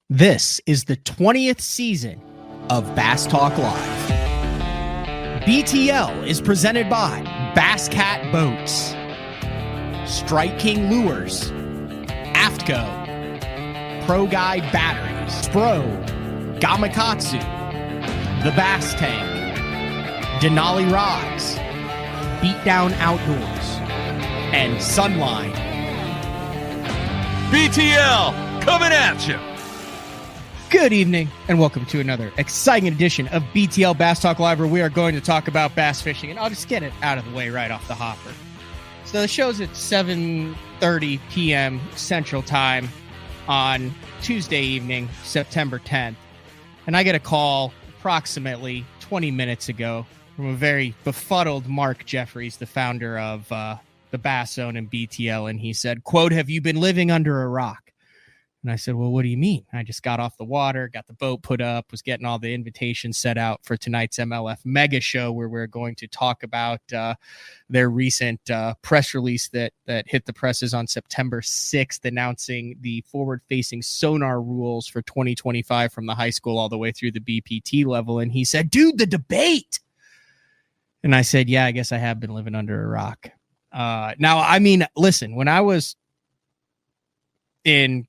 This is the 20th season of Bass Talk Live. BTL is presented by Bass Cat Boats, Strike King Lures, Aftco, Pro Guide Batteries, Spro, Gamakatsu, The Bass Tank, Denali Rods, Beatdown Outdoors, and Sunline. BTL coming at you. Good evening, and welcome to another exciting edition of BTL Bass Talk Live, where we are going to talk about bass fishing, and I'll just get it out of the way right off the hopper. So the show's at 7:30 p.m. Central Time on Tuesday evening, September 10th, and I get a call approximately 20 minutes ago from a very befuddled Mark Jeffries, the founder of the Bass Zone and BTL, and he said, quote, "Have you been living under a rock?" And I said, well, what do you mean? I just got off the water, got the boat put up, was getting all the invitations set out for tonight's MLF MEGASHOW, where we're going to talk about their recent press release that hit the presses on September 6th, announcing the forward-facing sonar rules for 2025 from the high school all the way through the BPT level. And he said, dude, the debate. And I said, yeah, I guess I have been living under a rock. Now, I mean, listen, when I was in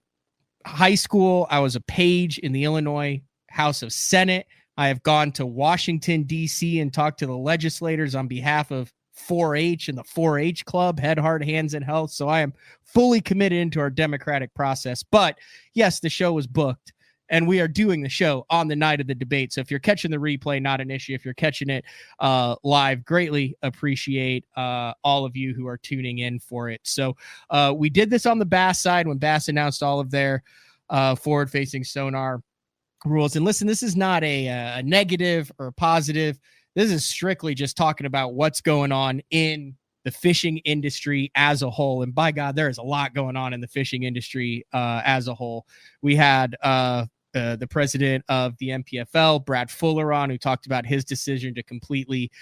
high school, I was a page in the Illinois House of Senate. I have gone to Washington, D.C. and talked to the legislators on behalf of 4-H and the 4-H club, Head, Heart, Hands, and Health. So I am fully committed into our democratic process. But yes, the show was booked, and we are doing the show on the night of the debate. So if you're catching the replay, not an issue. If you're catching it live, greatly appreciate all of you who are tuning in for it. So we did this on the Bass side when Bass announced all of their forward-facing sonar rules. And listen, this is not a negative or a positive. This is strictly just talking about what's going on in the fishing industry as a whole. And by God, there is a lot going on in the fishing industry as a whole. We had the president of the MPFL, Brad Fuller, on, who talked about his decision to completely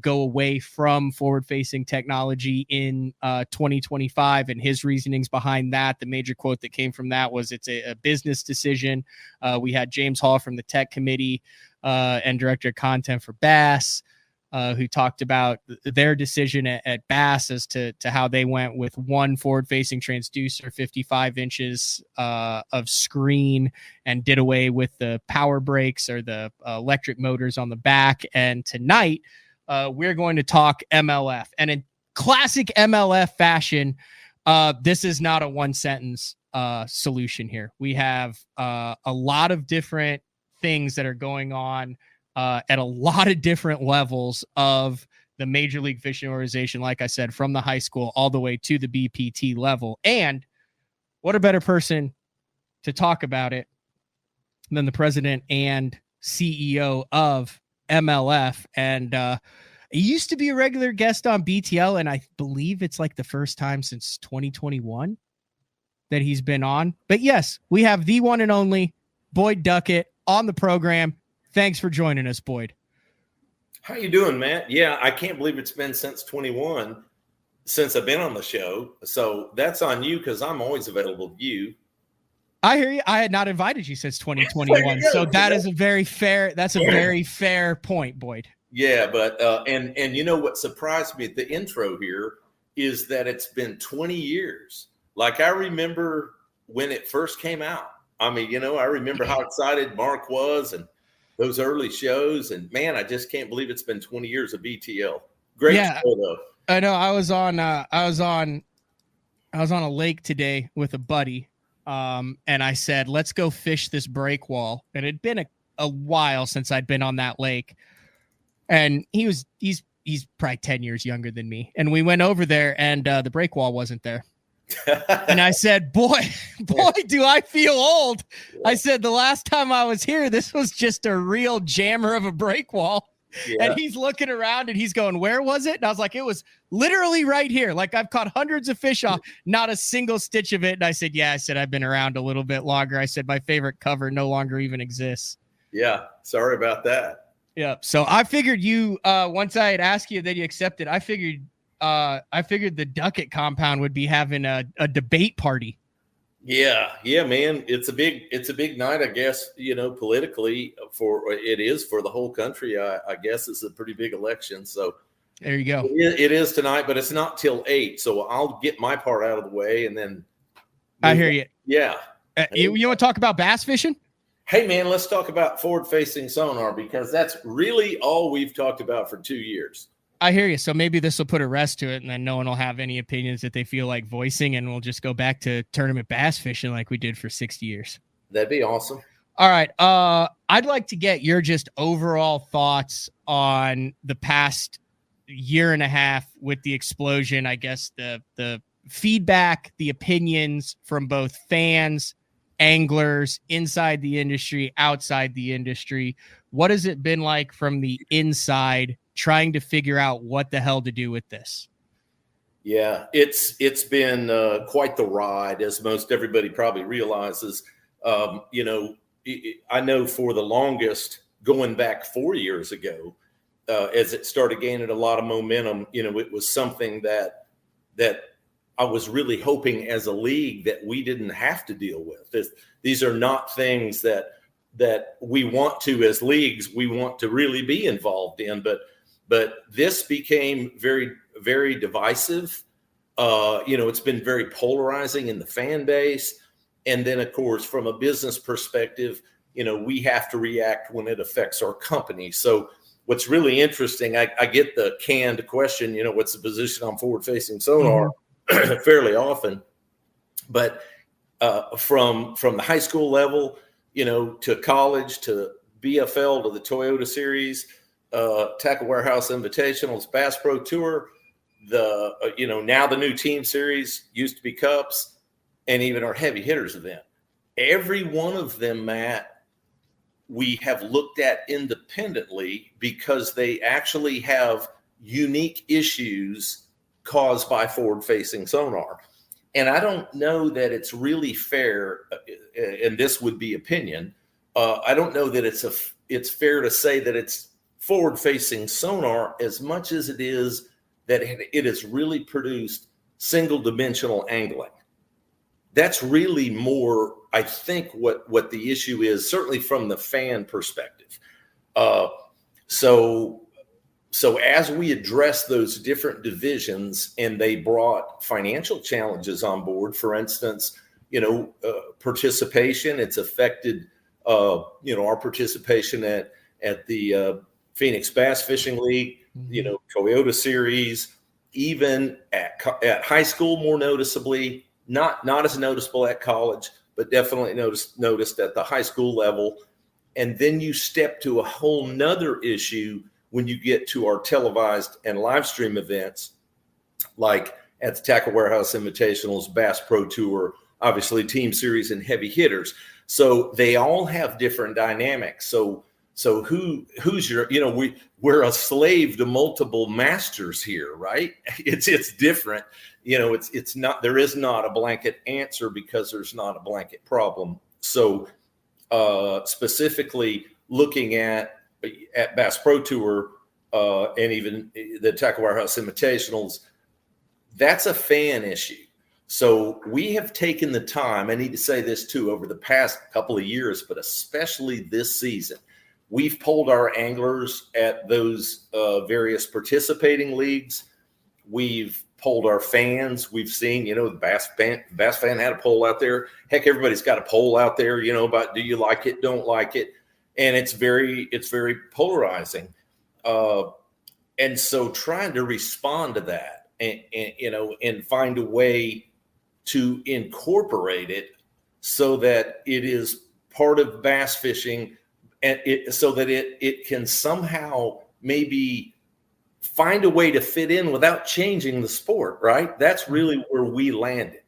go away from forward-facing technology in 2025 and his reasonings behind that. The major quote that came from that was it's a business decision. We had James Hall from the tech committee and director of content for Bass, who talked about their decision at Bass as to how they went with one forward-facing transducer, 55 inches of screen, and did away with the power brakes or the electric motors on the back. And tonight, we're going to talk MLF. And in classic MLF fashion, this is not a one-sentence solution here. We have a lot of different things that are going on at a lot of different levels of the Major League Fishing Organization, like I said, from the high school all the way to the BPT level. And what a better person to talk about it than the president and CEO of MLF. And he used to be a regular guest on BTL, and I believe it's like the first time since 2021 that he's been on. But yes, we have the one and only BOYD Duckett on the program. Thanks for joining us, Boyd. How you doing, Matt? Yeah, I can't believe it's been since 21 since I've been on the show. So that's on you because I'm always available to you. I hear you. I had not invited you since 2021. So that is a very fair, that's a very fair point, Boyd. Yeah, but and you know what surprised me at the intro here is that it's been 20 years. Like I remember when it first came out. I mean, you know, I remember how excited Mark was and those early shows, and man, I just can't believe it's been 20 years of BTL. Great show, though. I know. I was on a lake today with a buddy, and I said, "Let's go fish this break wall." And it'd been a while since I'd been on that lake, and he's probably 10 years younger than me. And we went over there, and the break wall wasn't there. And I said, boy, do I feel old. I said, the last time I was here, this was just a real jammer of a break wall. Yeah. And he's looking around and he's going, where was it? And I was like, it was literally right here. Like I've caught hundreds of fish off, not a single stitch of it. And I said, yeah, I've been around a little bit longer. I said, my favorite cover no longer even exists. Yeah. Sorry about that. Yeah. So I figured you, once I had asked you that you accepted, I figured the Duckett compound would be having a debate party. Yeah, man. It's a big night, I guess, politically it is for the whole country. I guess it's a pretty big election. So there you go. It is tonight, but it's not till 8. So I'll get my part out of the way and then. I hear you. Yeah. You want to talk about bass fishing? Hey man, let's talk about forward-facing sonar, because that's really all we've talked about for 2 years. I hear you. So maybe this will put a rest to it, and then no one will have any opinions that they feel like voicing, and we'll just go back to tournament bass fishing like we did for 60 years. That'd be awesome. All right. I'd like to get your just overall thoughts on the past year and a half with the explosion, I guess, the feedback, the opinions from both fans, anglers, inside the industry, outside the industry. What has it been like from the inside, trying to figure out what the hell to do with this? Yeah, it's been quite the ride, as most everybody probably realizes. I know for the longest, going back 4 years ago, as it started gaining a lot of momentum, it was something that I was really hoping as a league that we didn't have to deal with. These are not things that we want to, as leagues, we want to really be involved in. But this became very, very divisive. It's been very polarizing in the fan base. And then, of course, from a business perspective, we have to react when it affects our company. So what's really interesting, I get the canned question, what's the position on forward-facing sonar fairly often. But from the high school level, to college, to BFL, to the Toyota Series, Tackle Warehouse Invitationals, Bass Pro Tour, now the new Team Series, used to be Cups, and even our Heavy Hitters event. Every one of them, Matt, we have looked at independently because they actually have unique issues caused by forward-facing sonar. And I don't know that it's really fair, and this would be opinion, I don't know that it's fair to say that it's forward-facing sonar as much as it is that it has really produced single-dimensional angling. That's really more, I think, what the issue is, certainly from the fan perspective. So as we address those different divisions, and they brought financial challenges on board, for instance, participation, it's affected, our participation at the Phoenix Bass Fishing League, Toyota Series, even at high school, more noticeably, not as noticeable at college, but definitely noticed at the high school level. And then you step to a whole nother issue when you get to our televised and live stream events, like at the Tackle Warehouse Invitationals, Bass Pro Tour, obviously Team Series, and Heavy Hitters. So they all have different dynamics. So who's your, we're a slave to multiple masters here, right? It's different. It's not, there is not a blanket answer because there's not a blanket problem. So specifically looking at Bass Pro Tour and even the Tackle Warehouse Invitationals, that's a fan issue. So we have taken the time, I need to say this too, over the past couple of years, but especially this season, we've polled our anglers at those various participating leagues. We've polled our fans. We've seen, the Bass fan had a poll out there. Heck, everybody's got a poll out there, about do you like it, don't like it. And it's very polarizing. And so trying to respond to that and find a way to incorporate it so that it is part of bass fishing, and so that it can somehow maybe find a way to fit in without changing the sport, right? That's really where we landed.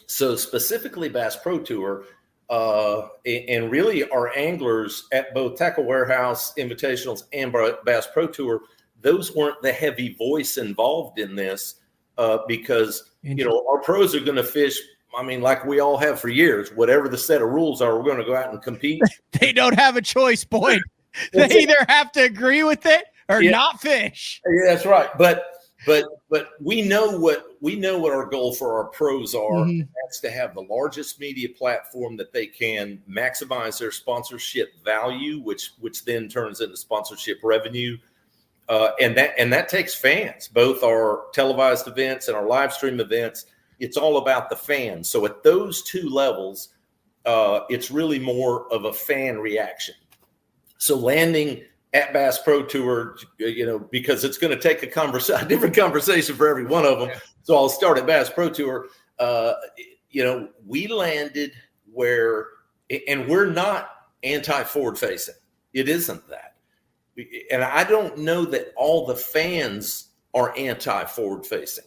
So specifically Bass Pro Tour, and really our anglers at both Tackle Warehouse Invitationals and Bass Pro Tour, those weren't the heavy voice involved in this because, our pros are going to fish, like we all have for years, whatever the set of rules are, we're going to go out and compete. They don't have a choice, Boyd. They either have to agree with it or not fish. Yeah, that's right. But But we know what our goal for our pros are. Mhm. That's to have the largest media platform that they can, maximize their sponsorship value, which then turns into sponsorship revenue. And that takes fans, both our televised events and our live stream events. It's all about the fans. So at those two levels, it's really more of a fan reaction. So landing at Bass Pro Tour, because it's going to take a different conversation for every one of them. So I'll start at Bass Pro Tour. We landed where, and we're not anti-forward facing. It isn't that. And I don't know that all the fans are anti-forward facing.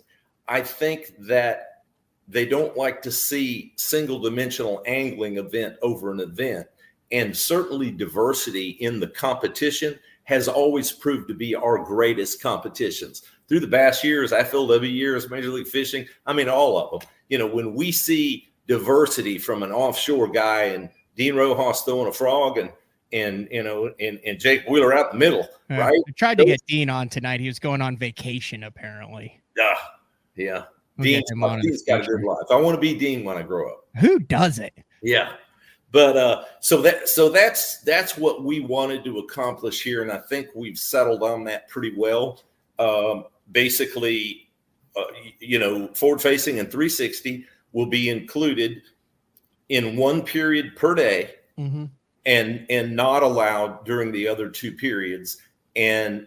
I think that they don't like to see single dimensional angling event over an event. And certainly diversity in the competition has always proved to be our greatest competitions. Through the Bass years, FLW years, Major League Fishing, all of them. When we see diversity from an offshore guy and Dean Rojas throwing a frog and Jake Wheeler out the middle, right? I tried to get Dean on tonight. He was going on vacation, apparently. Yeah. We'll Dean's got a good life. I want to be Dean when I grow up. Who doesn't? Yeah. But so that's what we wanted to accomplish here, and I think we've settled on that pretty well. Basically, forward facing and 360 will be included in one period per day, mm-hmm. and not allowed during the other two periods. And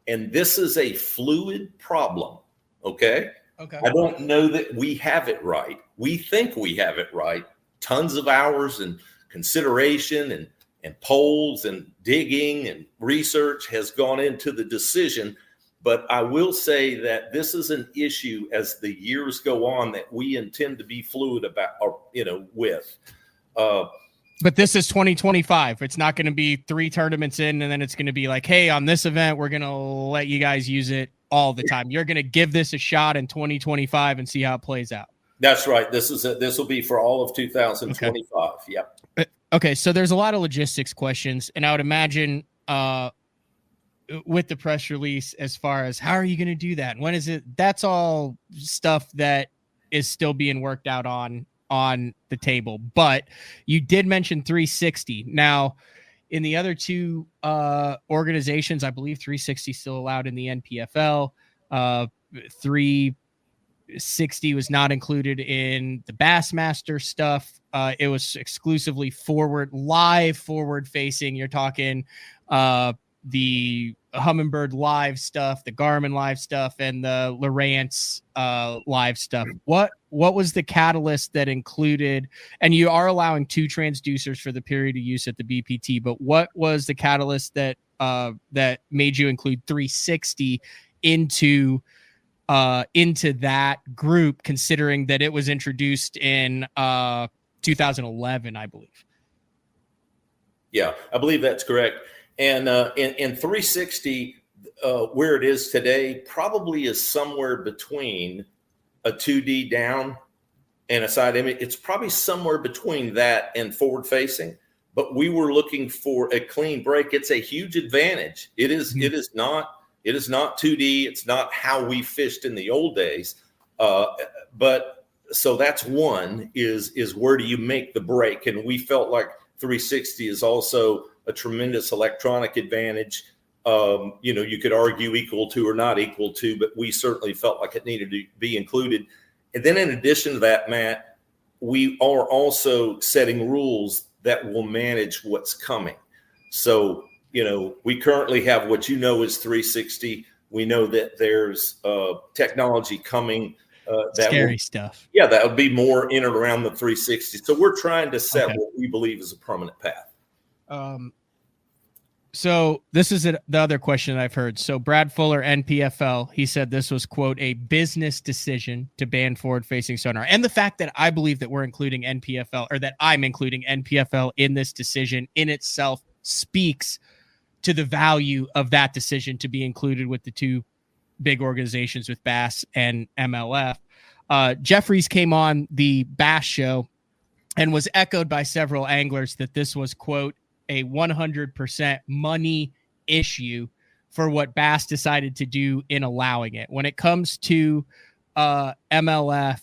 this is a fluid problem. Okay. I don't know that we have it right. We think we have it right. Tons of hours and consideration and polls and digging and research has gone into the decision. But I will say that this is an issue as the years go on that we intend to be fluid about, with. But this is 2025. It's not going to be 3 tournaments in, and then it's going to be like, hey, on this event, we're going to let you guys use it all the time. You're going to give this a shot in 2025 and see how it plays out. That's right. This will be for all of 2025. Okay. Yep. Okay. So there's a lot of logistics questions, and I would imagine with the press release, as far as how are you going to do that? When is it? That's all stuff that is still being worked out on the table. But you did mention 360. Now, in the other two organizations, I believe 360 is still allowed in the NPFL. 360 was not included in the Bassmaster stuff. It was exclusively live forward facing. You're talking the Humminbird live stuff, the Garmin live stuff, and the Lowrance live stuff. What was the catalyst that included, and you are allowing 2 transducers for the period of use at the BPT, but what was the catalyst that made you include 360 into that group, considering that it was introduced in 2011, I believe? Yeah, I believe that's correct. And in 360, where it is today, probably is somewhere between a 2D down and a side image. It's probably somewhere between that and forward facing. But we were looking for a clean break. It's a huge advantage. It is. Mm-hmm. It is not 2D. It's not how we fished in the old days. But so that's one is where do you make the break? And we felt like 360 is also a tremendous electronic advantage. You could argue equal to or not equal to, but we certainly felt like it needed to be included. And then in addition to that, Matt, we are also setting rules that will manage what's coming. So, we currently have what is 360. We know that there's technology coming. Scary stuff. Yeah, that would be more in and around the 360. So we're trying to set what we believe is a permanent path. So this is the other question that I've heard. So Brad Fuller, NPFL, he said this was, quote, a business decision to ban forward-facing sonar. And the fact that I believe that we're including NPFL, or that I'm including NPFL in this decision in itself, speaks to the value of that decision to be included with the 2 big organizations with Bass and MLF. Jeffries came on the Bass show and was echoed by several anglers that this was, quote, a 100% money issue for what Bass decided to do in allowing it. When it comes to MLF,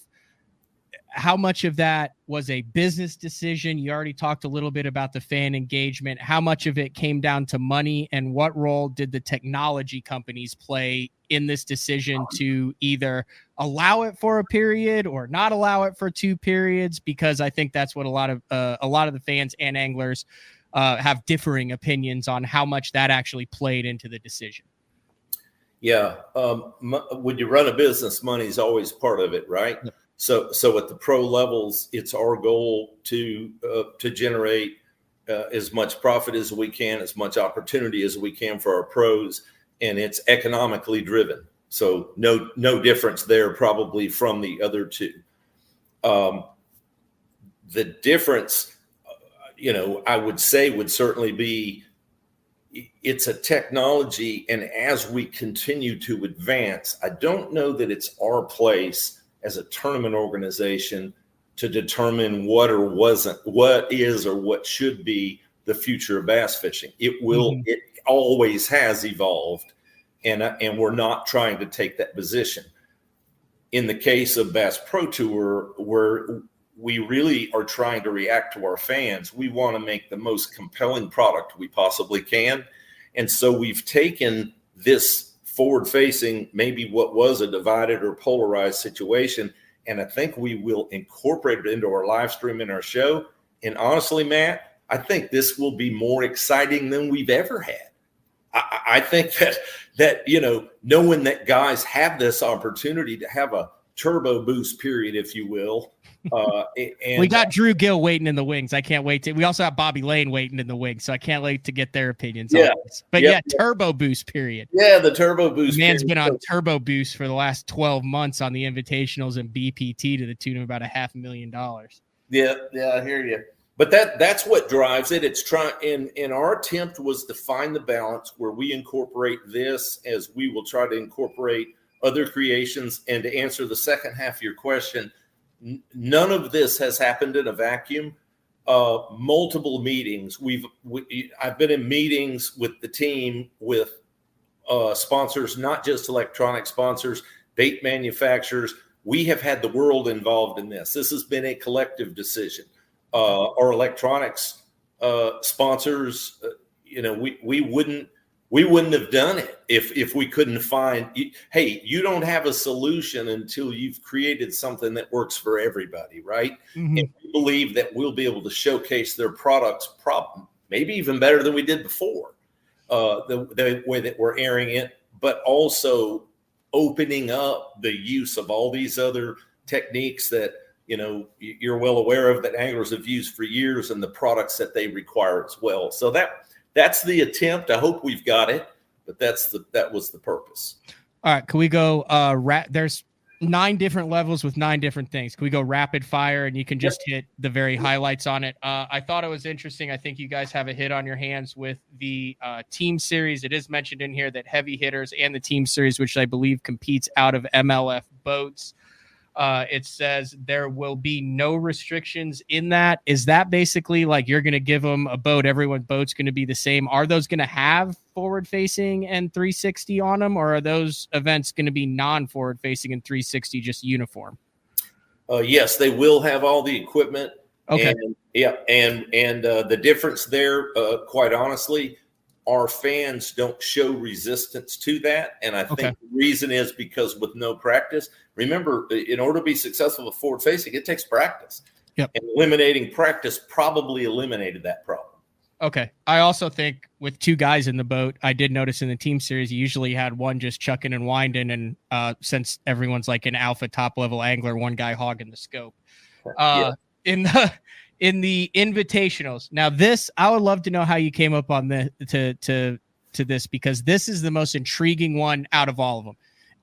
how much of that was a business decision? You already talked a little bit about the fan engagement. How much of it came down to money, and what role did the technology companies play in this decision to either allow it for a period or not allow it for 2 periods? Because I think that's what a lot of the fans and anglers have differing opinions on how much that actually played into the decision. Yeah. When you run a business, money is always part of it, right? Yep. So at the pro levels, it's our goal to generate as much profit as we can, as much opportunity as we can for our pros, and it's economically driven. So no difference there probably from the other two. The difference, I would say would certainly be it's a technology, and as we continue to advance, I don't know that it's our place as a tournament organization to determine what is or what should be the future of bass fishing. It will, it always has evolved, and we're not trying to take that position. In the case of Bass Pro Tour, where we really are trying to react to our fans, we want to make the most compelling product we possibly can. And so we've taken this forward-facing, maybe what was a divided or polarized situation, and I think we will incorporate it into our live stream and our show. And honestly, Matt, I think this will be more exciting than we've ever had. I think that knowing that guys have this opportunity to have a turbo boost period, if you will. And we got Drew Gill waiting in the wings. I can't wait to. We also have Bobby Lane waiting in the wings, so I can't wait to get their opinions on this. But turbo boost period. Yeah, the turbo boost. The man's been on turbo boost for the last 12 months on the invitationals and BPT to the tune of about $500,000. Yeah, I hear you. But that's what drives it. It's trying, and our attempt was to find the balance where we incorporate this as we will try to incorporate other creations. And to answer the second half of your question, none of this has happened in a vacuum. Multiple meetings. I've been in meetings with the team, with sponsors, not just electronic sponsors, bait manufacturers. We have had the world involved in this. This has been a collective decision. Our electronics sponsors, we wouldn't have done it if we couldn't find. Hey, you don't have a solution until you've created something that works for everybody, right? Mm-hmm. And we believe that we'll be able to showcase their products, maybe even better than we did before, the way that we're airing it, but also opening up the use of all these other techniques that you're well aware of, that anglers have used for years, and the products that they require as well. So that's the attempt. I hope we've got it, but that was the purpose. All right. Can we go, there's 9 different levels with 9 different things. Can we go rapid fire and you can just hit the very highlights on it? I thought it was interesting. I think you guys have a hit on your hands with the team series. It is mentioned in here that heavy hitters and the team series, which I believe competes out of MLF boats. It says there will be no restrictions in that. Is that basically like you're going to give them a boat? Everyone's boat's going to be the same. Are those going to have forward facing and 360 on them, or are those events going to be non-forward facing and 360 just uniform? Yes, they will have all the equipment. Okay. And the difference there, quite honestly, our fans don't show resistance to that. And I think the reason is because with no practice, remember, in order to be successful with forward facing, it takes practice. Yep. And eliminating practice probably eliminated that problem. Okay. I also think with 2 guys in the boat, I did notice in the team series, you usually had one just chucking and winding. And since everyone's like an alpha top level angler, one guy hogging the scope. In the invitationals. Now this, I would love to know how you came up on to this, because this is the most intriguing one out of all of them.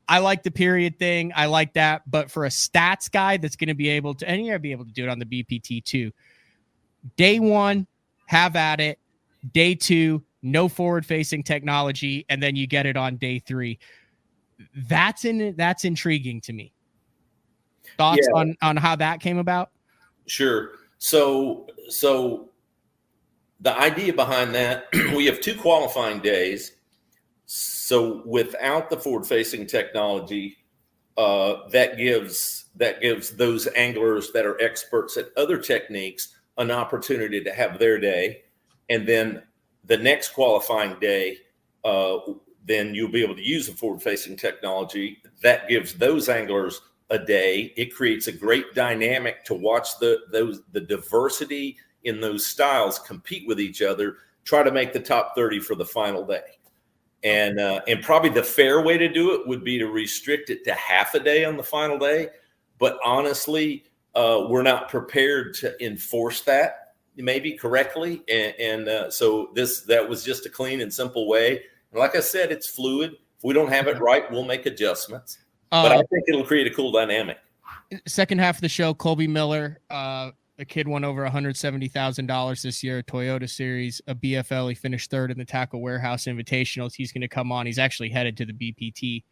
I like the period thing. I like that. But for a stats guy that's going to be able to, and you're going to be able to do it on the BPT too. Day 1, have at it. Day 2, no forward facing technology. And then you get it on day 3. That's intriguing to me. Thoughts on how that came about? Sure. So the idea behind that, we have 2 qualifying days. So without the forward-facing technology, that gives those anglers that are experts at other techniques an opportunity to have their day, and then the next qualifying day, then you'll be able to use the forward-facing technology. That gives those anglers a day. It creates a great dynamic to watch the diversity in those styles compete with each other, try to make the top 30 for the final day. And probably the fair way to do it would be to restrict it to half a day on the final day. But honestly, we're not prepared to enforce that maybe correctly. So that was just a clean and simple way. And like I said, it's fluid. If we don't have it right, we'll make adjustments. But I think it'll create a cool dynamic. Second half of the show, Colby Miller, a kid won over $170,000 this year, Toyota Series, a BFL. He finished third in the Tackle Warehouse Invitationals. He's going to come on. He's actually headed to the BPT,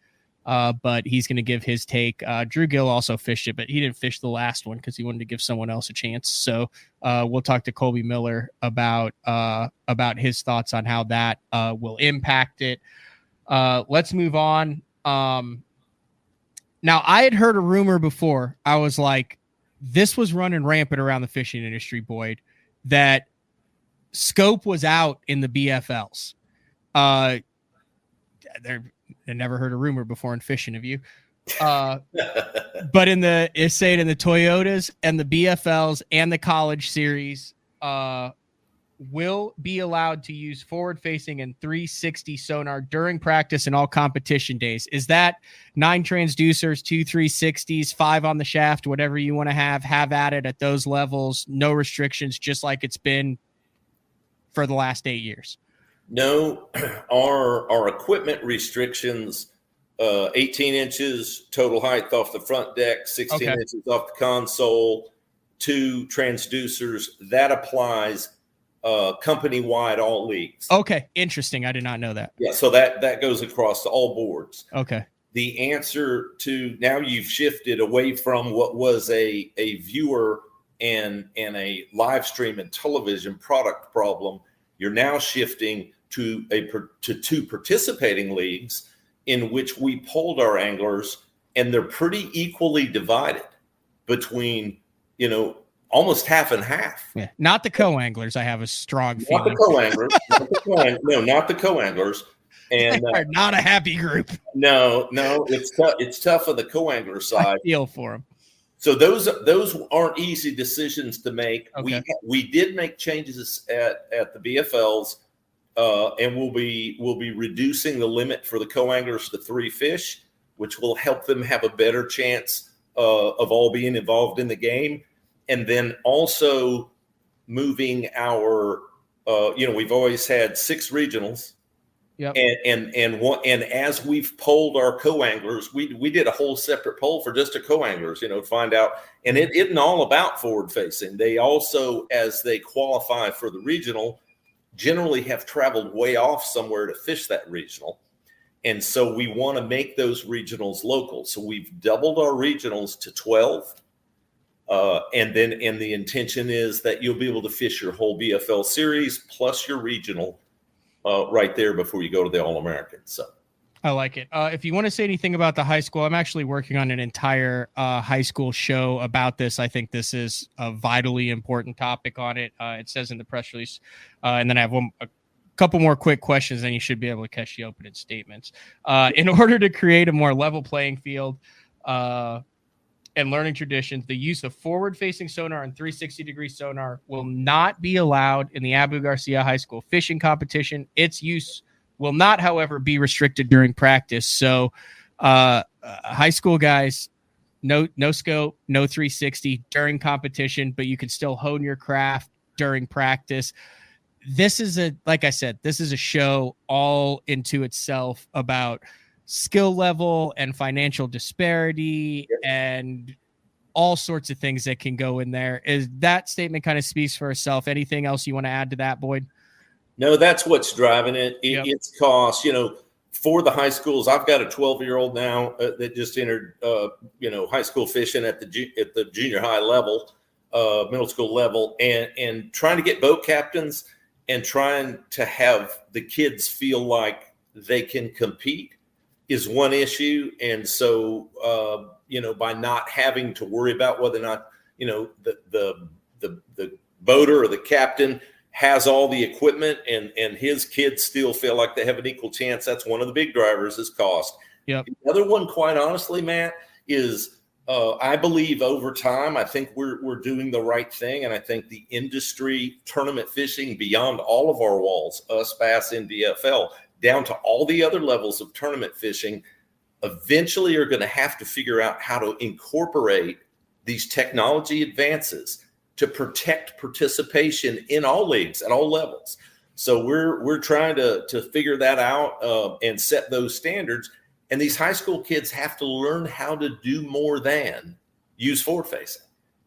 but he's going to give his take. Drew Gill also fished it, but he didn't fish the last one because he wanted to give someone else a chance. So we'll talk to Colby Miller about his thoughts on how that will impact it. Let's move on. Now, I had heard a rumor before. I was like, this was running rampant around the fishing industry, Boyd, that scope was out in the BFLs. I never heard a rumor before in fishing of you. But in the Toyotas and the BFLs and the college series, will be allowed to use forward-facing and 360 sonar during practice and all competition days. Is that 9 transducers, 2 360s, 5 on the shaft, whatever you want to have at it at those levels, no restrictions, just like it's been for the last 8 years? No, our equipment restrictions, 18 inches total height off the front deck, 16 inches off the console, 2 transducers, that applies company-wide, all leagues. Okay, interesting. I did not know that. Yeah, so that goes across to all boards. Okay. The answer to now, you've shifted away from what was a viewer and a live stream and television product problem. You're now shifting to 2 participating leagues in which we polled our anglers, and they're pretty equally divided between, almost half and half. Yeah, not the co-anglers. I have a strong feeling. Not the co-anglers. And they're not a happy group. No, it's tough on the co-angler side. I feel for them. So those aren't easy decisions to make. Okay. We did make changes at the BFLs, and we'll be reducing the limit for the co-anglers to 3 fish, which will help them have a better chance of all being involved in the game. And then also moving our, we've always had 6 regionals. Yep. And as we've polled our co-anglers, we did a whole separate poll for just the co-anglers, to find out. And it isn't all about forward facing. They also, as they qualify for the regional, generally have traveled way off somewhere to fish that regional. And so we want to make those regionals local. So we've doubled our regionals to 12. And the intention is that you'll be able to fish your whole BFL series plus your regional right there before you go to the All-American. So I like it. If you want to say anything about the high school, I'm actually working on an entire high school show about this. I think this is a vitally important topic on it. It says in the press release. And then I have a couple more quick questions, and you should be able to catch the opening statements. In order to create a more level playing field, and learning traditions, the use of forward-facing sonar and 360-degree sonar will not be allowed in the Abu Garcia High School fishing competition. Its use will not, however, be restricted during practice. So high school guys, no scope, no 360 during competition, but you can still hone your craft during practice. This is like I said, this is a show all into itself about skill level and financial disparity and all sorts of things that can go in there. Is that statement kind of speaks for itself? Anything else you want to add to that, Boyd? No, that's what's driving it. Yep. It's cost, for the high schools. I've got a 12-year-old now that just entered, high school fishing at the junior high level, middle school level, and trying to get boat captains and trying to have the kids feel like they can compete is one issue. And so, by not having to worry about whether or not, the boater or the captain has all the equipment and his kids still feel like they have an equal chance. That's one of the big drivers is cost. Yep. The other one, quite honestly, Matt, is I believe over time, I think we're doing the right thing. And I think the industry, tournament fishing beyond all of our walls, us, Bass, NDFL, down to all the other levels of tournament fishing, eventually are going to have to figure out how to incorporate these technology advances to protect participation in all leagues at all levels. So we're trying to figure that out and set those standards. And these high school kids have to learn how to do more than use forward facing.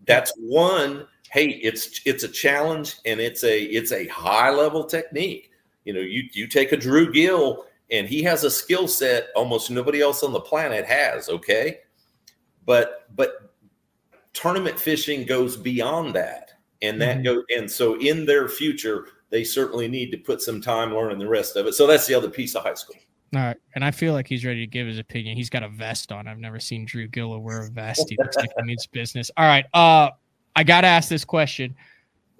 That's one. Hey, it's a challenge, and it's a high level technique. You take a Drew Gill, and he has a skill set almost nobody else on the planet has. Okay, but tournament fishing goes beyond that, and and so in their future, they certainly need to put some time learning the rest of it. So that's the other piece of high school. All right. And I feel like he's ready to give his opinion. He's got a vest on. I've never seen Drew Gill wear a vest. He looks like he means business. All right. I got to ask this question.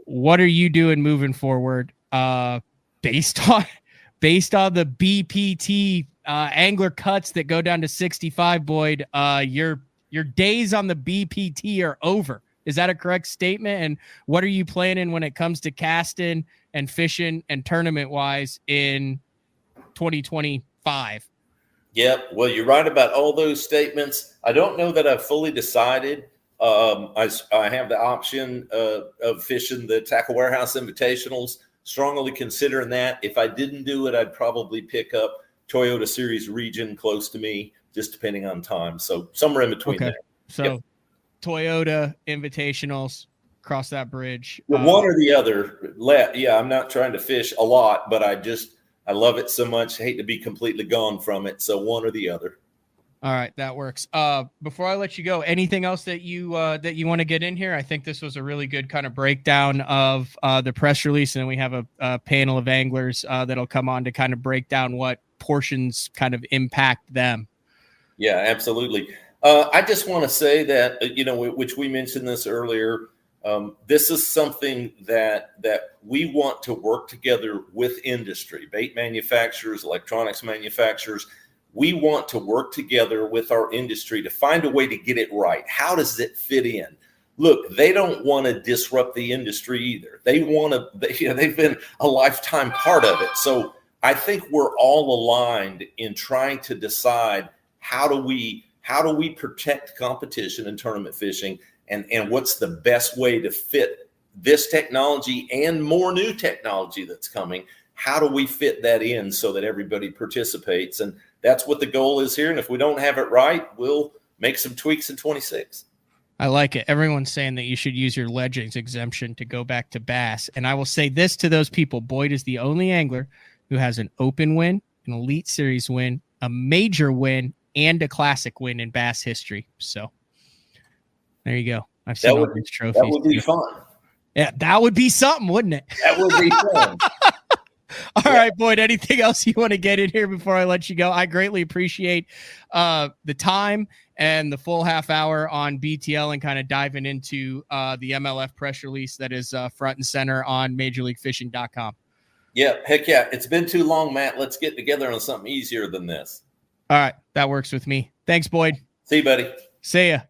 What are you doing moving forward based on the BPT angler cuts that go down to 65, Boyd? Your days on the BPT are over. Is that a correct statement? And what are you planning when it comes to casting and fishing and tournament wise in 2025? Yep. Well, you're right about all those statements. I don't know that I've fully decided. I have the option of fishing the Tackle Warehouse Invitationals, strongly considering that. If I didn't do it, I'd probably pick up Toyota Series Region close to me, just depending on time. So somewhere in between there. So yep. Toyota Invitationals, cross that bridge. One or the other. Yeah, I'm not trying to fish a lot, but I love it so much. I hate to be completely gone from it. So one or the other. All right, that works. Before I let you go, anything else that you want to get in here? I think this was a really good kind of breakdown of the press release, and then we have a panel of anglers that'll come on to kind of break down what portions kind of impact them. Yeah, absolutely. I just want to say that, which we mentioned this earlier, this is something that we want to work together with industry, bait manufacturers, electronics manufacturers. We want to work together with our industry to find a way to get it right. How does it fit in? Look, they don't want to disrupt the industry either. They want to, they've been a lifetime part of it. So I think we're all aligned in trying to decide how do we protect competition in tournament fishing, and what's the best way to fit this technology and more new technology that's coming. How do we fit that in so that everybody participates? And that's what the goal is here. And if we don't have it right, we'll make some tweaks in 26. I like it. Everyone's saying that you should use your Legends exemption to go back to Bass. And I will say this to those people. Boyd is the only angler who has an Open win, an Elite Series win, a major win, and a Classic win in Bass history. So there you go. I've seen all these trophies. That would be fun. Yeah, that would be something, wouldn't it? That would be fun. All right, Boyd, anything else you want to get in here before I let you go? I greatly appreciate the time and the full half hour on BTL and kind of diving into the MLF press release that is front and center on MajorLeagueFishing.com. Yeah, heck yeah. It's been too long, Matt. Let's get together on something easier than this. All right, that works with me. Thanks, Boyd. See you, buddy. See ya.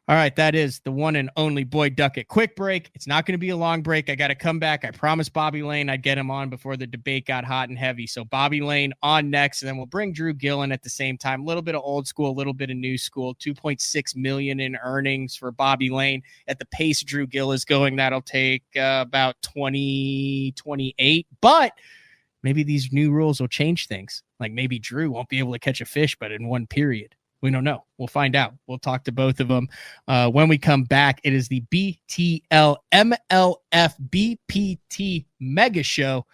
All right, that is the one and only Boyd Duckett. Quick break. It's not going to be a long break. I got to come back. I promised Bobby Lane I'd get him on before the debate got hot and heavy. So Bobby Lane on next, and then we'll bring Drew Gill in at the same time. A little bit of old school, a little bit of new school. $2.6 million in earnings for Bobby Lane. At the pace Drew Gill is going, that'll take about 2028. But maybe these new rules will change things. Like maybe Drew won't be able to catch a fish, but in one period. We don't know. We'll find out. We'll talk to both of them when we come back. It is the BTL MLF BPT Mega Show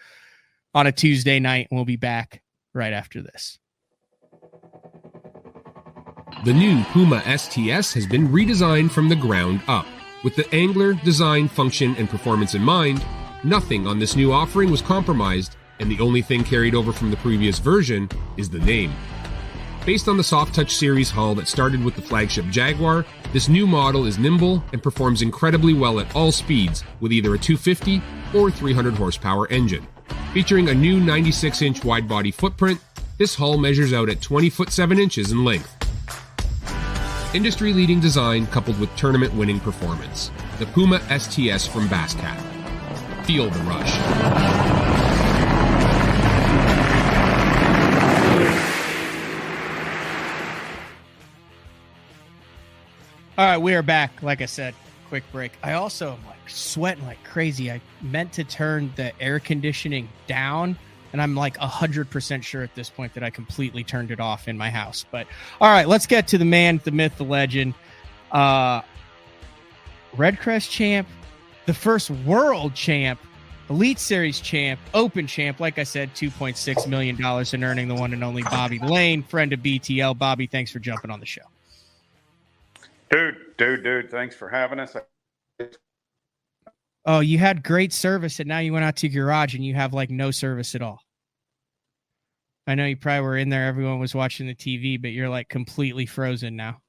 on a Tuesday night. And we'll be back right after this. The new Puma STS has been redesigned from the ground up. With the angler, design, function, and performance in mind, nothing on this new offering was compromised, and the only thing carried over from the previous version is the name. Based on the Soft Touch series hull that started with the flagship Jaguar, this new model is nimble and performs incredibly well at all speeds with either a 250 or 300 horsepower engine. Featuring a new 96-inch wide-body footprint, this hull measures out at 20 foot 7 inches in length. Industry-leading design coupled with tournament-winning performance. The Puma STS from Basscat. Feel the rush. All right, we are back. Like I said, quick break. I also am like sweating like crazy. I meant to turn the air conditioning down, and I'm like 100% sure at this point that I completely turned it off in my house. But all right, let's get to the man, the myth, the legend. Redcrest champ, the first world champ, Elite Series champ, Open champ. Like I said, $2.6 million in earning, the one and only Bobby Lane, friend of BTL. Bobby, thanks for jumping on the show. Dude, thanks for having us. Oh, you had great service, and now you went out to your garage and you have like no service at all. I know you probably were in there. Everyone was watching the TV, but you're like completely frozen now.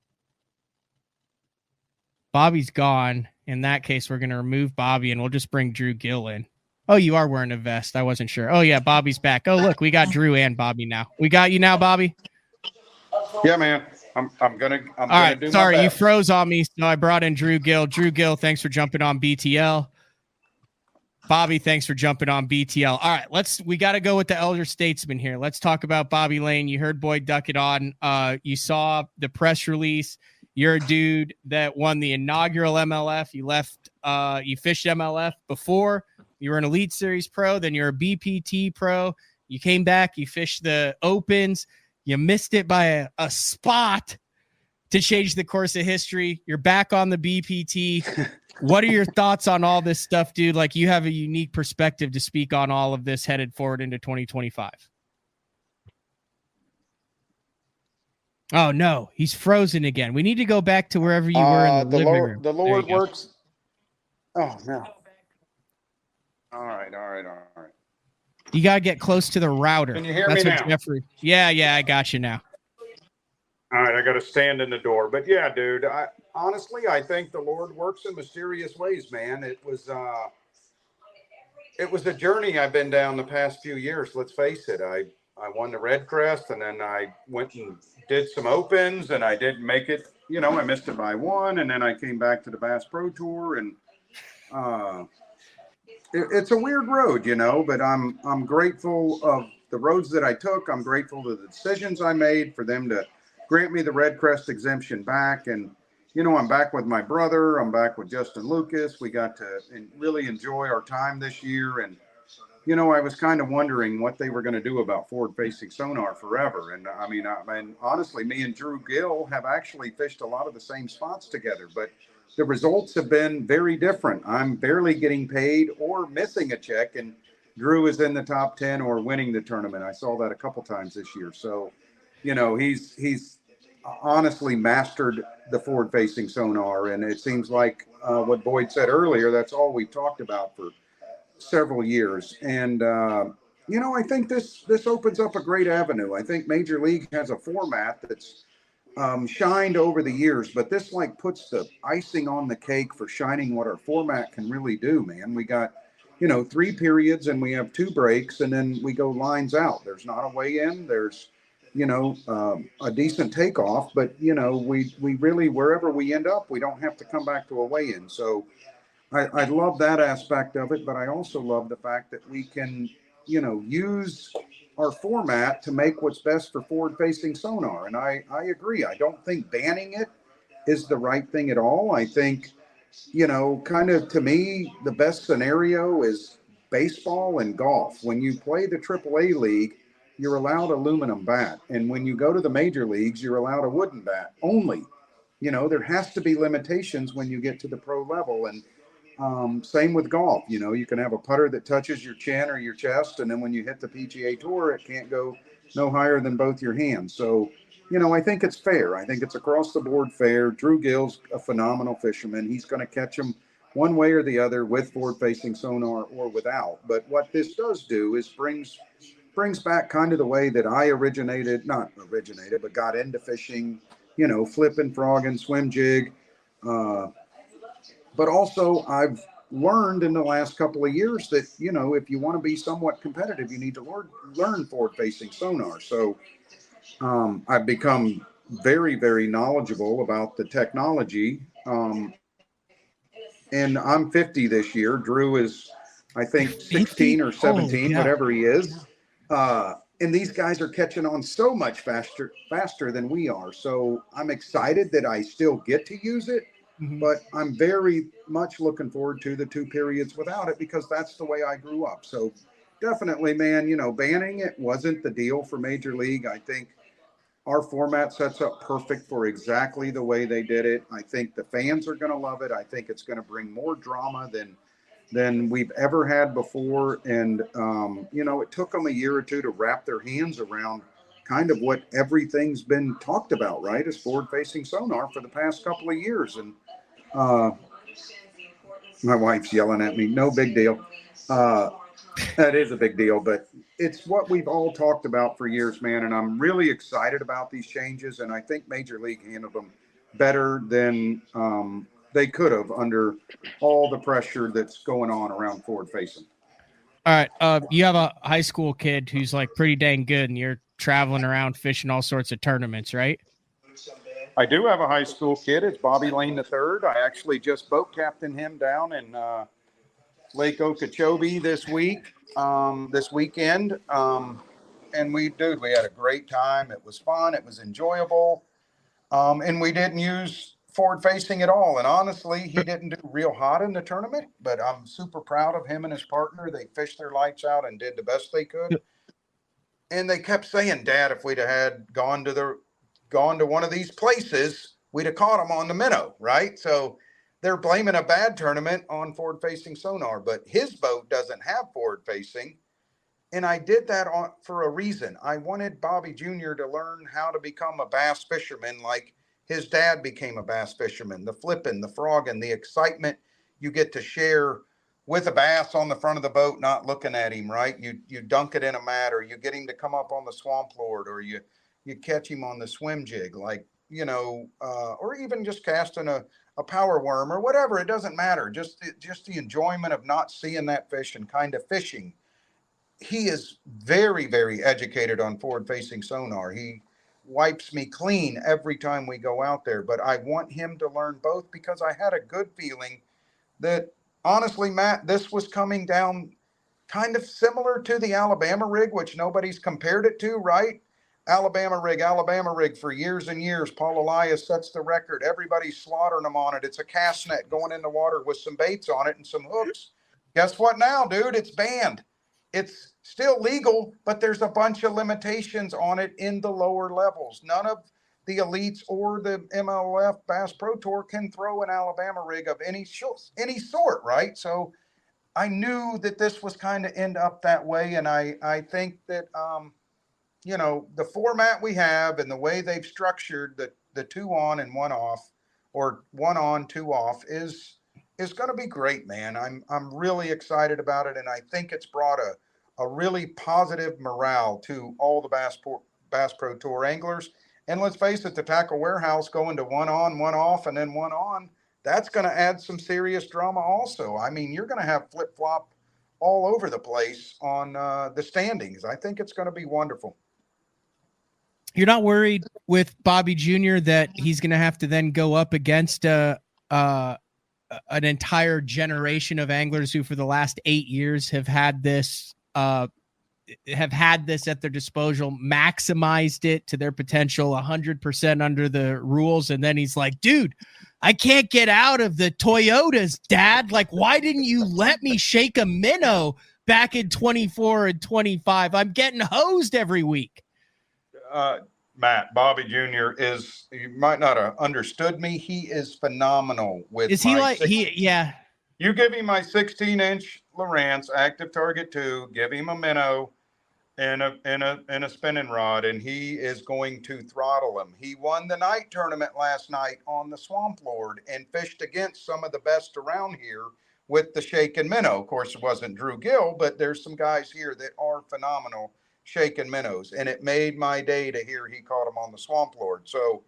Bobby's gone. In that case, we're going to remove Bobby and we'll just bring Drew Gill in. Oh, you are wearing a vest. I wasn't sure. Oh, yeah, Bobby's back. Oh, look, we got Drew and Bobby now. We got you now, Bobby? Yeah, man. I'm gonna all right, do sorry, my you best. froze on me, so I brought in Drew Gill. Drew Gill, thanks for jumping on BTL. Bobby, thanks for jumping on BTL. All right, we got to go with the elder statesman here. Let's talk about Bobby Lane. You heard Boyd Duckett on. You saw the press release. You're a dude that won the inaugural MLF. You fished MLF before. You were an Elite Series pro. Then you're a BPT pro. You came back. You fished the Opens. You missed it by a spot to change the course of history. You're back on the BPT. What are your thoughts on all this stuff, dude? Like, you have a unique perspective to speak on all of this headed forward into 2025. Oh, no, he's frozen again. We need to go back to wherever you were in the living room. The Lord works. Oh, no. All right. You got to get close to the router. Can you hear me now? Jeffrey. Yeah, I got you now. All right, I got to stand in the door. But yeah, dude, honestly, I think the Lord works in mysterious ways, man. It was a journey I've been down the past few years. Let's face it. I won the Red Crest, and then I went and did some Opens, and I didn't make it. You know, I missed it by one, and then I came back to the Bass Pro Tour, and it's a weird road, you know. But I'm grateful of the roads that I took. I'm grateful to the decisions I made for them to grant me the Red Crest exemption back. And, you know, I'm back with my brother. I'm back with Justin Lucas. We got to really enjoy our time this year. And, you know, I was kind of wondering what they were going to do about forward-facing sonar forever. And, I mean, honestly, me and Drew Gill have actually fished a lot of the same spots together. But the results have been very different. I'm barely getting paid or missing a check. And Drew is in the top 10 or winning the tournament. I saw that a couple times this year. So, you know, he's honestly mastered the forward-facing sonar, and it seems like what Boyd said earlier, that's all we've talked about for several years. And you know, I think this opens up a great avenue. I think Major League has a format that's shined over the years, but this like puts the icing on the cake for shining what our format can really do, man. We got, you know, 3 periods, and we have 2 breaks, and then we go lines out. There's not a weigh in. There's, you know, a decent takeoff, but, you know, we really, wherever we end up, we don't have to come back to a weigh-in. So I love that aspect of it, but I also love the fact that we can, you know, use our format to make what's best for forward-facing sonar. And I agree. I don't think banning it is the right thing at all. I think, you know, kind of to me, the best scenario is baseball and golf. When you play the AAA league, you're allowed aluminum bat. And when you go to the major leagues, you're allowed a wooden bat only. You know, there has to be limitations when you get to the pro level. And same with golf. You know, you can have a putter that touches your chin or your chest, and then when you hit the PGA Tour, it can't go no higher than both your hands. So, you know, I think it's fair. I think it's across the board fair. Drew Gill's a phenomenal fisherman. He's going to catch them one way or the other, with forward-facing sonar or without. But what this does do is brings back kind of the way that I but got into fishing, flipping, frogging, swim jig. But also I've learned in the last couple of years that, if you want to be somewhat competitive, you need to learn forward-facing sonar. So I've become very, very knowledgeable about the technology. And I'm 50 this year. Drew is, I think, 16 or 17, whatever he is. And these guys are catching on so much faster than we are. So I'm excited that I still get to use it, but I'm very much looking forward to the 2 periods without it, because that's the way I grew up. So definitely, man, banning it wasn't the deal for Major League. I think our format sets up perfect for exactly the way they did it. I think the fans are going to love it. I think it's going to bring more drama than we've ever had before. And, it took them a year or two to wrap their hands around kind of what everything's been talked about, right, as forward-facing sonar for the past couple of years. And my wife's yelling at me. No big deal. That is a big deal, but it's what we've all talked about for years, man. And I'm really excited about these changes. And I think Major League handled them better than they could have under all the pressure that's going on around forward facing. All right. You have a high school kid who's like pretty dang good, and you're traveling around fishing all sorts of tournaments, right? I do have a high school kid. It's Bobby Lane III. I actually just boat captained him down in Lake Okeechobee this weekend. And we had a great time. It was fun. It was enjoyable. And we didn't use forward facing at all. And honestly, he didn't do real hot in the tournament, but I'm super proud of him and his partner. They fished their lights out and did the best they could. And they kept saying, Dad, if we'd had gone to one of these places, we'd have caught them on the minnow, right? So they're blaming a bad tournament on forward-facing sonar, but his boat doesn't have forward-facing. And I did that for a reason. I wanted Bobby Jr. to learn how to become a bass fisherman like his dad became a bass fisherman. The flipping, the frogging, the excitement you get to share with a bass on the front of the boat, not looking at him, right? You dunk it in a mat, or you get him to come up on the swamp lord, or you catch him on the swim jig, like, or even just casting a power worm or whatever. It doesn't matter. Just the enjoyment of not seeing that fish and kind of fishing. He is very, very educated on forward-facing sonar. He wipes me clean every time we go out there, but I want him to learn both, because I had a good feeling that, honestly, Matt, this was coming down kind of similar to the Alabama rig, which nobody's compared it to, right? Alabama rig for years and years. Paul Elias sets the record. Everybody's slaughtering them on it. It's a cast net going in the water with some baits on it and some hooks. Guess what now, dude? It's banned. It's still legal, but there's a bunch of limitations on it in the lower levels. None of the elites or the MLF Bass Pro Tour can throw an Alabama rig of any sort, right? So I knew that this was kind of end up that way, and I think that the format we have and the way they've structured the 2 on and 1 off, or 1 on 2 off, is going to be great, man. I'm really excited about it, and I think it's brought a really positive morale to all the Bass Pro Tour anglers. And let's face it, the Tackle Warehouse going to 1 on, 1 off, and then 1 on, that's going to add some serious drama also. I mean, you're going to have flip-flop all over the place on the standings. I think it's going to be wonderful. You're not worried with Bobby Jr. that he's going to have to then go up against an entire generation of anglers who for the last 8 years have had this at their disposal, maximized it to their potential 100% under the rules. And then he's like, dude, I can't get out of the Toyotas, Dad. Like, why didn't you let me shake a minnow back in 24 and 25? I'm getting hosed every week. Matt, Bobby Jr. is, you might not have understood me. He is phenomenal with. Is he like, yeah. You give him my 16-inch Lowrance active target 2, give him a minnow. and a spinning rod, and he is going to throttle him. He won the night tournament last night on the Swamp Lord and fished against some of the best around here with the shaken minnow. Of course, it wasn't Drew Gill, but there's some guys here that are phenomenal shaken minnows, and it made my day to hear he caught him on the Swamp Lord. So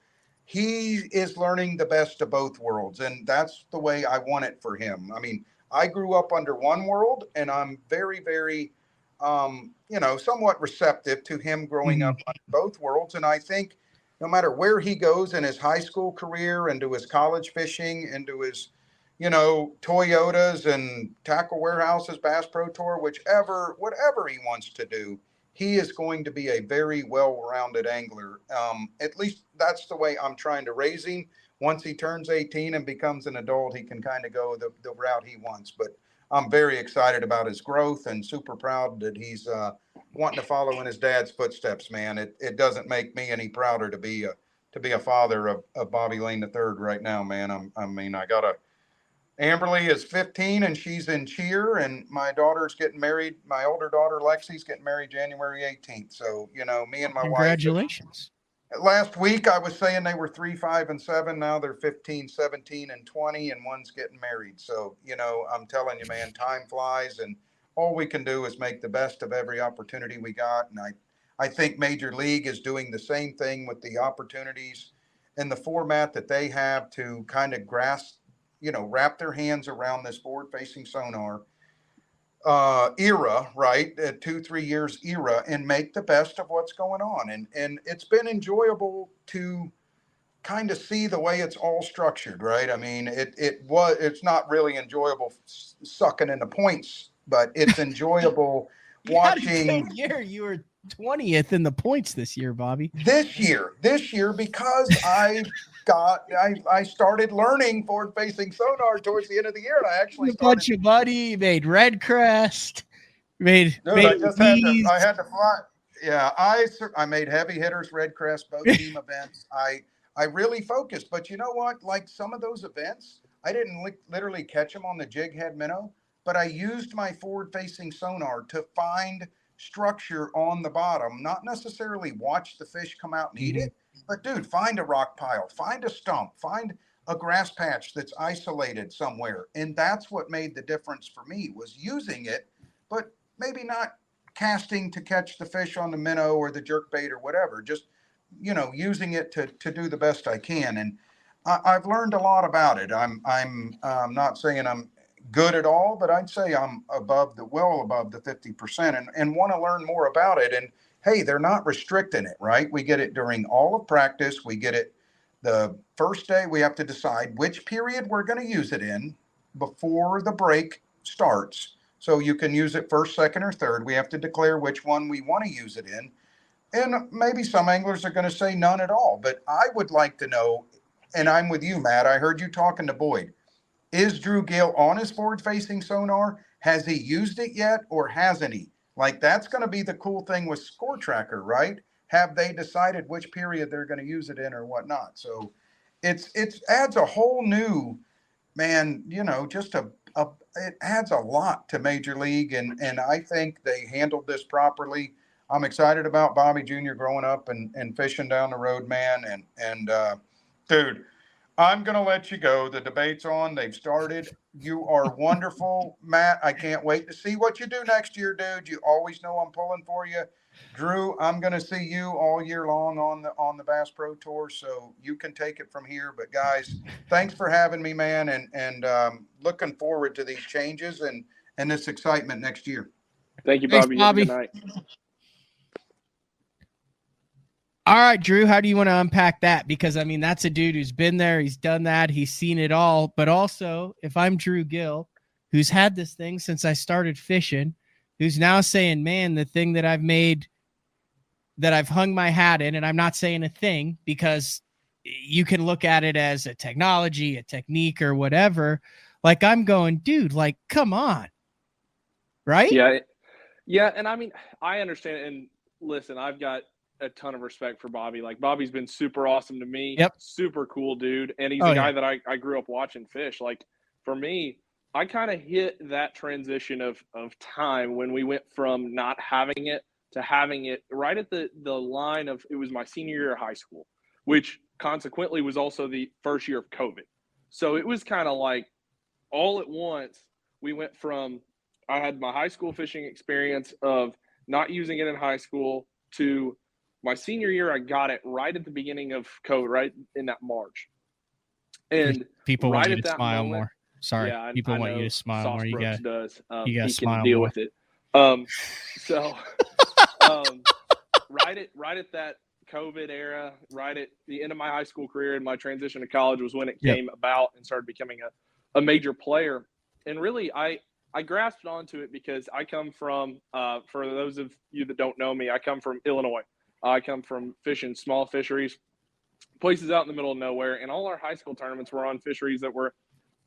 he is learning the best of both worlds, and that's the way I want it for him. I mean, I grew up under one world, and I'm very, very somewhat receptive to him growing up on both worlds. And I think no matter where he goes in his high school career, into his college fishing, into his, Toyotas and tackle warehouses, Bass Pro Tour, whatever he wants to do, he is going to be a very well-rounded angler. At least that's the way I'm trying to raise him. Once he turns 18 and becomes an adult, he can kind of go the route he wants. But I'm very excited about his growth and super proud that he's wanting to follow in his dad's footsteps, man. It doesn't make me any prouder to be a father of Bobby Lane III right now, man. I got Amberly is 15 and she's in cheer, and my daughter's getting married. My older daughter, Lexi's getting married January 18th. So, me and my Congratulations. wife. Last week, I was saying they were 3, 5, and 7. Now they're 15, 17, and 20, and one's getting married. So, I'm telling you, man, time flies, and all we can do is make the best of every opportunity we got. And I think Major League is doing the same thing with the opportunities and the format that they have to kind of grasp, wrap their hands around this forward-facing sonar era, right? 2-3 years era, and make the best of what's going on. And it's been enjoyable to kind of see the way it's all structured, right? I mean, it's not really enjoyable sucking in the points, but it's enjoyable watching. Had a good year. You were 20th in the points this year, Bobby. This year, because I started learning forward-facing sonar towards the end of the year, and I actually started. Bunch of buddy, made Red Crest, I had to fly. Yeah, I made heavy hitters, Red Crest, both team events. I really focused, but you know what? Like some of those events, I didn't literally catch them on the jig head minnow, but I used my forward-facing sonar to find structure on the bottom, not necessarily watch the fish come out and eat it, but dude, find a rock pile, find a stump, find a grass patch that's isolated somewhere. And that's what made the difference for me, was using it, but maybe not casting to catch the fish on the minnow or the jerk bait or whatever, just, using it to do the best I can. And I've learned a lot about it. I'm not saying I'm good at all, but I'd say I'm well above the 50% and want to learn more about it. And hey, they're not restricting it, right? We get it during all of practice. We get it the first day. We have to decide which period we're going to use it in before the break starts. So you can use it first, second, or third. We have to declare which one we want to use it in. And maybe some anglers are going to say none at all, but I would like to know, and I'm with you, Matt. I heard you talking to Boyd. Is Drew Gill on his forward-facing sonar? Has he used it yet, or hasn't he? Like, that's going to be the cool thing with Score Tracker, right? Have they decided which period they're going to use it in or whatnot? So it adds a whole new, man, it adds a lot to Major League, and I think they handled this properly. I'm excited about Bobby Jr. growing up and fishing down the road, man. And dude, I'm going to let you go. The debate's on. They've started. You are wonderful, Matt. I can't wait to see what you do next year, dude. You always know I'm pulling for you. Drew, I'm going to see you all year long on the Bass Pro Tour, so you can take it from here. But guys, thanks for having me, man, and looking forward to these changes and this excitement next year. Thank you, Thanks, Bobby. Bobby. Have a good night. All right, Drew, how do you want to unpack that? Because, I mean, that's a dude who's been there. He's done that. He's seen it all. But also, if I'm Drew Gill, who's had this thing since I started fishing, who's now saying, man, the thing that I've made, that I've hung my hat in, and I'm not saying a thing because you can look at it as a technology, a technique, or whatever. Like, I'm going, dude, like, come on. Right? Yeah. Yeah. And I mean, I understand. And listen, I've got a ton of respect for Bobby. Like, Bobby's been super awesome to me. Yep. Super cool dude. And he's a guy that I grew up watching fish. Like, for me, I kind of hit that transition of time when we went from not having it to having it right at the line of, it was my senior year of high school, which consequently was also the first year of COVID. So it was kind of like all at once, we went from, I had my high school fishing experience of not using it in high school to my senior year. I got it right at the beginning of COVID, right in that March. And people right want you at to that smile moment, more. Sorry, yeah, people I want you know to smile Sauce more. You Brooks got does. you got to He smile can deal more. with it. So right at that COVID era, right at the end of my high school career and my transition to college was when it came about and started becoming a major player. And really, I grasped onto it because I come from, for those of you that don't know me, I come from Illinois. I come from fishing small fisheries, places out in the middle of nowhere, and all our high school tournaments were on fisheries that were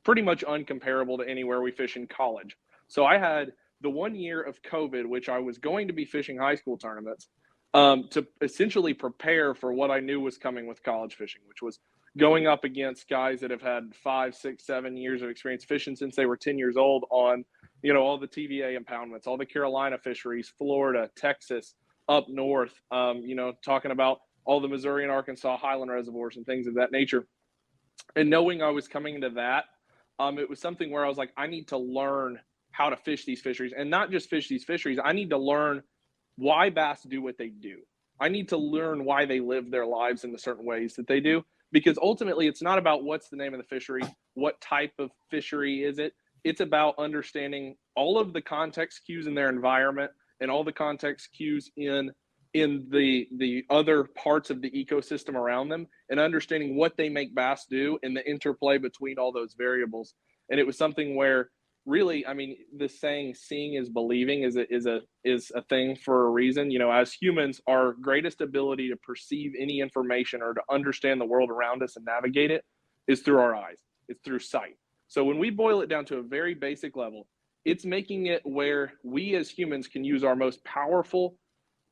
pretty much uncomparable to anywhere we fish in college. So I had the 1 year of COVID, which I was going to be fishing high school tournaments, to essentially prepare for what I knew was coming with college fishing, which was going up against guys that have had 5, 6, 7 years of experience fishing since they were 10 years old on, you know, all the TVA impoundments, all the Carolina fisheries, Florida, Texas, up north, you know, talking about all the Missouri and Arkansas highland reservoirs and things of that nature. And knowing I was coming into that, it was something where I was like, I need to learn how to fish these fisheries, and not just fish these fisheries. I need to learn why bass do what they do. I need to learn why they live their lives in the certain ways that they do, because ultimately it's not about what's the name of the fishery, what type of fishery is it. It's about understanding all of the context cues in their environment and all the context cues in the other parts of the ecosystem around them, and understanding what they make bass do and the interplay between all those variables. And it was something where really, I mean, the saying "seeing is believing" is a thing for a reason. You know, as humans, our greatest ability to perceive any information or to understand the world around us and navigate it is through our eyes. It's through sight. So when we boil it down to a very basic level, it's making it where we as humans can use our most powerful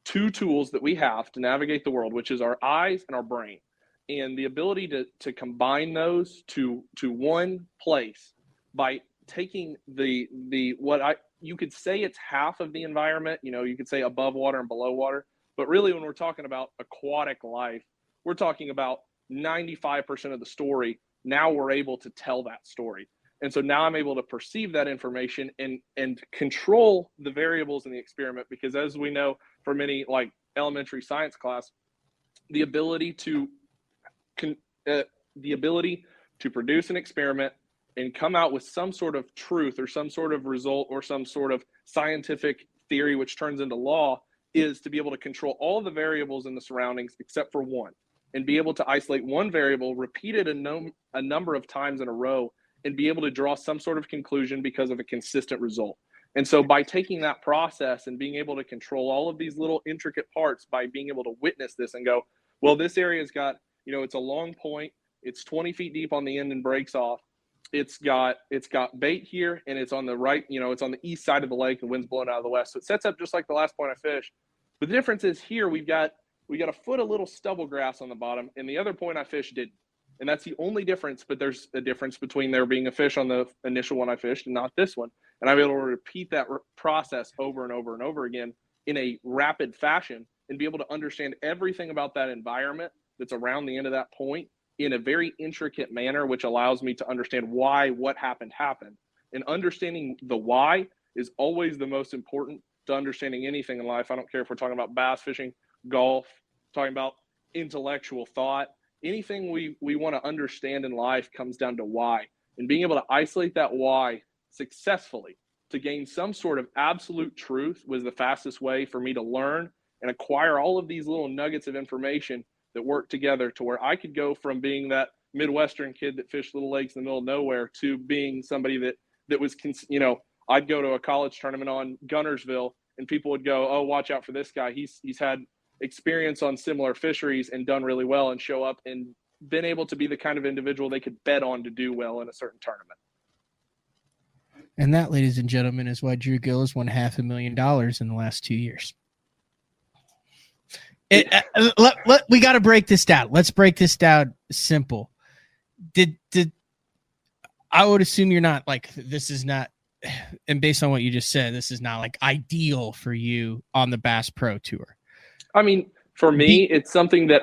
two tools that we have to navigate the world, which is our eyes and our brain, and the ability to combine those to one place by taking you could say it's half of the environment. You know, you could say above water and below water, but really when we're talking about aquatic life, we're talking about 95% of the story. Now we're able to tell that story. And so now I'm able to perceive that information and control the variables in the experiment, because as we know from any like elementary science class, the ability to produce an experiment and come out with some sort of truth or some sort of result or some sort of scientific theory which turns into law is to be able to control all the variables in the surroundings except for one, and be able to isolate one variable, repeat it a number of times in a row, and be able to draw some sort of conclusion because of a consistent result. And so by taking that process and being able to control all of these little intricate parts, by being able to witness this and go, well, this area's got, you know, it's a long point, it's 20 feet deep on the end and breaks off. It's got bait here, and it's on the right, you know, it's on the east side of the lake, and wind's blowing out of the west. So it sets up just like the last point I fished. But the difference is here we got a foot of little stubble grass on the bottom, and the other point I fished didn't. And that's the only difference, but there's a difference between there being a fish on the initial one I fished and not this one. And I'm able to repeat that process over and over and over again in a rapid fashion, and be able to understand everything about that environment that's around the end of that point in a very intricate manner, which allows me to understand why what happened. And understanding the why is always the most important to understanding anything in life. I don't care if we're talking about bass fishing, golf, talking about intellectual thought. Anything we want to understand in life comes down to why, and being able to isolate that why successfully to gain some sort of absolute truth was the fastest way for me to learn and acquire all of these little nuggets of information that work together to where I could go from being that Midwestern kid that fished little lakes in the middle of nowhere to being somebody that was, you know, I'd go to a college tournament on Gunnersville and people would go, oh, watch out for this guy. He's had experience on similar fisheries and done really well, and show up and been able to be the kind of individual they could bet on to do well in a certain tournament. And that, ladies and gentlemen, is why Drew Gill has won $500,000 in the last 2 years. We got to break this down. Let's break this down simple. Did I would assume you're not like, this is not and based on what you just said, this is not like ideal for you on the Bass Pro Tour. I mean, for me, it's something that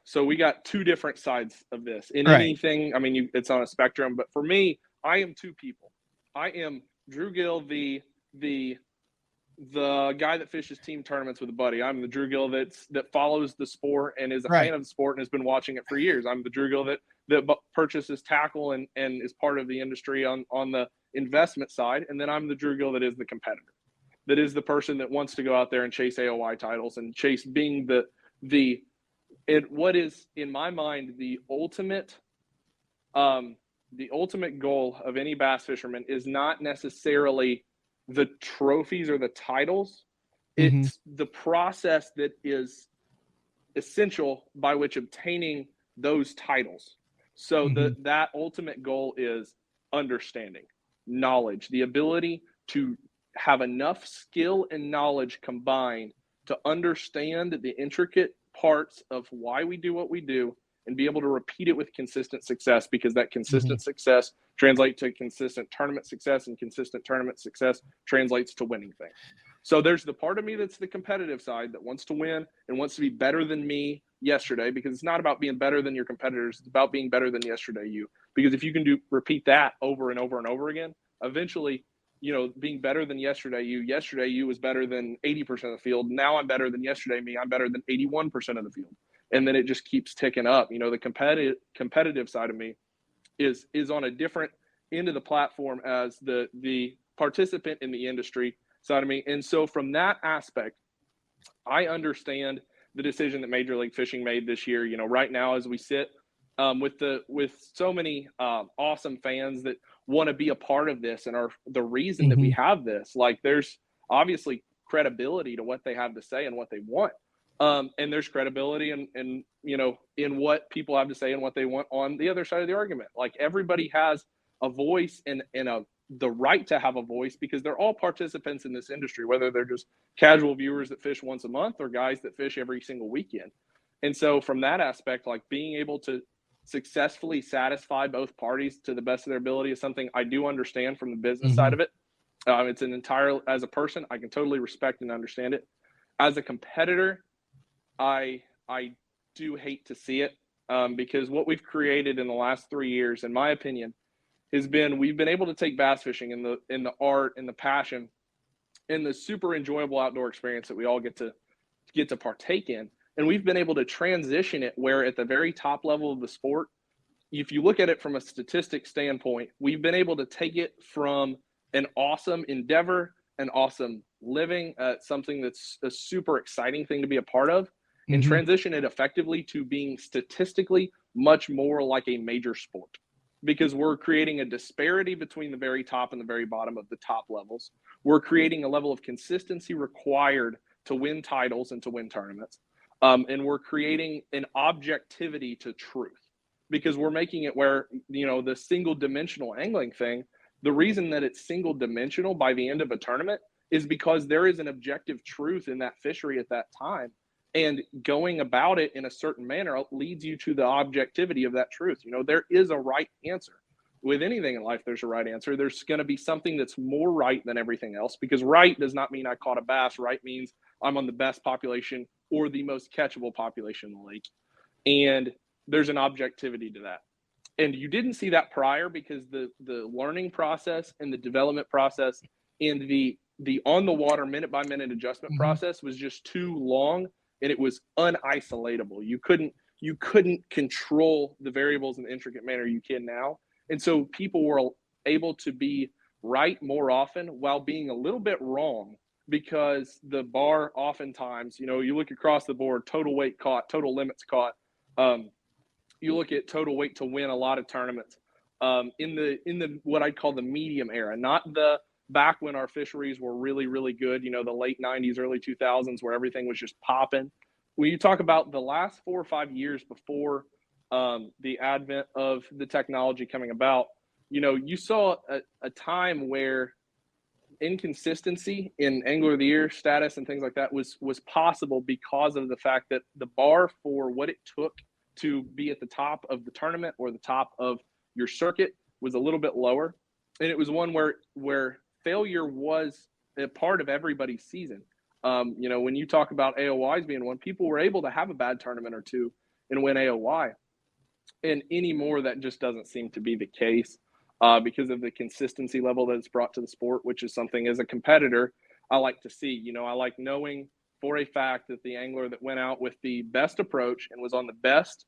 so we got two different sides of this. In anything, I mean, it's on a spectrum, but for me, I am two people. I am Drew Gill, the guy that fishes team tournaments with a buddy. I'm the Drew Gill that follows the sport and is a fan of the sport and has been watching it for years. I'm the Drew Gill that purchases tackle and is part of the industry on the investment side. And then I'm the Drew Gill that is the competitor, that is the person that wants to go out there and chase AOY titles and chase being what is, in my mind, the ultimate goal of any bass fisherman is not necessarily the trophies or the titles. It's the process that is essential by which obtaining those titles. So that ultimate goal is understanding, knowledge, the ability to have enough skill and knowledge combined to understand the intricate parts of why we do what we do and be able to repeat it with consistent success, because that consistent success translates to consistent tournament success, and consistent tournament success translates to winning things. So there's the part of me that's the competitive side that wants to win and wants to be better than me yesterday, because it's not about being better than your competitors. It's about being better than yesterday you. Because if you can repeat that over and over and over again, eventually, being better than yesterday you was better than 80% of the field. Now I'm better than yesterday me. I'm better than 81% of the field. And then it just keeps ticking up. The competitive side of me is on a different end of the platform as the participant in the industry side of me. And so from that aspect, I understand the decision that Major League Fishing made this year. Right now as we sit with so many awesome fans that want to be a part of this and are the reason that we have this, like there's obviously credibility to what they have to say and what they want. And there's credibility in what people have to say and what they want on the other side of the argument. Like everybody has a voice and the right to have a voice, because they're all participants in this industry, whether they're just casual viewers that fish once a month or guys that fish every single weekend. And so from that aspect, like being able to successfully satisfy both parties to the best of their ability is something I do understand from the business side of it. It's as a person, I can totally respect and understand it. As a competitor, I do hate to see it, because what we've created in the last 3 years, in my opinion, has been we've been able to take bass fishing in the art and the passion and the super enjoyable outdoor experience that we all get to partake in, and we've been able to transition it where at the very top level of the sport, if you look at it from a statistic standpoint, we've been able to take it from an awesome endeavor, an awesome living, something that's a super exciting thing to be a part of, and transition it effectively to being statistically much more like a major sport, because we're creating a disparity between the very top and the very bottom of the top levels. We're creating a level of consistency required to win titles and to win tournaments. And we're creating an objectivity to truth, because we're making it where, the single dimensional angling thing, the reason that it's single dimensional by the end of a tournament is because there is an objective truth in that fishery at that time. And going about it in a certain manner leads you to the objectivity of that truth. There is a right answer. With anything in life, there's a right answer. There's going to be something that's more right than everything else, because right does not mean I caught a bass. Right means I'm on the best population or the most catchable population in the lake. And there's an objectivity to that. And you didn't see that prior, because the learning process and the development process and the on the water minute by minute adjustment process was just too long. And it was unisolatable. You couldn't control the variables in the intricate manner you can now. And so people were able to be right more often while being a little bit wrong, because the bar oftentimes, you look across the board, total weight caught, total limits caught. You look at total weight to win a lot of tournaments in the what I'd call the medium era, not the back when our fisheries were really, really good, the late 90s, early 2000s, where everything was just popping. When you talk about the last 4 or 5 years before the advent of the technology coming about, you saw a time where inconsistency in angler of the year status and things like that was possible, because of the fact that the bar for what it took to be at the top of the tournament or the top of your circuit was a little bit lower. and it was one where failure was a part of everybody's season. When you talk about AOYs being one, people were able to have a bad tournament or two and win AOY. And anymore, that just doesn't seem to be the case because of the consistency level that it's brought to the sport, which is something as a competitor I like to see. I like knowing for a fact that the angler that went out with the best approach and was on the best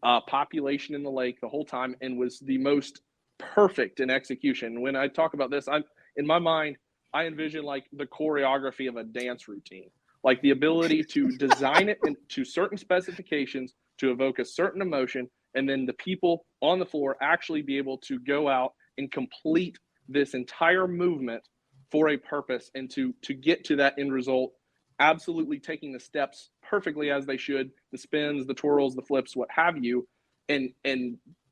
population in the lake the whole time and was the most perfect in execution. When I talk about this, in my mind, I envision like the choreography of a dance routine, like the ability to design it into certain specifications to evoke a certain emotion, and then the people on the floor actually be able to go out and complete this entire movement for a purpose and to get to that end result, absolutely taking the steps perfectly as they should, the spins, the twirls, the flips, what have you, and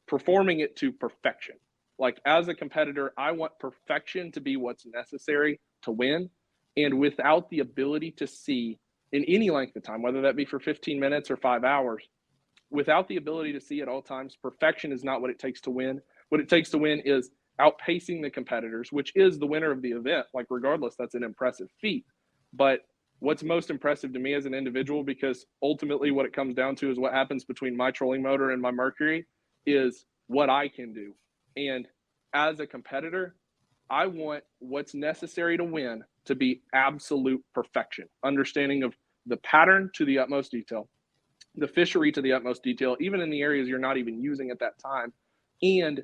performing it to perfection. Like as a competitor, I want perfection to be what's necessary to win. And without the ability to see in any length of time, whether that be for 15 minutes or 5 hours, without the ability to see at all times, perfection is not what it takes to win. What it takes to win is outpacing the competitors, which is the winner of the event. Like regardless, that's an impressive feat. But what's most impressive to me as an individual, because ultimately what it comes down to is what happens between my trolling motor and my Mercury, is what I can do. And as a competitor, I want what's necessary to win to be absolute perfection, understanding of the pattern to the utmost detail, the fishery to the utmost detail, even in the areas you're not even using at that time, and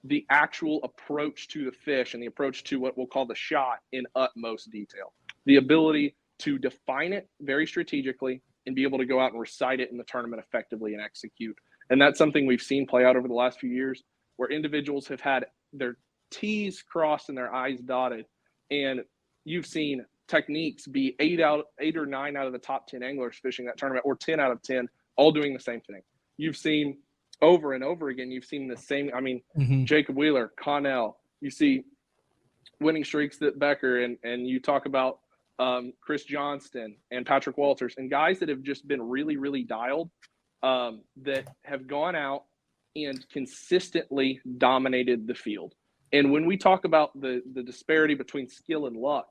the actual approach to the fish and the approach to what we'll call the shot in utmost detail. The ability to define it very strategically and be able to go out and recite it in the tournament effectively and execute. And that's something we've seen play out over the last few years, where individuals have had their T's crossed and their I's dotted. And you've seen techniques be 8 or 9 out of the top 10 anglers fishing that tournament, or 10 out of 10, all doing the same thing. You've seen over and over again, you've seen the same, Jacob Wheeler, Connell, you see winning streaks that Becker, and you talk about Chris Johnston and Patrick Walters, and guys that have just been really, really dialed, that have gone out and consistently dominated the field. And when we talk about the disparity between skill and luck,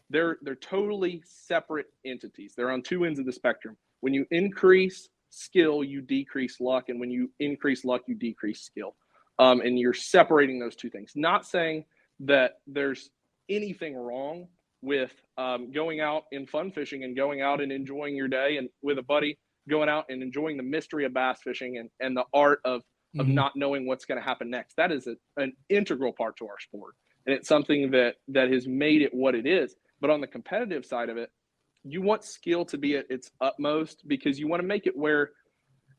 they're totally separate entities. They're on two ends of the spectrum. When you increase skill, you decrease luck. And when you increase luck, you decrease skill. And you're separating those two things. Not saying that there's anything wrong with going out and fun fishing and going out and enjoying your day and with a buddy, going out and enjoying the mystery of bass fishing and the art of not knowing what's going to happen next. That is an integral part to our sport. And it's something that has made it what it is. But on the competitive side of it, you want skill to be at its utmost, because you want to make it where,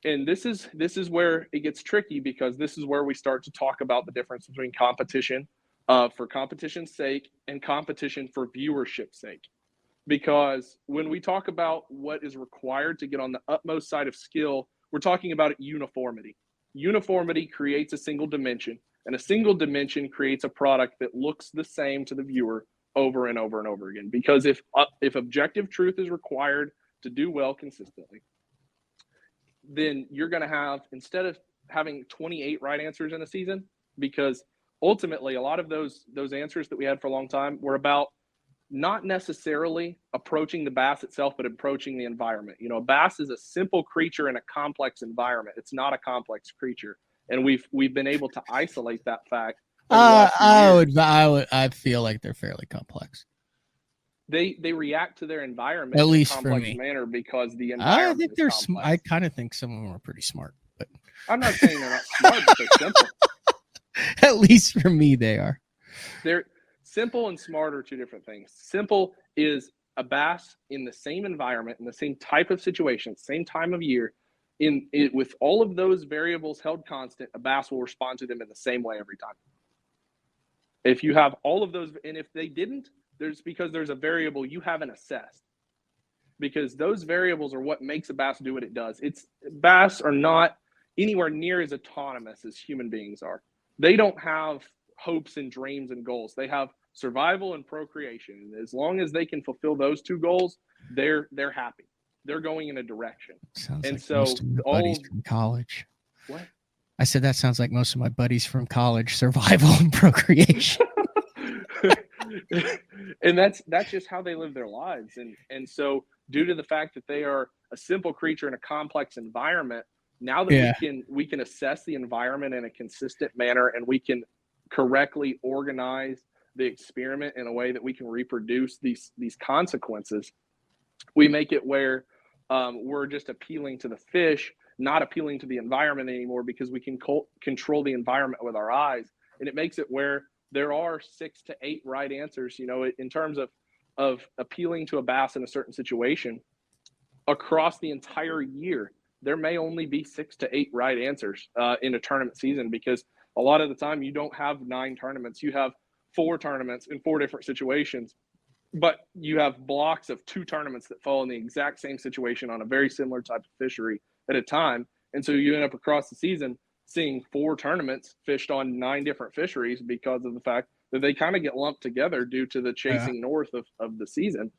and this is where it gets tricky, because this is where we start to talk about the difference between competition for competition's sake and competition for viewership's sake. Because when we talk about what is required to get on the utmost side of skill, we're talking about uniformity. Uniformity creates a single dimension, and a single dimension creates a product that looks the same to the viewer over and over and over again. Because if objective truth is required to do well consistently, then you're going to have, instead of having 28 right answers in a season, because ultimately a lot of those answers that we had for a long time were about not necessarily approaching the bass itself, but approaching the environment. A bass is a simple creature in a complex environment. It's not a complex creature. And we've been able to isolate that fact. I feel like they're fairly complex. They react to their environment at in least a complex for me manner because the environment. I think they're smart. I kind of think some of them are pretty smart, but I'm not saying they're not smart, but they're simple. At least for me, they are. They're simple and smart are two different things. Simple is a bass in the same environment, in the same type of situation, same time of year, with all of those variables held constant, a bass will respond to them in the same way every time. If you have all of those, and if they didn't, because there's a variable you haven't assessed. Because those variables are what makes a bass do what it does. Bass are not anywhere near as autonomous as human beings are. They don't have hopes and dreams and goals. They have survival and procreation. And as long as they can fulfill those two goals, they're happy. They're going in a direction. Sounds and like so most of my buddies from college. What? I said that sounds like most of my buddies from college, survival and procreation. And that's just how they live their lives. And so due to the fact that they are a simple creature in a complex environment, now that we can assess the environment in a consistent manner, and we can correctly organize the experiment in a way that we can reproduce these consequences, we make it where we're just appealing to the fish, not appealing to the environment anymore, because we can control the environment with our eyes. And it makes it where there are 6 to 8 right answers, in terms of appealing to a bass in a certain situation. Across the entire year, there may only be 6 to 8 right answers in a tournament season, because a lot of the time you don't have 9 tournaments. You have 4 tournaments in 4 different situations, but you have blocks of 2 tournaments that fall in the exact same situation on a very similar type of fishery at a time. And so you end up across the season seeing 4 tournaments fished on 9 different fisheries, because of the fact that they kind of get lumped together due to the chasing north of the season.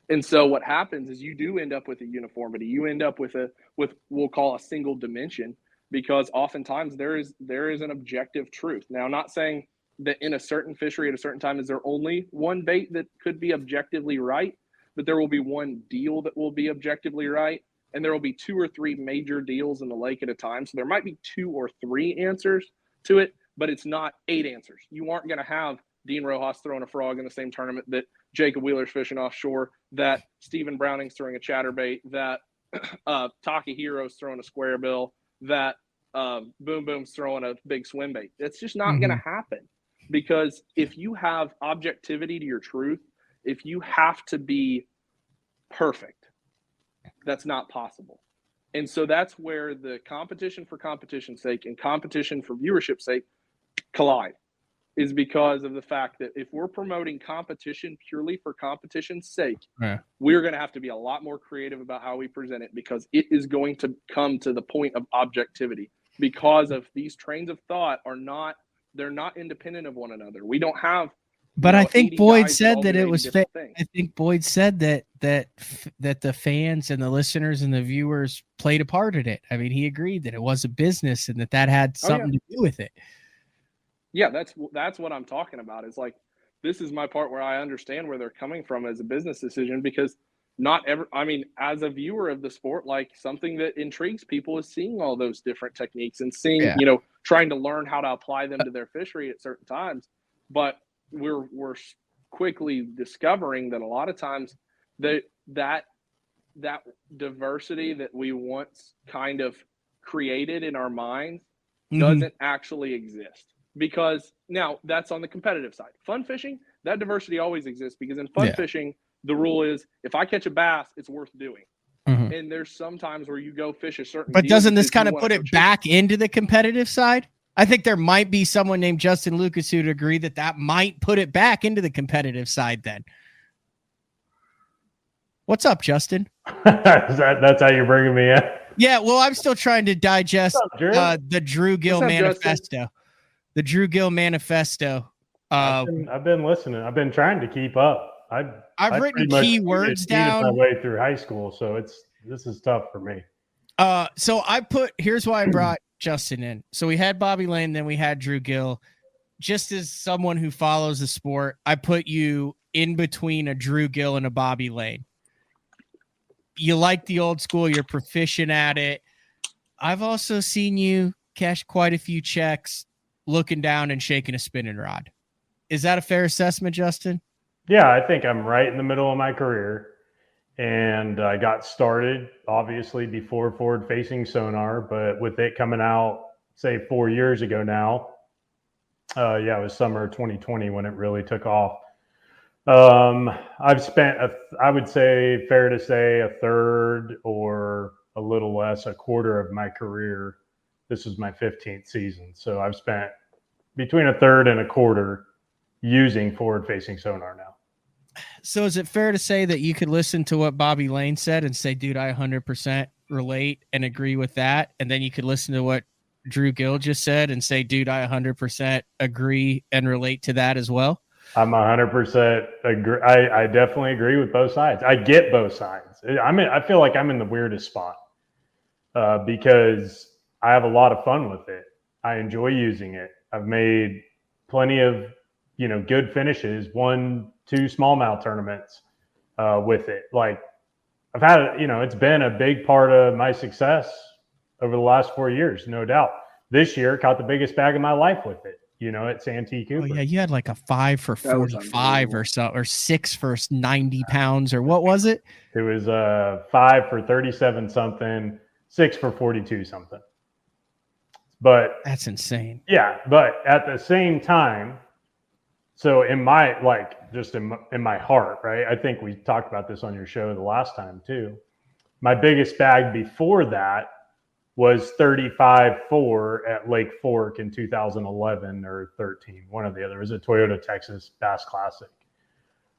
And so what happens is you do end up with a uniformity. You end up with we'll call a single dimension, because oftentimes there is an objective truth. Now, I'm not saying that in a certain fishery at a certain time is there only one bait that could be objectively right, but there will be one deal that will be objectively right, and there will be 2 or 3 major deals in the lake at a time. So there might be 2 or 3 answers to it, but it's not 8 answers. You aren't going to have Dean Rojas throwing a frog in the same tournament that Jacob Wheeler's fishing offshore, that Stephen Browning's throwing a chatterbait, that Takehiro's throwing a square bill, that Boom Boom's throwing a big swim bait. It's just not going to happen, because if you have objectivity to your truth, if you have to be perfect, that's not possible. And so that's where the competition for competition's sake and competition for viewership's sake collide, is because of the fact that if we're promoting competition purely for competition's sake, we're going to have to be a lot more creative about how we present it, because it is going to come to the point of objectivity, because of these trains of thought they're not independent of one another. We don't have. But I think Boyd said that it was. I think Boyd said that the fans and the listeners and the viewers played a part in it. I mean, he agreed that it was a business and that had something to do with it. Yeah, that's what I'm talking about. Is like, this is my part where I understand where they're coming from as a business decision, because as a viewer of the sport, like, something that intrigues people is seeing all those different techniques and seeing, trying to learn how to apply them to their fishery at certain times. But we're quickly discovering that a lot of times that diversity that we once kind of created in our minds doesn't actually exist. Because now that's on the competitive side. Fun fishing, that diversity always exists, because in fun fishing, the rule is if I catch a bass, it's worth doing. And there's some times where you go fish a certain. But doesn't this kind of put it back into the competitive side? I think there might be someone named Justin Lucas who'd agree that might put it back into the competitive side then. What's up, Justin? That's how you're bringing me in? Yeah, well, I'm still trying to digest the Drew Gill manifesto. Justin? The Drew Gill manifesto. I've been listening. I've been trying to keep up. I've written keywords down my way through high school, so this is tough for me. So here's why I brought Justin in. So we had Bobby Lane, then we had Drew Gill. Just as someone who follows the sport, I put you in between a Drew Gill and a Bobby Lane. You like the old school, you're proficient at it. I've also seen you cash quite a few checks looking down and shaking a spinning rod. Is that a fair assessment, Justin? Yeah, I think I'm right in the middle of my career. And I got started, obviously, before forward-facing sonar, but with it coming out, say, 4 years ago now, it was summer 2020 when it really took off. I've spent, I would say, fair to say, a third or a little less, a quarter of my career. This is my 15th season. So I've spent between a third and a quarter using forward-facing sonar now. So is it fair to say that you could listen to what Bobby Lane said and say, dude, I 100% relate and agree with that? And then you could listen to what Drew Gill just said and say, dude, I 100% agree and relate to that as well? I'm 100% agree. I definitely agree with both sides. I get both sides. I feel like I'm in the weirdest spot because I have a lot of fun with it. I enjoy using it. I've made plenty of good finishes, 1-2 smallmouth tournaments with it. Like I've had it, it's been a big part of my success over the last 4 years, no doubt. This year, caught the biggest bag of my life with it, at Santee Cooper. Oh yeah, you had like a 5 for 45 or so, or 6 for 90 pounds, or what was it? It was 5 for 37 something, 6 for 42 something. But that's insane. Yeah, but at the same time, so in my in my heart, right? I think we talked about this on your show the last time too. My biggest bag before that was 35-4 at Lake Fork in 2011 or 13, one or the other. It was a Toyota Texas Bass Classic.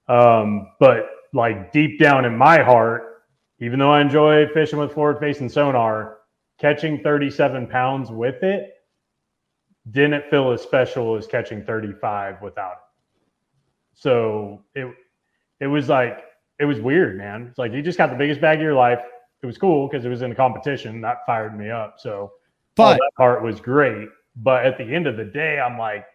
But like deep down in my heart, even though I enjoy fishing with forward-facing sonar, catching 37 pounds with it didn't feel as special as catching 35 without it. So it was weird, man. It's like you just got the biggest bag of your life. It was cool because it was in a competition that fired me up. So all that part was great. But at the end of the day, I'm like,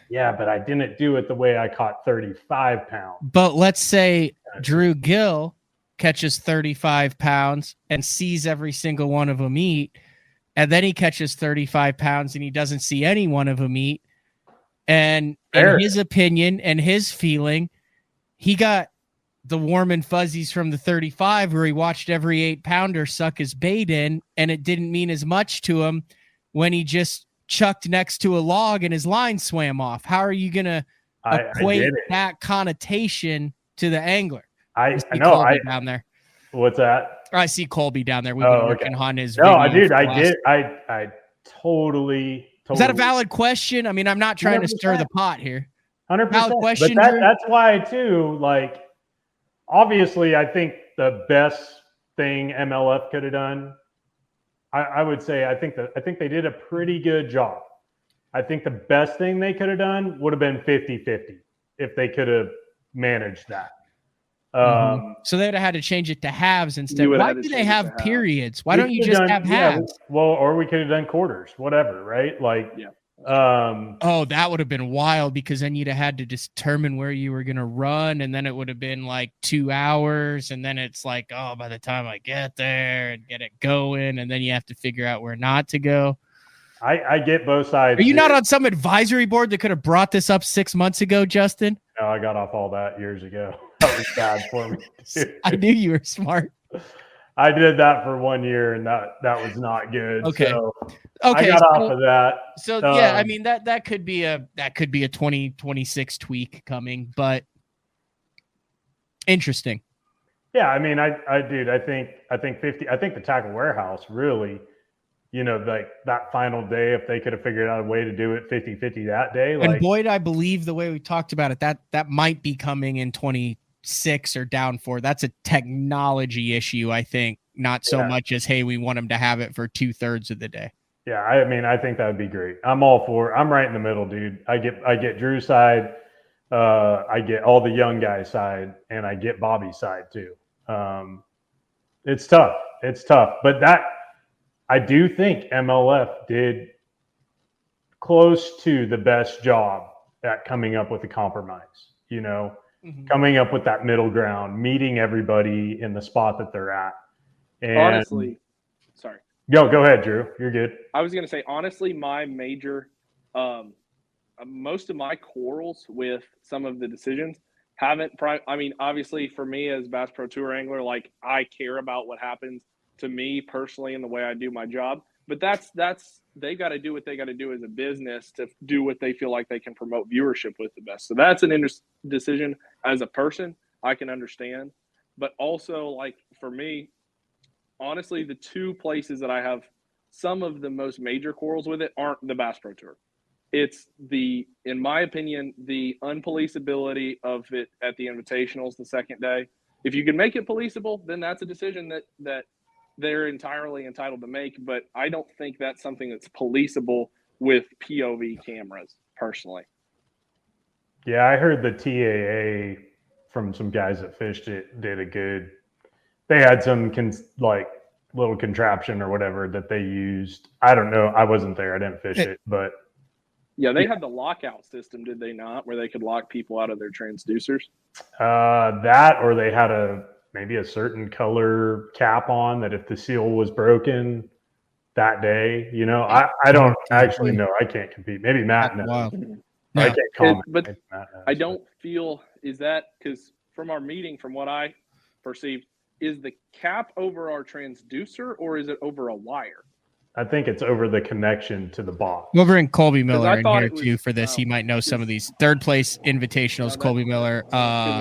yeah, but I didn't do it the way I caught 35 pounds. But let's say Drew Gill catches 35 pounds and sees every single one of them eat. And then he catches 35 pounds and he doesn't see any one of them eat. And in his opinion and his feeling, he got the warm and fuzzies from the 35 where he watched every 8-pounder suck his bait in, and it didn't mean as much to him when he just chucked next to a log and his line swam off. How are you going to equate that connotation to the angler? I know. Colby down there. What's that? I see Colby down there. We've been working on his video. No, I did. I totally. Is that a valid question? I mean, I'm not trying 100%. To stir the pot here. 100%. Valid question. But that's why too, like, obviously, I think the best thing MLF could have done, I would say, I think they did a pretty good job. I think the best thing they could have done would have been 50-50 if they could have managed that. So they'd have had to change it to halves instead. Why do they have periods? Why don't you just have halves? Well, or we could have done quarters, whatever, right? Like, that would have been wild, because then you'd have had to determine where you were going to run, and then it would have been like 2 hours, and then it's like, oh, by the time I get there and get it going, and then you have to figure out where not to go. I get both sides. Are you not on some advisory board that could have brought this up 6 months ago, Justin? No, I got off all that years ago. That was bad for me. I knew you were smart. I did that for 1 year, and that was not good. Okay. So I got off of that. So yeah, I mean that could be a 2026 tweak coming, but interesting. Yeah, I mean, I think 50. I think the Tackle Warehouse really, like that final day, if they could have figured out a way to do it 50-50 that day. And Boyd, I believe the way we talked about it, that might be coming in 26 or down 4. That's a technology issue, I think, not so much as, hey, we want them to have it for 2/3 of the day. Yeah, I mean, I think that would be great. I'm all for it. I'm right in the middle, dude. I get Drew's side, I get all the young guys' side, and I get Bobby's side too. It's tough. But I do think MLF did close to the best job at coming up with a compromise, coming up with that middle ground, meeting everybody in the spot that they're at. And honestly, sorry. Go ahead, Drew. You're good. I was going to say, honestly, my major, most of my quarrels with some of the decisions obviously for me as Bass Pro Tour angler, like, I care about what happens to me personally and the way I do my job, but that's they got to do what they got to do as a business to do what they feel like they can promote viewership with the best. So that's an decision as a person I can understand, but also, like, for me, honestly, the two places that I have some of the most major quarrels with it aren't the Bass Pro Tour. It's in my opinion, the unpoliceability of it at the invitationals the second day. If you can make it policeable, then that's a decision that they're entirely entitled to make. But I don't think that's something that's policeable with POV cameras, personally. Yeah, I heard the TAA from some guys that fished it did a good. They had some little contraption or whatever that they used. I don't know. I wasn't there. I didn't fish it, but Yeah, they had the lockout system, did they not, where they could lock people out of their transducers? That, or they had maybe a certain color cap on that if the seal was broken that day, I don't actually know. I can't compete. Maybe Matt knows. Wow. I can't comment. But I don't feel, is that because from our meeting, from what I perceived, is the cap over our transducer or is it over a wire? I think it's over the connection to the box. We'll bring Colby Miller in here was, too for this. He might know some of these third place invitationals. Colby Miller,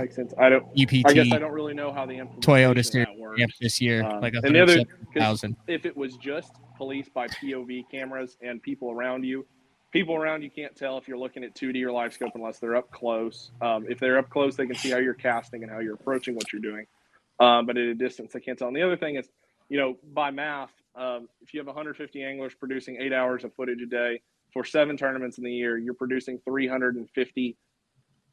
makes sense. I UPT. I guess I don't really know how the Toyota implementation works. this year, like and the other, 107,000. if it was just police by POV cameras and people around you can't tell if you're looking at 2D or live scope unless they're up close. If they're up close, they can see how you're casting and how you're approaching what you're doing. But at a distance, they can't tell. And the other thing is, by math, if you have 150 anglers producing 8 hours of footage a day for 7 tournaments in the year, you're producing 350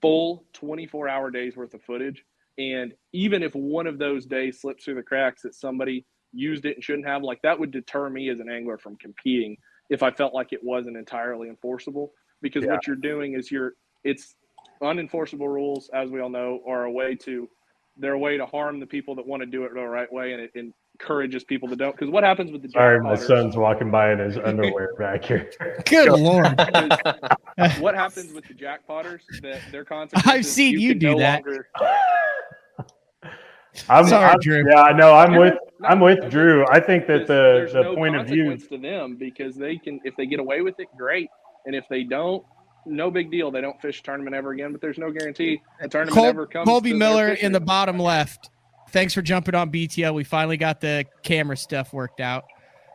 full 24-hour days worth of footage. And even if one of those days slips through the cracks that somebody used it and shouldn't have, like that would deter me as an angler from competing if I felt like it wasn't entirely enforceable. Because what you're doing is it's unenforceable rules, as we all know, are a way to harm the people that want to do it the right way, and it encourages people that don't. Because what happens with the Sorry, jack my potters, son's walking by in his underwear back here. Good Lord. what happens with the jack potters, that their consequences, I've seen you do that. I'm sorry, Drew. Yeah, no, I'm with Drew. I think that the no point of view to them, because they can, if they get away with it, great, and if they don't, no big deal. They don't fish a tournament ever again, but there's no guarantee a tournament ever comes. Colby Miller in the bottom left. Thanks for jumping on BTL. We finally got the camera stuff worked out.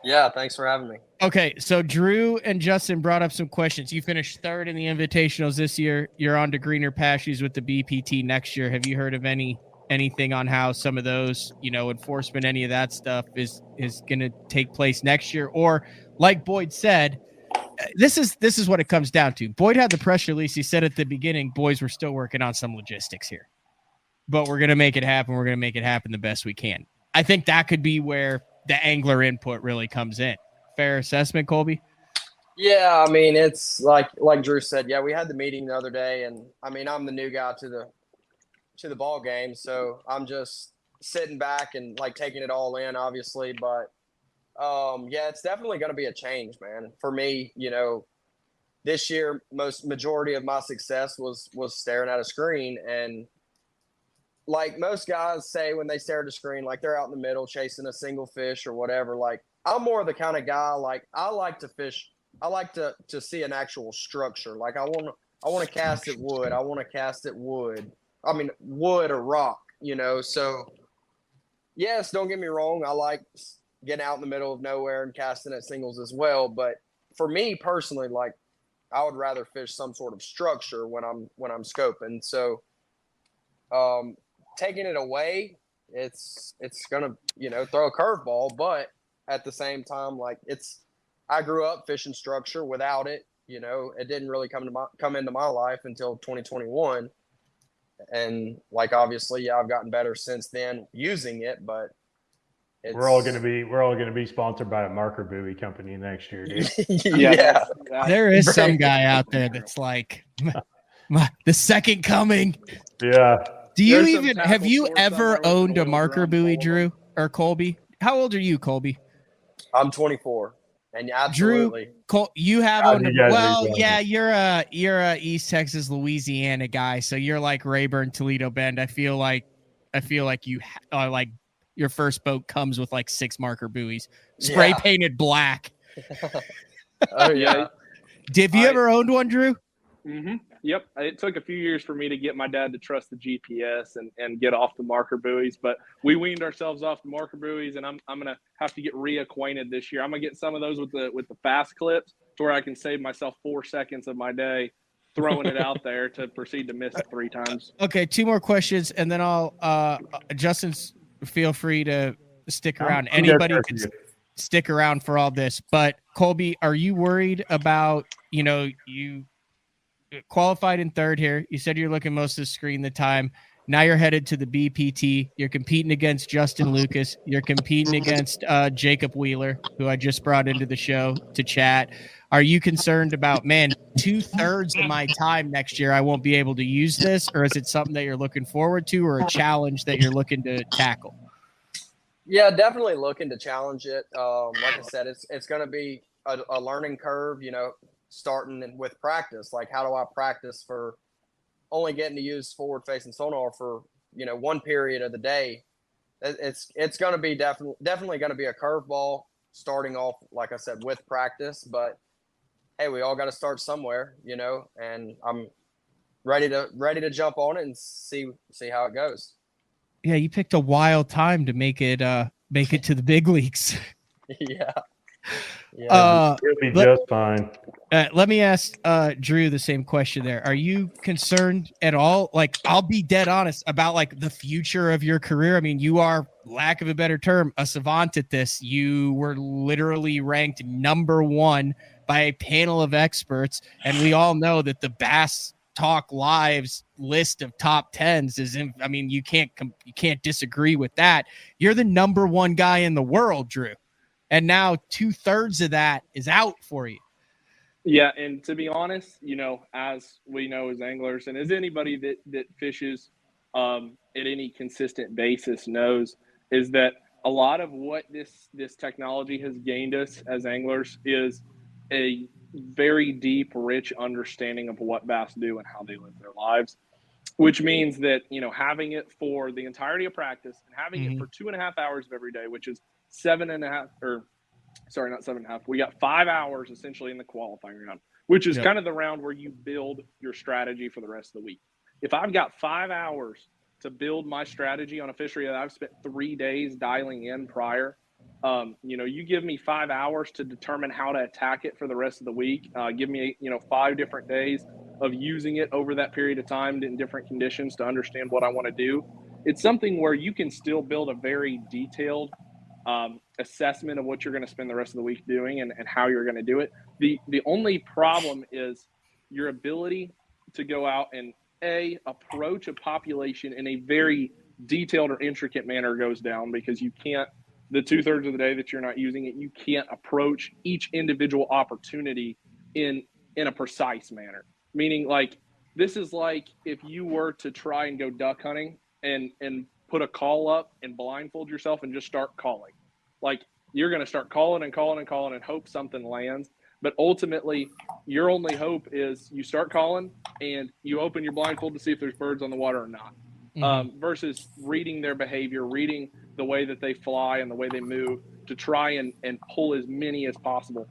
Yeah, thanks for having me. Okay, so Drew and Justin brought up some questions. You finished third in the invitationals this year. You're on to greener pastures with the BPT next year. Have you heard of anything on how some of those, enforcement, any of that stuff is going to take place next year? Or like Boyd said, this is what it comes down to. Boyd had the press release. He said at the beginning, boys, we're still working on some logistics here, but we're going to make it happen. We're going to make it happen the best we can. I think that could be where the angler input really comes in. Fair assessment, Colby? Yeah, I mean, it's like Drew said. Yeah, we had the meeting the other day, and I mean, I'm the new guy to the ball game, so I'm just sitting back and like taking it all in, obviously. But yeah, it's definitely going to be a change, man. For me, this year, majority of my success was staring at a screen, and like most guys say when they stare at a screen, like they're out in the middle chasing a single fish or whatever. Like I'm more the kind of guy, like I like to fish. I like to see an actual structure. Like I want to cast at wood. I want to cast at wood. I mean, wood or rock, So yes, don't get me wrong. I like getting out in the middle of nowhere and casting at singles as well. But for me personally, like I would rather fish some sort of structure when I'm scoping. So, taking it away, it's gonna throw a curveball, but at the same time, like I grew up fishing structure. Without it, it didn't really come into my life until 2021, and like obviously, yeah, I've gotten better since then using it. But we're all gonna be sponsored by a marker buoy company next year, dude. Yeah. There is some guy out there that's like the second coming. Yeah. Have you ever owned a marker buoy, Drew or Colby? How old are you, Colby? I'm 24, and absolutely. Drew, you have owned. Well, yeah, you're a East Texas, Louisiana guy, so you're like Rayburn, Toledo Bend. I feel like you like your first boat comes with like 6 marker buoys, spray painted black. Oh yeah. Have you ever owned one, Drew? Mm-hmm. Yep. It took a few years for me to get my dad to trust the GPS and get off the marker buoys, but we weaned ourselves off the marker buoys, and I'm going to have to get reacquainted this year. I'm going to get some of those with the fast clips to where I can save myself 4 seconds of my day throwing it out there to proceed to miss it 3 times. Okay, 2 more questions, and then I'll Justin's feel free to stick around. Anybody can stick around for all this, but Colby, are you worried about, you qualified in third here. You said you're looking most of the screen the time. Now you're headed to the BPT. You're competing against Justin Lucas. You're competing against Jacob Wheeler, who I just brought into the show to chat. Are you concerned about, man, 2/3 of my time next year I won't be able to use this, or is it something that you're looking forward to, or a challenge that you're looking to tackle? Yeah, definitely looking to challenge it. Like I said, it's going to be a learning curve, starting with practice. Like, how do I practice for only getting to use forward facing sonar for, one period of the day? It's going to be definitely going to be a curveball starting off, like I said, with practice. But hey, we all got to start somewhere, and I'm ready to jump on it and see how it goes. Yeah, you picked a wild time to make it to the big leagues. Yeah. It'll be just fine. Let me ask Drew the same question there. Are you concerned at all? Like, I'll be dead honest about like the future of your career. I mean, you are, lack of a better term, a savant at this. You were literally ranked #1 by a panel of experts. And we all know that the Bass Talk Live's list of top 10s is in, I mean, you can't disagree with that. You're the #1 guy in the world, Drew. And now 2/3 of that is out for you. Yeah, and to be honest, as we know as anglers, and as anybody that fishes at any consistent basis knows, is that a lot of what this technology has gained us as anglers is a very deep, rich understanding of what bass do and how they live their lives, which means that, having it for the entirety of practice and having it for 2.5 hours of every day, which is 7.5, or sorry, not 7.5. We got 5 hours essentially in the qualifying round, which is kind of the round where you build your strategy for the rest of the week. If I've got 5 hours to build my strategy on a fishery that I've spent 3 days dialing in prior, you give me 5 hours to determine how to attack it for the rest of the week. Give me, 5 different days of using it over that period of time in different conditions to understand what I want to do. It's something where you can still build a very detailed assessment of what you're going to spend the rest of the week doing and how you're going to do it. The only problem is your ability to go out and approach a population in a very detailed or intricate manner goes down, because you can't, the 2/3 of the day that you're not using it, you can't approach each individual opportunity in a precise manner. Meaning, like, this is like if you were to try and go duck hunting and put a call up and blindfold yourself and just start calling. Like, you're going to start calling and calling and calling and hope something lands. But ultimately, your only hope is you start calling and you open your blindfold to see if there's birds on the water or not. Versus reading their behavior, reading the way that they fly and the way they move to try and pull as many as possible,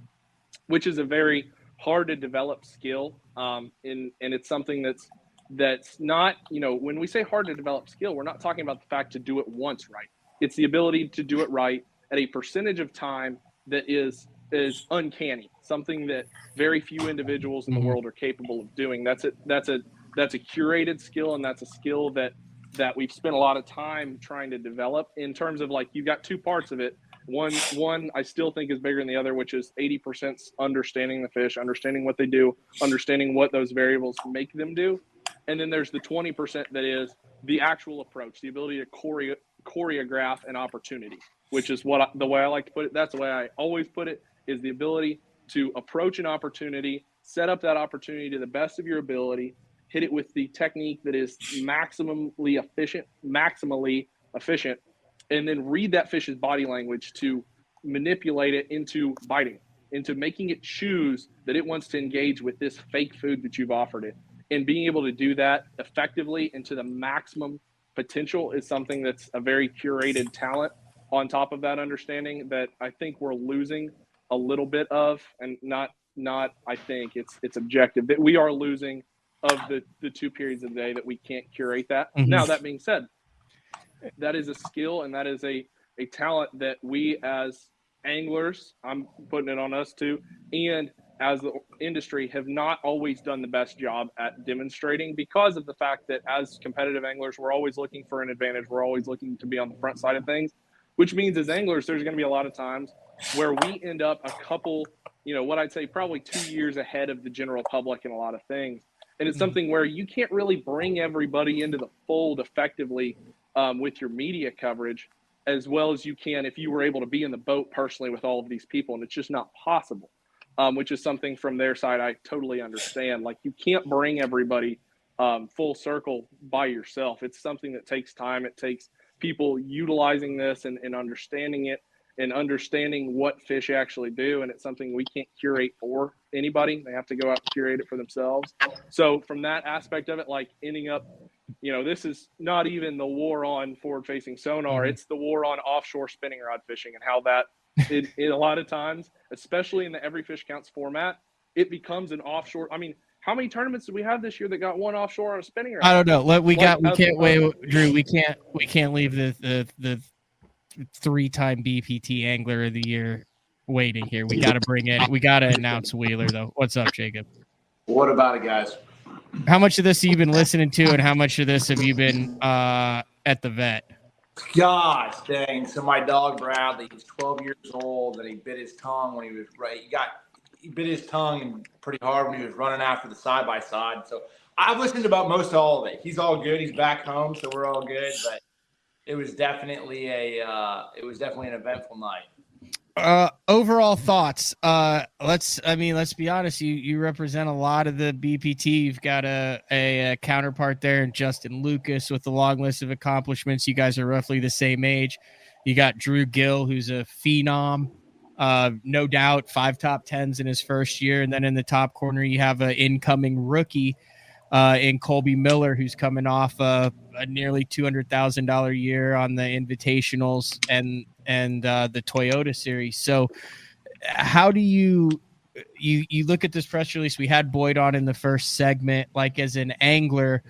which is a very hard to develop skill. And it's something that's not, when we say hard to develop skill, we're not talking about the fact to do it once right. It's the ability to do it right at a percentage of time that is uncanny, something that very few individuals in the world are capable of doing. That's a curated skill, and that's a skill that we've spent a lot of time trying to develop. In terms of, like, you've got two parts of it. One I still think is bigger than the other, which is 80% understanding the fish, understanding what they do, understanding what those variables make them do. And then there's the 20% that is the actual approach, the ability to choreograph an opportunity, which is the way I like to put it. That's the way I always put it, is the ability to approach an opportunity, set up that opportunity to the best of your ability, hit it with the technique that is maximally efficient, and then read that fish's body language to manipulate it into biting, into making it choose that it wants to engage with this fake food that you've offered it. And being able to do that effectively and to the maximum potential is something that's a very curated talent on top of that understanding that I think we're losing a little bit of, and not I think it's objective that we are losing of the 2 periods of the day that we can't curate that. Now, that being said, that is a skill and that is a talent that we as anglers, I'm putting it on us too, and as the industry have not always done the best job at demonstrating, because of the fact that as competitive anglers, we're always looking for an advantage. We're always looking to be on the front side of things, which means as anglers, there's going to be a lot of times where we end up a couple, what I'd say probably 2 years ahead of the general public in a lot of things. And it's something where you can't really bring everybody into the fold effectively with your media coverage as well as you can if you were able to be in the boat personally with all of these people. And it's just not possible. which is something from their side I totally understand. Like, you can't bring everybody full circle by yourself. It's something that takes time. It takes people utilizing this and understanding it and understanding what fish actually do. And it's something we can't curate for anybody. They have to go out and curate it for themselves. So from that aspect of it, like ending up, this is not even the war on forward-facing sonar. It's the war on offshore spinning rod fishing, and how that, it a lot of times, especially in the every fish counts format, it becomes an offshore. I mean, how many tournaments did we have this year that got one offshore on a spinning rod? I don't know. We can't wait, Drew. We can't leave the 3-time BPT Angler of the Year waiting here. We got to bring in. We got to announce Wheeler though. What's up, Jacob? What about it, guys? How much of this have you been listening to, and how much of this have you been at the vet? Gosh dang! So my dog Bradley, he's 12 years old, and he bit his tongue when he was right. He bit his tongue pretty hard when he was running after the side-by-side. So I've listened to about most all of it. He's all good. He's back home, so we're all good. But it was definitely an eventful night. Overall thoughts. Let's be honest. You represent a lot of the BPT. You've got a counterpart there in Justin Lucas with a long list of accomplishments. You guys are roughly the same age. You got Drew Gill, who's a phenom. No doubt 5 top 10s in his first year. And then in the top corner, you have an incoming rookie in Colby Miller, who's coming off a nearly $200,000 year on the invitationals and the Toyota series. So how do you look at this press release? We had BOYD on in the first segment. Like, as an angler,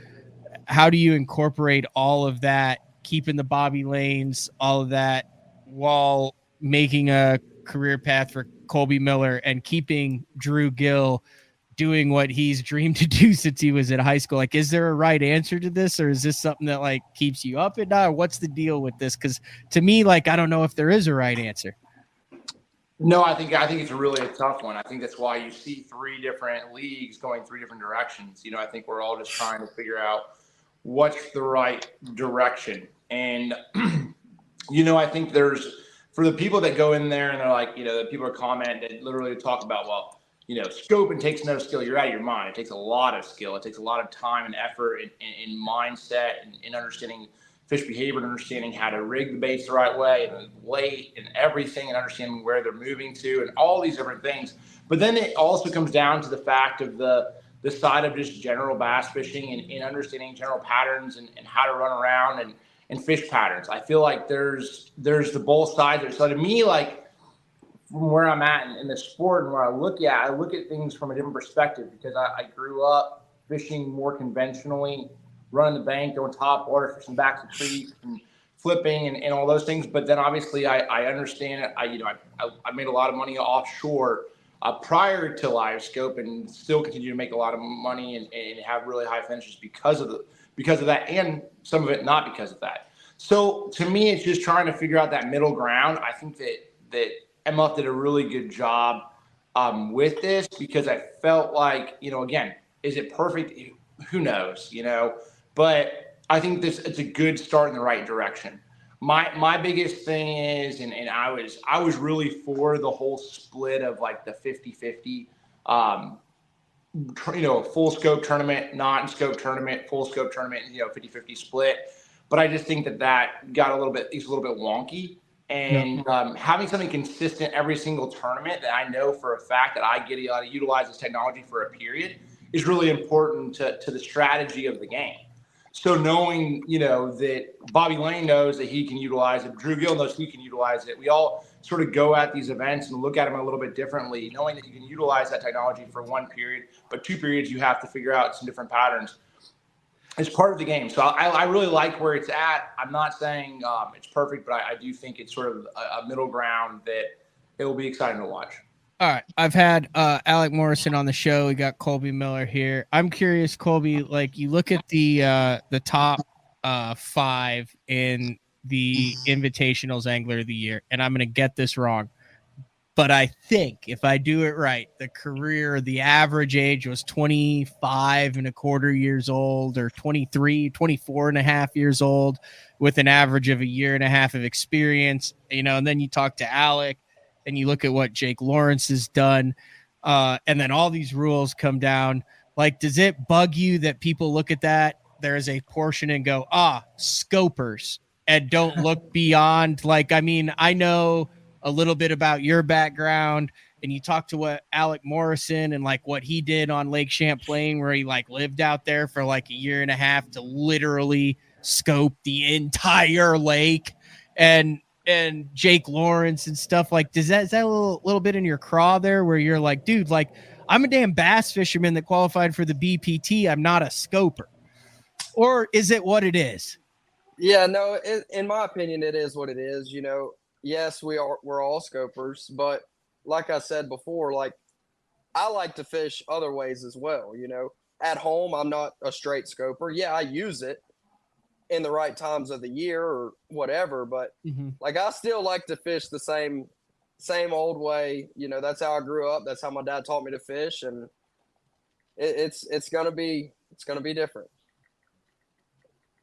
how do you incorporate all of that, keeping the bobby lanes, all of that, while making a career path for Colby Miller and keeping Drew Gill doing what he's dreamed to do since he was in high school? Like, is there a right answer to this, or is this something that like keeps you up at night? What's the deal with this? Because to me, like, I don't know if there is a right answer. No, I think it's really a tough one. I think that's why you see 3 different leagues going 3 different directions. I think we're all just trying to figure out what's the right direction. And I think there's, for the people that go in there and they're like, the people are comment that literally talk about, well, scoping takes no skill. You're out of your mind. It takes a lot of skill. It takes a lot of time and effort and mindset and understanding fish behavior and understanding how to rig the baits the right way and weight and everything and understanding where they're moving to and all these different things. But then it also comes down to the fact of the side of just general bass fishing and understanding general patterns and how to run around and fish patterns. I feel like there's the both sides there. So to me, like, from where I'm at in the sport and where I look at things from a different perspective, because I grew up fishing more conventionally, running the bank, going top water, fishing back to creek and flipping and all those things. But then obviously I understand it. I made a lot of money offshore prior to live scope, and still continue to make a lot of money and have really high finishes because of that, and some of it not because of that. So to me, it's just trying to figure out that middle ground. I think that MLF did a really good job with this, because I felt like, again, is it perfect? Who knows, but I think it's a good start in the right direction. My biggest thing is, and I was really for the whole split of like the 50-50, full scope tournament, not in scope tournament, full scope tournament, 50-50 split. But I just think that got a little bit wonky. And having something consistent every single tournament that I know for a fact that I get to utilize this technology for a period is really important to the strategy of the game. So knowing, that Bobby Lane knows that he can utilize it, Drew Gill knows he can utilize it. We all sort of go at these events and look at them a little bit differently, knowing that you can utilize that technology for 1 period, but 2 periods you have to figure out some different patterns. It's part of the game. So I really like where it's at. I'm not saying it's perfect, but I do think it's sort of a middle ground that it will be exciting to watch. All right. I've had Alec Morrison on the show. We got Colby Miller here. I'm curious, Colby, like, you look at the top 5 in the Invitationals Angler of the Year, and I'm going to get this wrong, but I think if I do it right, the average age was 25 and a quarter years old, or 24 and a half years old, with an average of 1.5 years of experience, and then you talk to Alec and you look at what Jake Lawrence has done. And then all these rules come down. Like, does it bug you that people look at that? There's a portion and go, scopers, and don't look beyond. Like, I mean, I know a little bit about your background, and you talk to what Alec Morrison and like what he did on Lake Champlain, where he like lived out there for like a year and a half to literally scope the entire lake, and Jake Lawrence and stuff. Like, is that a little bit in your craw there where you're like, dude, like, I'm a damn bass fisherman that qualified for the BPT. I'm not a scoper. Or is it what it is? Yeah, no, in my opinion, it is what it is. You know, yes, we're all scopers, but like I said before, like, I like to fish other ways as well. You know, at home, I'm not a straight scoper. Yeah, I use it in the right times of the year or whatever, but like, I still like to fish the same old way. You know, that's how I grew up. That's how my dad taught me to fish, and it's gonna be different.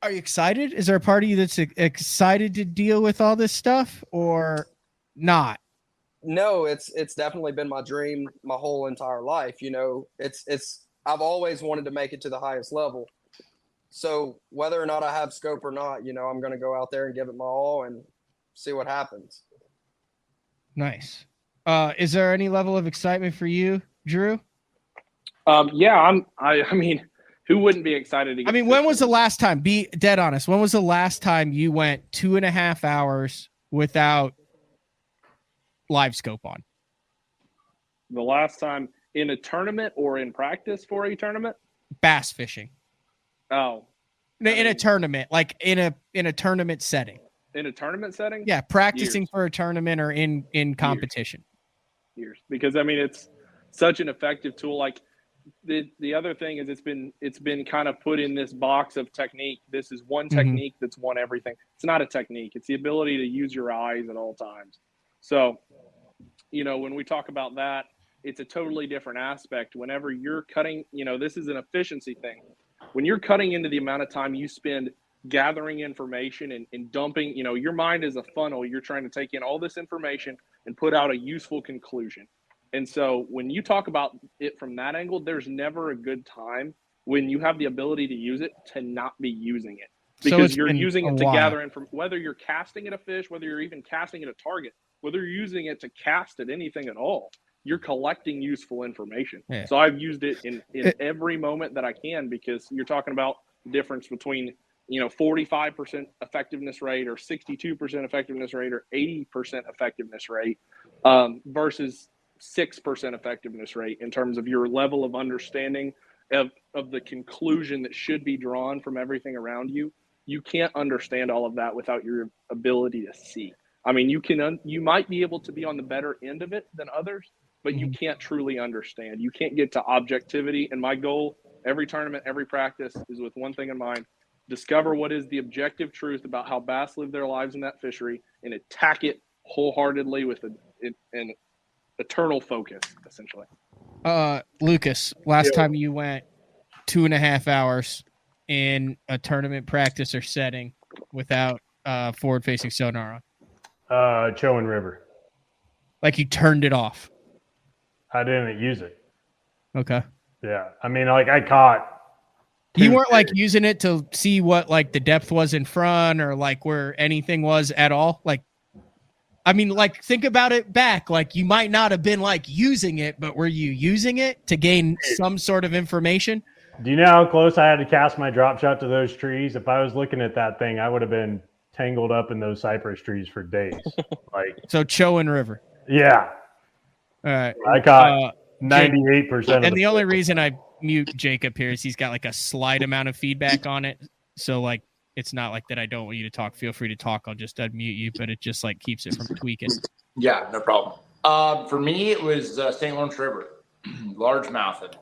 Are you excited? Is there a part of you that's excited to deal with all this stuff or not? No, it's definitely been my dream my whole entire life. You know, I've always wanted to make it to the highest level. So whether or not I have scope or not, you know, I'm going to go out there and give it my all and see what happens. Nice. Is there any level of excitement for you, Drew? Yeah, I mean, who wouldn't be excited to get when was the last time, be dead honest, when was the last time you went 2.5 hours without live scope on? The last time in a tournament or in practice for a tournament? Bass fishing. Oh. In a tournament, like in a tournament setting. In a tournament setting? Yeah, practicing for a tournament or in competition. Years. Because I mean, it's such an effective tool. Like, the other thing is it's been kind of put in this box of technique. This is one technique that's won everything. It's not a technique. It's the ability to use your eyes at all times. So, you know, when we talk about that, it's a totally different aspect. Whenever you're cutting, you know, this is an efficiency thing. When you're cutting into the amount of time you spend gathering information and dumping, you know, your mind is a funnel. You're trying to take in all this information and put out a useful conclusion. And so when you talk about it from that angle, there's never a good time when you have the ability to use it to not be using it, because so you're using it to gather information, whether you're casting at a fish, whether you're even casting at a target, whether you're using it to cast at anything at all, you're collecting useful information. Yeah. So I've used it in every moment that I can, because you're talking about the difference between, you know, 45% effectiveness rate or 62% effectiveness rate or 80% effectiveness rate versus 6% effectiveness rate in terms of your level of understanding of the conclusion that should be drawn from everything around you. You can't understand all of that without your ability to see. I mean, you might be able to be on the better end of it than others, but you can't truly understand. You can't get to objectivity. And my goal, every tournament, every practice, is with one thing in mind: discover what is the objective truth about how bass live their lives in that fishery and attack it wholeheartedly with an eternal focus, essentially. Lucas, last time you went 2.5 hours in a tournament practice or setting without forward-facing sonar on? Chowan River. Like, you turned it off? I didn't use it. Okay. Yeah. I mean, like, I caught. You weren't like using it to see what like the depth was in front or like where anything was at all? Like, I mean, like, think about it back. Like, you might not have been like using it, but were you using it to gain some sort of information? Do you know how close I had to cast my drop shot to those trees? If I was looking at that thing, I would have been tangled up in those cypress trees for days. Like, so Chowan River. Yeah. All right. I caught 98%. And the only reason I mute Jacob here is he's got like a slight amount of feedback on it. So like, it's not like that I don't want you to talk. Feel free to talk. I'll just unmute you, but it just like keeps it from tweaking. Yeah, no problem. For me, it was St. Lawrence River, largemouth.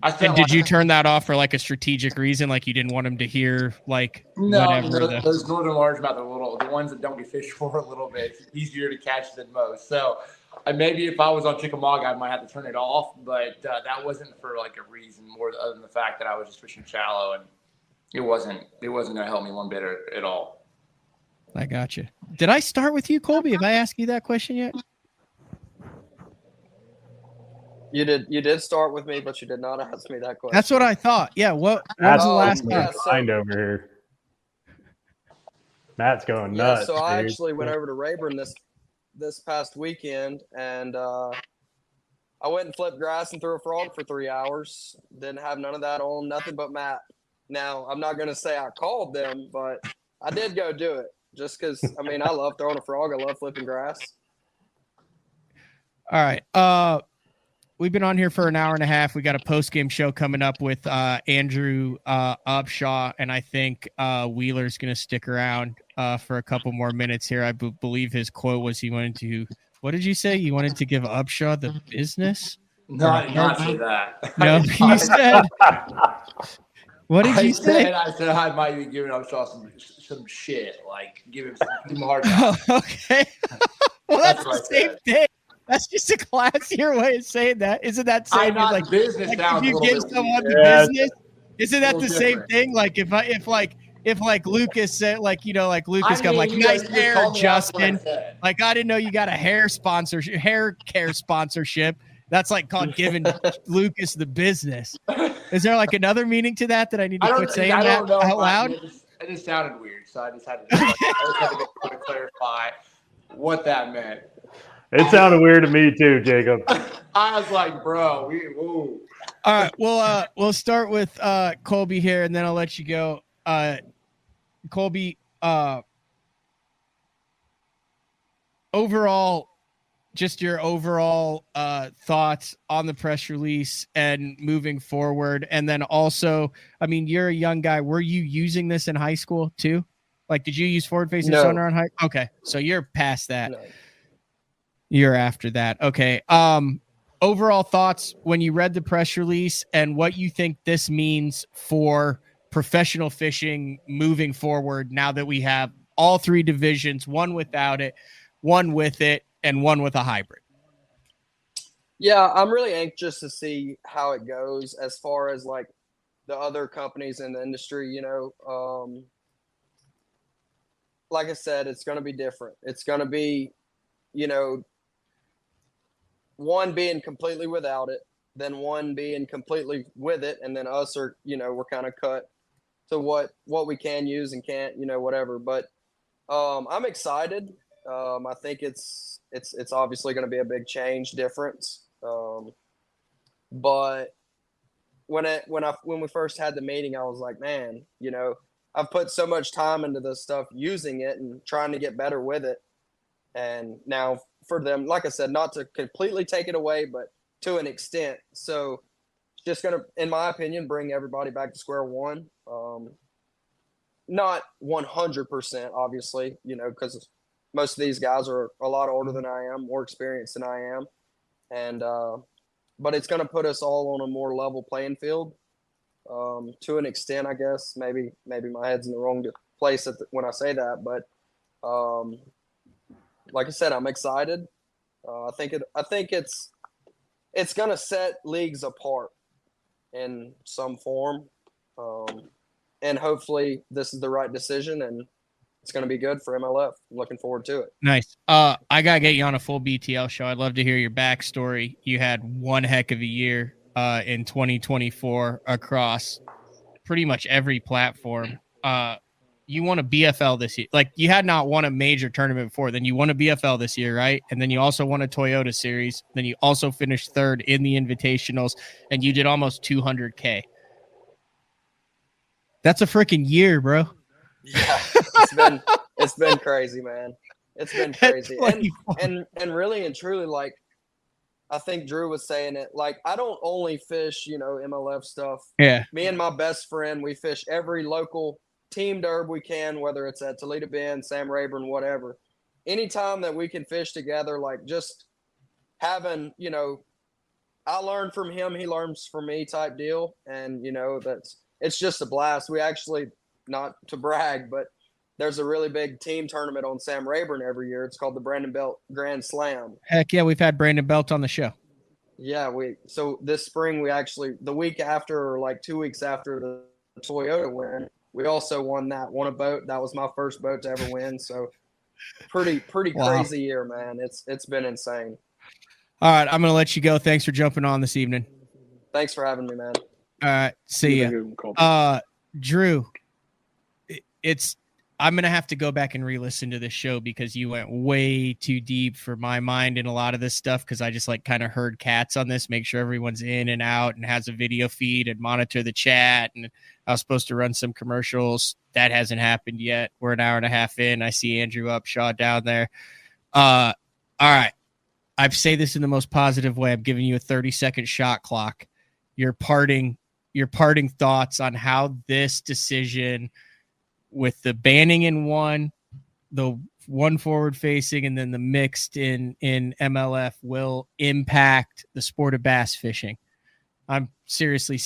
And did you turn that off for like a strategic reason? Like you didn't want him to hear like whatever? No, those northern largemouth are the ones that don't get fished for a little bit easier to catch than most. So maybe if I was on Chickamauga, I might have to turn it off, but that wasn't for like a reason more other than the fact that I was just fishing shallow, and it wasn't going to help me one bit at all. I got you. Did I start with you, Colby? Have I asked you that question yet? You did start with me, but you did not ask me that question. That's what I thought. Yeah. What was the last Matt's time? behind over here. Matt's going nuts. So I dude. actually went over to Rayburn this past weekend, and I went and flipped grass and threw a frog for 3 hours. Didn't have none of that on, nothing but Matt. Now, I'm not going to say I called them, but I did go do it just because, I mean, I love throwing a frog. I love flipping grass. All right. We've been on here for an hour and a half. We got a post-game show coming up with Andrew Upshaw, and I think Wheeler's going to stick around for a couple more minutes here. I believe his quote was he wanted to – what did you say? You wanted to give Upshaw the business? No, I did not say that. No, you said – what did you say? I said I might be giving Upshaw some shit, like give him a hard time. Okay. Well, that's the what I same said. thing. That's just a classier way of saying that. Isn't that saying not like business like sounds if you a little give bit someone weird. the Yeah. business? Isn't that A the little same different. thing? Like if Lucas said like Lucas got like you nice just hair, called me out for what I Justin. said. Like I didn't know you got a hair care sponsorship. That's like called giving Lucas the business. Is there like another meaning to that I need to quit saying I that don't know. out loud? It just sounded weird, so I just had to clarify what that meant. It sounded weird to me too, Jacob. I was like, bro, woo. All right, we'll start with Colby here, and then I'll let you go. Colby, overall, just your overall thoughts on the press release and moving forward, and then also, I mean, you're a young guy. Were you using this in high school too? Like, did you use forward-facing No. sonar on high? Okay, so you're past that. No. You're after that. Okay. Overall thoughts when you read the press release and what you think this means for professional fishing moving forward now that we have all three divisions, one without it, one with it, and one with a hybrid. Yeah, I'm really anxious to see how it goes as far as like the other companies in the industry, like I said, it's going to be different. It's going to be, one being completely without it, then one being completely with it, and then us are, we're kind of cut to what we can use and can't, whatever. But I'm excited. I think it's obviously going to be a big change difference. But when we first had the meeting, I was like, man, I've put so much time into this stuff, using it and trying to get better with it. And now for them, like I said, not to completely take it away, but to an extent. So it's just going to, in my opinion, bring everybody back to square one. Not 100%, obviously, because most of these guys are a lot older than I am, more experienced than I am. And, but it's going to put us all on a more level playing field, to an extent, I guess. Maybe my head's in the wrong place when I say that, but, like I said, I'm excited. I think it's going to set leagues apart in some form. And hopefully this is the right decision and it's going to be good for MLF. I'm looking forward to it. Nice. I got to get you on a full BTL show. I'd love to hear your backstory. You had one heck of a year in 2024 across pretty much every platform. You won a BFL this year. Like, you had not won a major tournament before. Then you won a BFL this year, right? And then you also won a Toyota Series. Then you also finished third in the Invitationals, and you did almost 200K. That's a freaking year, bro. Yeah, it's been crazy, man. It's been crazy. And really and truly, like, I think Drew was saying it, like, I don't only fish, MLF stuff. Yeah. Me and my best friend, we fish every local team derb we can, whether it's at Toledo Bend, Sam Rayburn, whatever. Anytime that we can fish together, like, just having, I learn from him, he learns from me type deal. And, it's just a blast. We actually, not to brag, but there's a really big team tournament on Sam Rayburn every year. It's called the Brandon Belt Grand Slam. Heck yeah, we've had Brandon Belt on the show. Yeah, so this spring we actually, the week after, or like 2 weeks after the Toyota win, we also won a boat. That was my first boat to ever win. So pretty Wow. crazy year, man. It's been insane. All right, I'm going to let you go. Thanks for jumping on this evening. Thanks for having me, man. All right, see ya. Drew, I'm going to have to go back and re-listen to this show because you went way too deep for my mind in a lot of this stuff, because I just like kind of herd cats on this, make sure everyone's in and out and has a video feed and monitor the chat. And I was supposed to run some commercials. That hasn't happened yet. We're an hour and a half in. I see Andrew Upshaw down there. All right. I say this in the most positive way. I'm giving you a 30-second shot clock. Your parting thoughts on how this decision with the banning in one, the one forward facing, and then the mixed in MLF will impact the sport of bass fishing. I'm seriously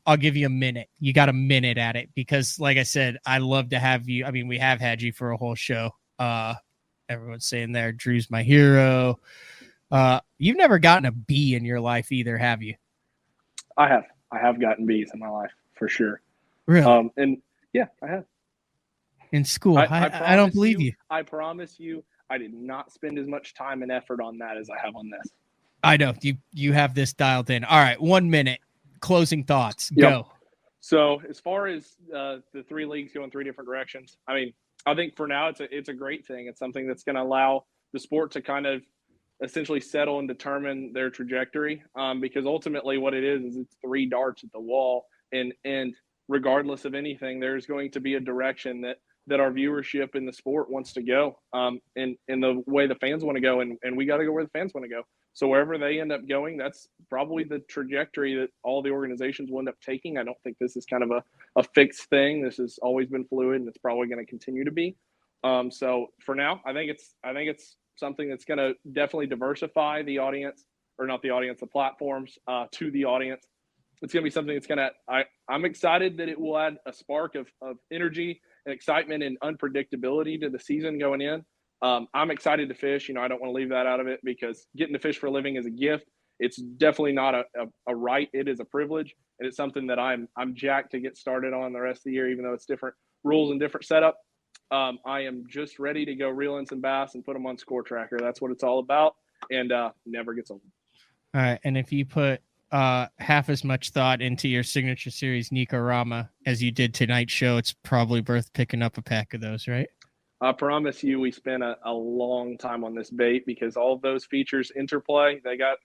I'll give you a minute. You got a minute at it, because like I said, I love to have you. I mean, we have had you for a whole show. Everyone's saying there, Drew's my hero. You've never gotten a B in your life either, have you? I have gotten B's in my life for sure. Really? And yeah, I have. In school, I don't believe you. I promise you, I did not spend as much time and effort on that as I have on this. I know you have this dialed in. All right, 1 minute. Closing thoughts. Yep. Go. So as far as the three leagues go in three different directions, I mean, I think for now it's a great thing. It's something that's going to allow the sport to kind of essentially settle and determine their trajectory. Because ultimately, what it is it's three darts at the wall, and regardless of anything, there's going to be a direction that our viewership in the sport wants to go, in the way the fans want to go, and we got to go where the fans want to go. So wherever they end up going, that's probably the trajectory that all the organizations will end up taking. I don't think this is kind of a fixed thing. This has always been fluid, and it's probably going to continue to be. So for now, I think it's something that's going to definitely diversify the audience, or not the audience, the platforms to the audience. It's going to be something that's going to. I'm excited that it will add a spark of energy and excitement and unpredictability to the season going in. I'm excited to fish. I don't want to leave that out of it, because getting to fish for a living is a gift. It's definitely not a right. It is a privilege, and it's something that I'm jacked to get started on the rest of the year, even though it's different rules and different setup. I am just ready to go reel in some bass and put them on Score Tracker. That's what it's all about, and never gets old. All right, and if you put half as much thought into your signature series Nikorama as you did tonight's show, it's probably worth picking up a pack of those, right? I promise you, we spent a long time on this bait, because all of those features interplay. They got,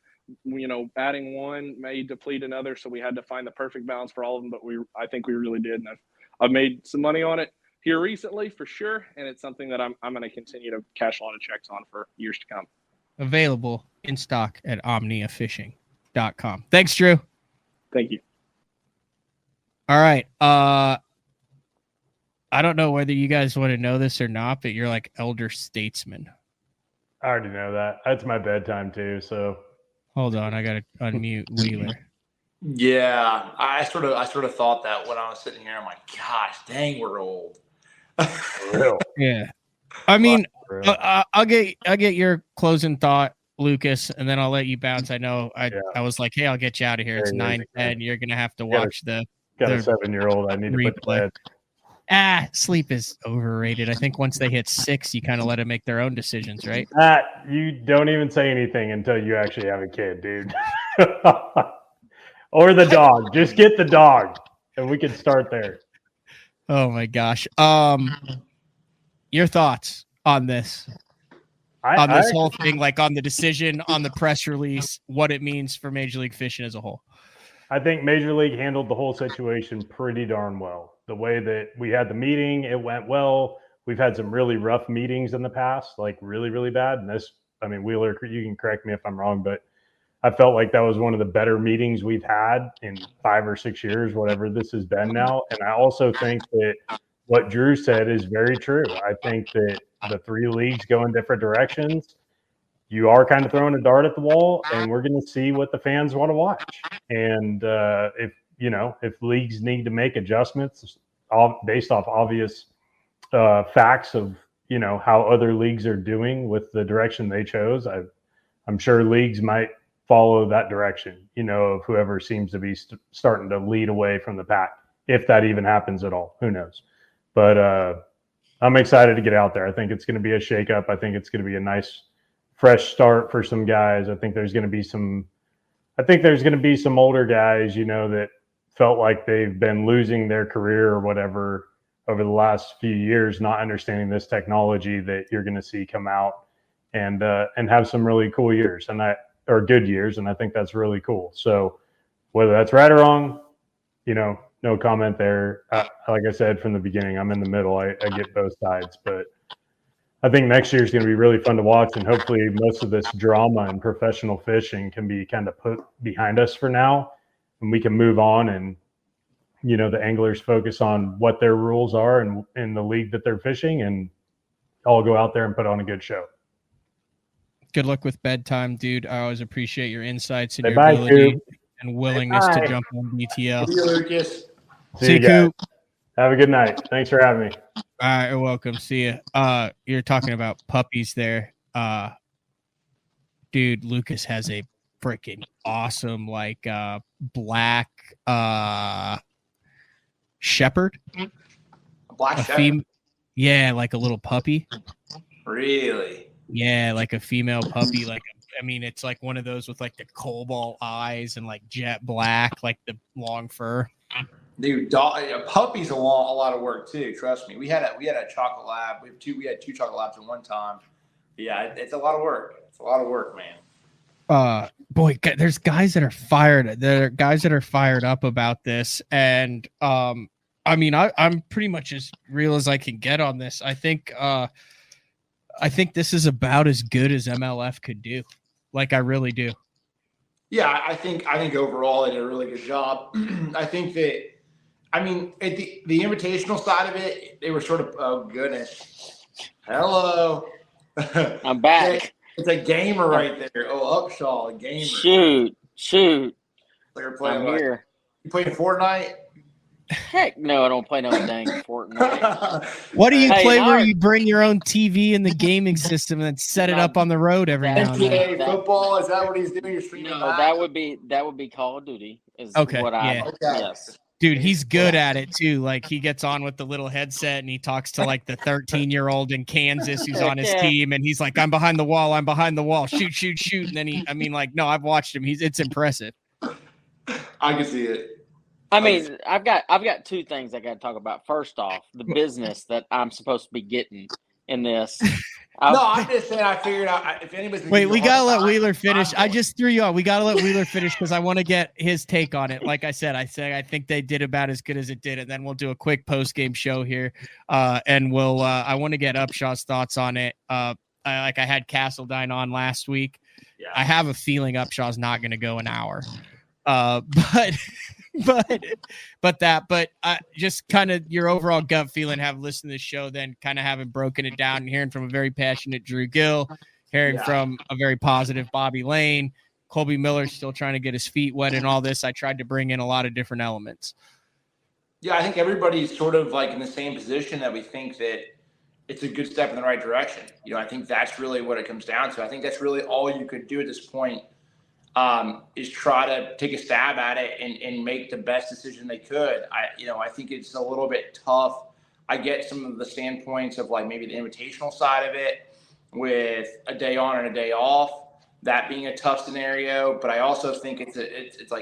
adding one may deplete another, so we had to find the perfect balance for all of them. But I think we really did, and I've made some money on it here recently for sure, and it's something that I'm going to continue to cash a lot of checks on for years to come. Available in stock at omniafishing.com. Thanks, Drew. Thank you. All right. I don't know whether you guys want to know this or not, but you're like elder statesman. I already know that. That's my bedtime too. So hold on, I gotta unmute Wheeler. Yeah, I sort of thought that when I was sitting here. I'm like, gosh, dang, we're old. real. Yeah, I mean, I'll get your closing thought, Lucas, and then I'll let you bounce. I know I was like, hey, I'll get you out of here. It's 9:10. You're gonna have to watch the. Got a 7-year-old. I need to put to bed. Sleep is overrated. I think once they hit 6, you kind of let them make their own decisions, right? You don't even say anything until you actually have a kid, dude. Or the dog. Just get the dog, and we can start there. Oh my gosh. Your thoughts on this? On this whole thing, like on the decision, on the press release, what it means for Major League Fishing as a whole. I think Major League handled the whole situation pretty darn well. The way that we had the meeting, it went well. We've had some really rough meetings in the past, like really, really bad. And this, I mean, Wheeler, you can correct me if I'm wrong, but I felt like that was one of the better meetings we've had in 5 or 6 years, whatever this has been now. And I also think that what Drew said is very true. I think that the 3 leagues go in different directions. You are kind of throwing a dart at the wall, and we're going to see what the fans want to watch. And if leagues need to make adjustments based off obvious facts of, how other leagues are doing with the direction they chose, I'm sure leagues might follow that direction, of whoever seems to be starting to lead away from the pack, if that even happens at all. Who knows? But I'm excited to get out there. I think it's going to be a shakeup. I think it's going to be a nice, fresh start for some guys. I think there's going to be some older guys, that felt like they've been losing their career or whatever over the last few years, not understanding this technology that you're going to see come out and have some really cool years or good years. And I think that's really cool. So whether that's right or wrong, no comment there. Like I said from the beginning, I'm in the middle. I get both sides, but I think next year is going to be really fun to watch, and hopefully most of this drama and professional fishing can be kind of put behind us for now, and we can move on, and the anglers focus on what their rules are and in the league that they're fishing, and all go out there and put on a good show. Good luck with bedtime, dude. I always appreciate your insights and your ability and willingness to jump on BTL. See you, Lucas. See you guys. Have a good night. Thanks for having me. All right, you're welcome. See you. You're talking about puppies there. Dude, Lucas has a freaking awesome black shepherd. Black shepherd? Yeah, like a little puppy. Really? Yeah, like a female puppy. It's like one of those with like the cobalt eyes and like jet black, like the long fur. Dude, a puppy's a lot of work too. Trust me. We had a chocolate lab. We had 2 chocolate labs at one time. Yeah, it's a lot of work. It's a lot of work, man. Boy, there's guys that are fired. There are guys that are fired up about this, and I'm pretty much as real as I can get on this. I think this is about as good as MLF could do. I really do. Yeah, I think overall they did a really good job. I think that. At the invitational side of it, they were sort of, oh goodness. Hello. I'm back. It's a gamer right there. Oh, Upshaw, a gamer. Shoot. I'm here. You playing Fortnite? Heck no, I don't play no dang Fortnite. What do you play where you bring your own TV and the gaming system and then set it up on the road every now and then? NBA football, is that what he's doing? You're streaming? No, that would be Call of Duty. Yes. Dude, he's good at it too. He gets on with the little headset and he talks to the 13-year-old in Kansas who's on his team, and he's like, I'm behind the wall. Shoot. And then no, I've watched him. It's impressive. I can see it. I've got 2 things I got to talk about. First off, the business that I'm supposed to be getting in this. I'm just saying. I figured out if anybody's. Wait, we gotta let Wheeler finish. I just threw you off. We gotta let Wheeler finish because I want to get his take on it. Like I said, I think they did about as good as it did, and then we'll do a quick post game show here, and we'll. I want to get Upshaw's thoughts on it. I had Castledine on last week. Yeah. I have a feeling Upshaw's not going to go an hour, but just kind of your overall gut feeling, have listened to the show, then kind of having broken it down and hearing from a very passionate Drew Gill, hearing from a very positive Bobby Lane, Colby Miller still trying to get his feet wet and all this. I tried to bring in a lot of different elements. Yeah, I think everybody's sort of in the same position that we think that it's a good step in the right direction. I think that's really what it comes down to. I think that's really all you could do at this point. Is try to take a stab at it and make the best decision they could. I think it's a little bit tough. I get some of the standpoints of maybe the invitational side of it with a day on and a day off, that being a tough scenario. But I also think it's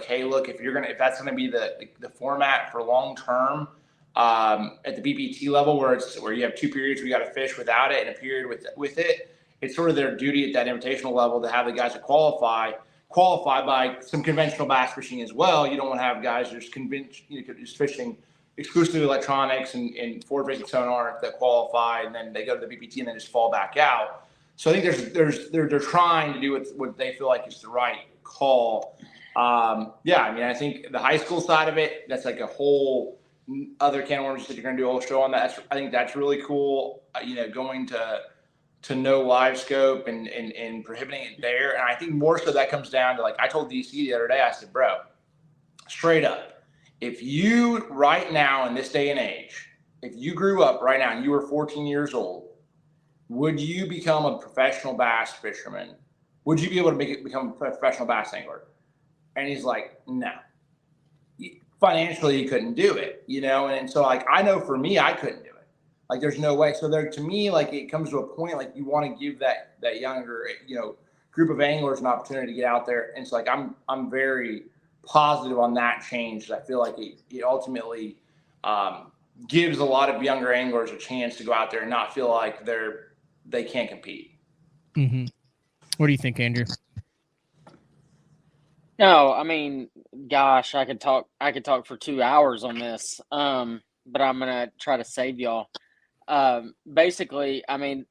hey, look, if that's gonna be the format for long term at the BPT level, where you have 2 periods where you got to fish without it and a period with it, it's sort of their duty at that invitational level to have the guys that qualify by some conventional bass fishing as well. You don't want to have guys just just fishing exclusively electronics and forward-facing sonar that qualify, and then they go to the BPT and then just fall back out. So I think they're trying to do what they feel like is the right call. I think the high school side of it, that's a whole other can of worms that you're going to do a whole show on that. I think that's really cool. Going to no live scope and prohibiting it there. And I think more so that comes down to I told DC the other day, I said, bro, straight up, if you right now in this day and age, if you grew up right now and you were 14 years old, would you become a professional bass fisherman? Would you be able to become a professional bass angler? And he's like, no. Financially, you couldn't do it, And so I know for me, I couldn't do it. Like there's no way. So there, to me, like it comes to a point like you want to give that younger, group of anglers an opportunity to get out there. And so like I'm very positive on that change. I feel like it ultimately gives a lot of younger anglers a chance to go out there and not feel like they can't compete. Mm-hmm. What do you think, Andrew? No, I mean, gosh, I could talk for 2 hours on this. But I'm gonna try to save y'all. Basically, I mean,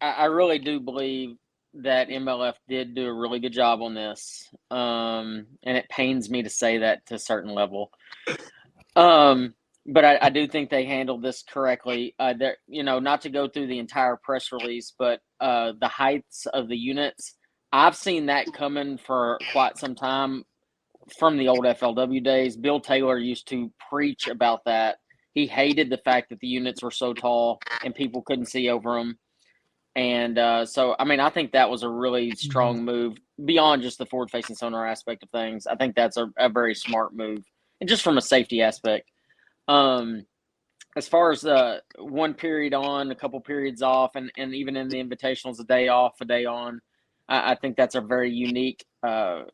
I really do believe that MLF did do a really good job on this. And it pains me to say that to a certain level. But I do think they handled this correctly. Not to go through the entire press release, but the heights of the units, I've seen that coming for quite some time from the old FLW days. Bill Taylor used to preach about that. He hated the fact that the units were so tall and people couldn't see over them. And so, I mean, I think that was a really strong move beyond just the forward-facing sonar aspect of things. I think that's a very smart move, and just from a safety aspect. As far as the one period on, a couple periods off, and even in the invitationals, a day off, a day on, I think that's a very unique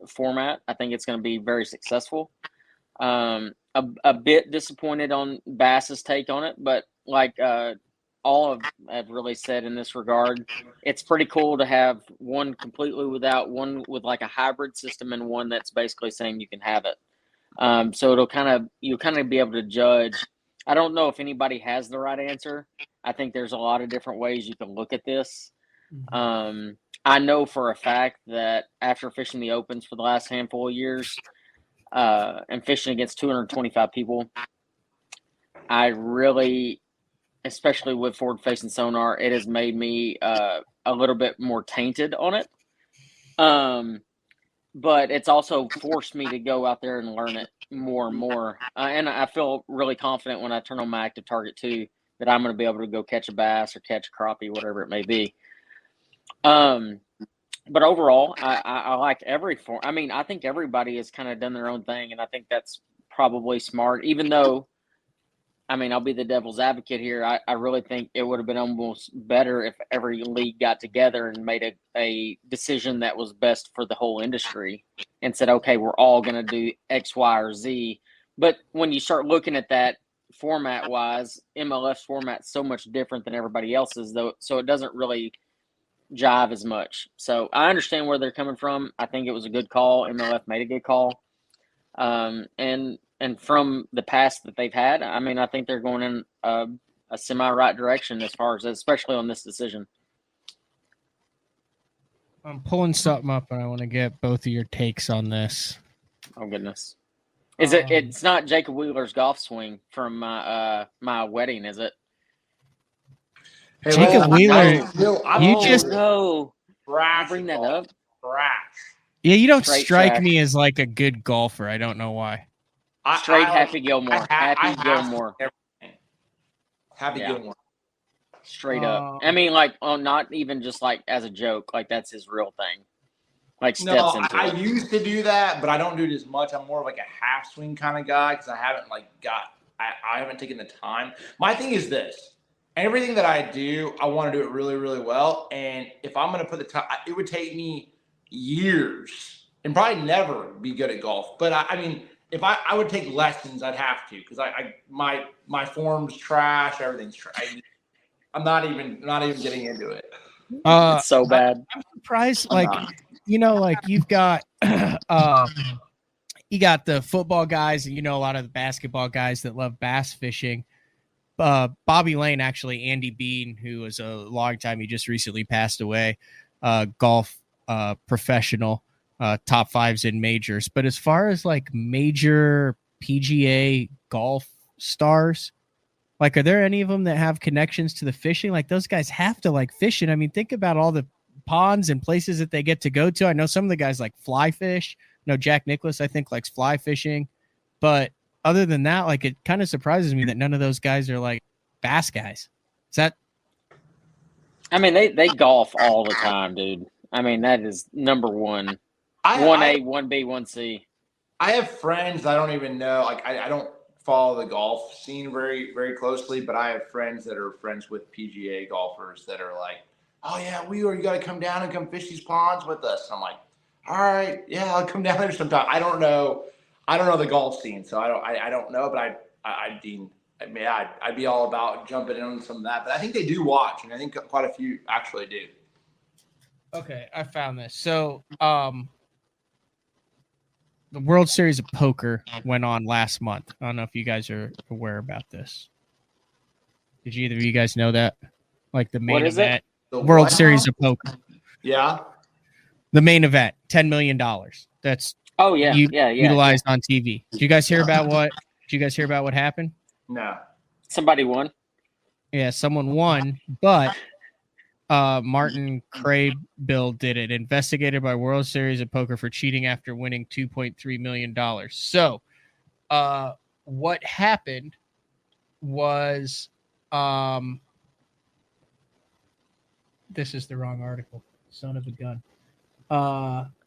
format. I think it's going to be very successful. A bit disappointed on Bass's take on it, but like all have really said in this regard, it's pretty cool to have one completely without, one with like a hybrid system, and one that's basically saying you can have it. So you'll kind of be able to judge. I don't know if anybody has the right answer. I think there's a lot of different ways you can look at this. I know for a fact that after fishing the opens for the last handful of years, and fishing against 225 people, I really, especially with forward-facing sonar, it has made me a little bit more tainted on it. But it's also forced me to go out there and learn it more and more. And I feel really confident when I turn on my active target too, that I'm going to be able to go catch a bass or catch a crappie, whatever it may be. But overall, I like every form. I mean, I think everybody has kind of done their own thing, and I think that's probably smart. Even though, I mean, I'll be the devil's advocate here. I really think it would have been almost better if every league got together and made a decision that was best for the whole industry and said, okay, we're all going to do X, Y, or Z. But when you start looking at that format-wise, MLF's format's so much different than everybody else's, though, so it doesn't really jive as much. So I understand where they're coming from. I think it was a good call. MLF made a good call. And from the past that they've had, I mean, I think they're going in a semi-right direction as far as, especially on this decision. I'm pulling something up, and I want to get both of your takes on this. Oh, goodness. Is it's not Jacob Wheeler's golf swing from my wedding, is it? Hey, Jacob Wheeler, no. Bring that up. Yeah, you don't strike me as like a good golfer. I don't know why. Happy Gilmore. Happy Gilmore. Gilmore. Straight up. I mean, like, not even just like as a joke. Like that's his real thing. Like steps into it. I used to do that, but I don't do it as much. I'm more of like a half swing kind of guy because I haven't I haven't taken the time. My thing is this. Everything that I do, I want to do it really, really well. And if I'm going to put the time, it would take me years and probably never be good at golf. But I mean, if I would take lessons, I'd have to, because my form's trash, everything's trash. I'm not even getting into it. It's so bad. I'm surprised, like you've got you got the football guys, and a lot of the basketball guys that love bass fishing. Bobby Lane, actually, Andy Bean, who was a long time, he just recently passed away, golf professional, top fives in majors. But as far as like major PGA golf stars, like, are there any of them that have connections to the fishing? Like, those guys have to like fishing. I mean, think about all the ponds and places that they get to go to. I know some of the guys like fly fish. Jack Nicklaus, I think, likes fly fishing. But other than that, like, it kind of surprises me that none of those guys are like bass guys. Is that? I mean, they golf all the time, dude. I mean, that is number one. 1A, 1B, 1C. I have friends I don't even know. Like, I don't follow the golf scene very, very closely, but I have friends that are friends with PGA golfers that are like, oh yeah, you got to come down and come fish these ponds with us. And I'm like, all right, yeah, I'll come down there sometime. I don't know the golf scene, so I don't know, but I'd be all about jumping in on some of that. But I think they do watch, and I think quite a few actually do. Okay, I found this. So, the World Series of Poker went on last month. I don't know if you guys are aware about this. Did either of you guys know that? Like the main event, World Series of Poker. Yeah. The main event, $10 million. That's utilized on TV. Did you guys hear about what happened? No. Somebody won. Yeah, someone won, but Martin Craybill did it. Investigated by World Series of Poker for cheating after winning $2.3 million. So, what happened was, this is the wrong article. Son of a gun.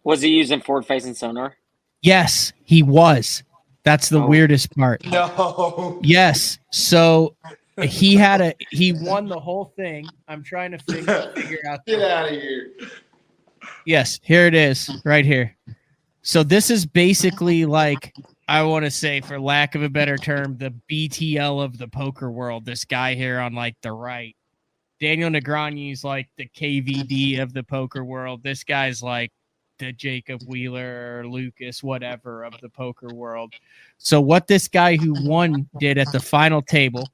Was he using forward-facing sonar? Yes, he was. That's the weirdest part. No. Yes. So he won the whole thing. I'm trying to figure out. Get out of here. Yes, here it is, right here. So this is basically like, I want to say, for lack of a better term, the BTL of the poker world. This guy here on like the right. Daniel Negreanu's like the KVD of the poker world. This guy's like the Jacob Wheeler or Lucas, whatever, of the poker world. So what this guy who won did at the final table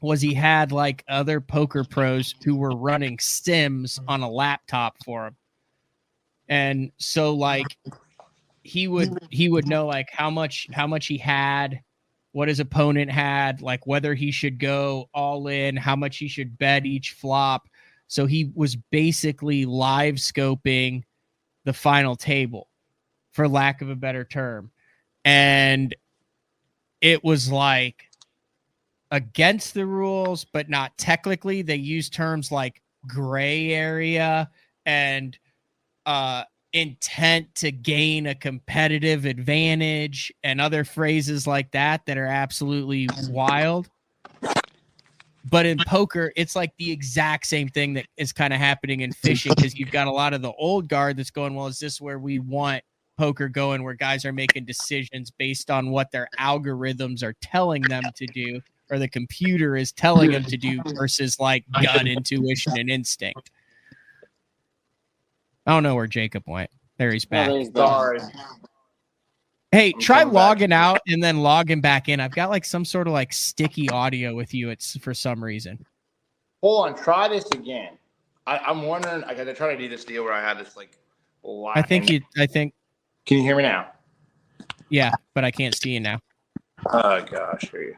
was he had like other poker pros who were running sims on a laptop for him. And so like he would know like how much he had, what his opponent had, like whether he should go all in, how much he should bet each flop. So he was basically live scoping the final table, for lack of a better term. And it was like against the rules, but not technically. They use terms like gray area and intent to gain a competitive advantage and other phrases like that are absolutely wild. But in poker, it's like the exact same thing that is kind of happening in fishing, because you've got a lot of the old guard that's going, well, is this where we want poker going, where guys are making decisions based on what their algorithms are telling them to do, or the computer is telling them to do, versus like gut intuition and instinct. I don't know where Jacob went. There he's back. Sorry. Hey, try logging out and then logging back in. I've got like some sort of like sticky audio with you. It's for some reason. Hold on, try this again. I'm wondering. I gotta try to do this deal where I had this like. I think. Can you hear me now? Yeah, but I can't see you now. Oh gosh, here you.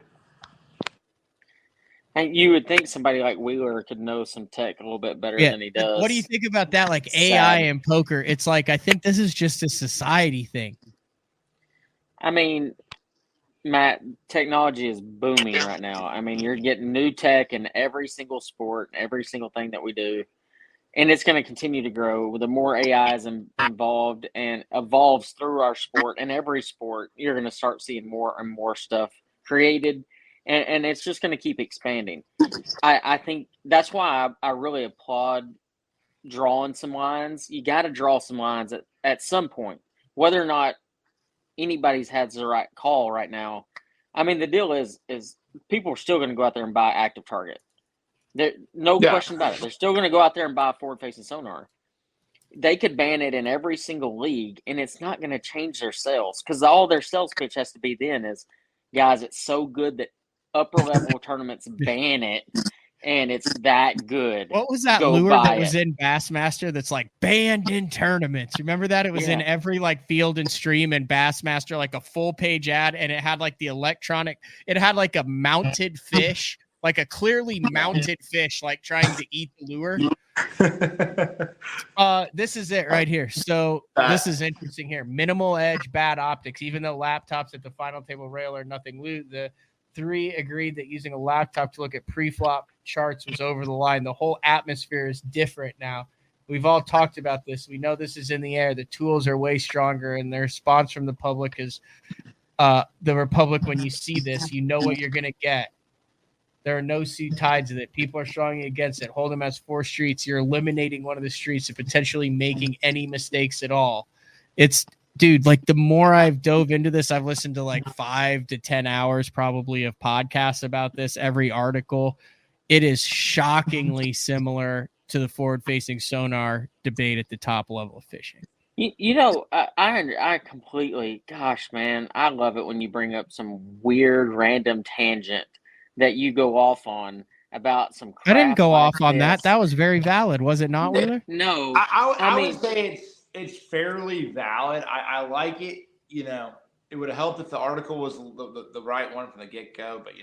And you would think somebody like Wheeler could know some tech a little bit better than he does. What do you think about that? Like AI and poker? It's like, I think this is just a society thing. I mean, Matt, technology is booming right now. I mean, you're getting new tech in every single sport, every single thing that we do. And it's going to continue to grow. The more AI is involved and evolves through our sport, and every sport, you're going to start seeing more and more stuff created. And it's just going to keep expanding. I think that's why I really applaud drawing some lines. You got to draw some lines at some point, whether or not anybody's had the right call right now. I mean, the deal is people are still going to go out there and buy active target. No question about it. They're still going to go out there and buy forward-facing sonar. They could ban it in every single league, and it's not going to change their sales, because all their sales pitch has to be then is, guys, it's so good that upper-level tournaments ban it, and it's that good. What was that lure that was in Bassmaster that's like banned in tournaments? Remember that? It was in every like field and stream in Bassmaster, like a full-page ad, and it had like the electronic – it had like a mounted fish, like a clearly mounted fish, like trying to eat the lure. This is it right here. So this is interesting here. Minimal edge, bad optics. Even though laptops at the final table rail are nothing loose, the three agreed that using a laptop to look at pre-flop charts was over the line. The whole atmosphere is different now. We've all talked about this. We know this is in the air. The tools are way stronger, and the response from the public is the Republic, when you see this, you know what you're going to get. There are no suit tides with it. People are strongly against it. Hold them as 4 streets. You're eliminating one of the streets and potentially making any mistakes at all. It's, dude, like the more I've dove into this, I've listened to like 5 to 10 hours probably of podcasts about this, every article. It is shockingly similar to the forward-facing sonar debate at the top level of fishing. You know, I completely, gosh, man, I love it when you bring up some weird random tangent that you go off on about some crap. I didn't go like off on this. that. That was very valid, was it not, Wheeler? No, I mean, would say it's fairly valid. I like it. You know, it would have helped if the article was the right one from the get go. But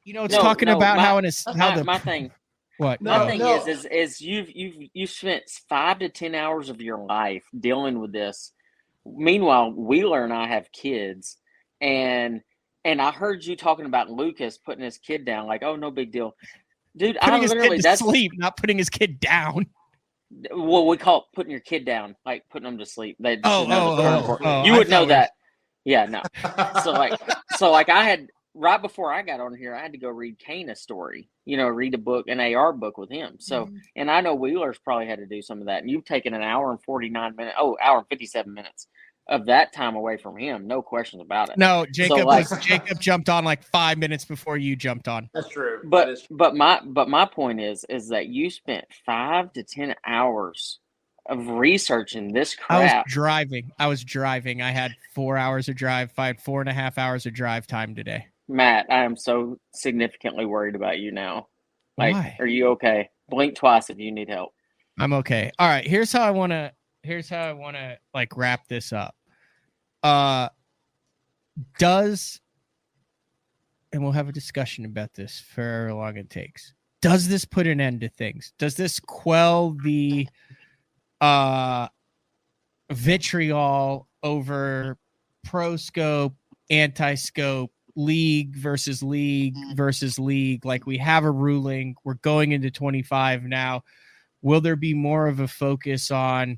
it's talking about how my thing. What? My thing is you've spent 5 to 10 hours of your life dealing with this. Meanwhile, Wheeler and I have kids, and I heard you talking about Lucas putting his kid down, like, oh, no big deal, dude. Putting his kid to sleep, not putting his kid down. Well, we call it putting your kid down, like putting them to sleep. You I would know that. Yeah, no. So like I had. Right before I got on here, I had to go read Kane a story, read a book, an AR book with him. So, and I know Wheeler's probably had to do some of that. And you've taken an hour and 49 minutes, hour and 57 minutes of that time away from him. No questions about it. No, Jacob Jacob jumped on like 5 minutes before you jumped on. That's true. But my point is that you spent 5 to 10 hours of researching this crap. I was driving. I had 4 hours of drive, 4.5 hours of drive time today. Matt, I am so significantly worried about you now. Like, why? Are you okay? Blink twice if you need help. I'm okay. All right. Here's how I want to like wrap this up. And we'll have a discussion about this for however long it takes. Does this put an end to things? Does this quell the vitriol over pro scope, anti-scope, league versus league? Like, we have a ruling. We're going into 25 now. Will there be more of a focus on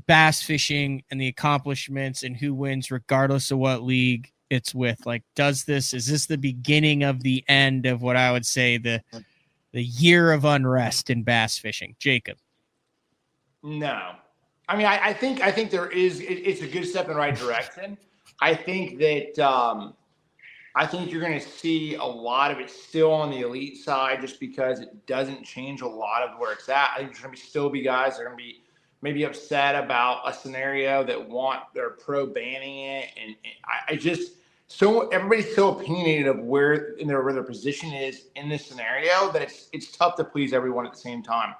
bass fishing and the accomplishments and who wins regardless of what league it's with? Like, is this the beginning of the end of what I would say the year of unrest in bass fishing? Jacob? No. I mean, I think there is, it's a good step in the right direction. I think that you're going to see a lot of it still on the elite side, just because it doesn't change a lot of where it's at. I think there's going to still be guys that are going to be maybe upset about a scenario that want their pro banning it, and everybody's so opinionated of where their position is in this scenario that it's tough to please everyone at the same time.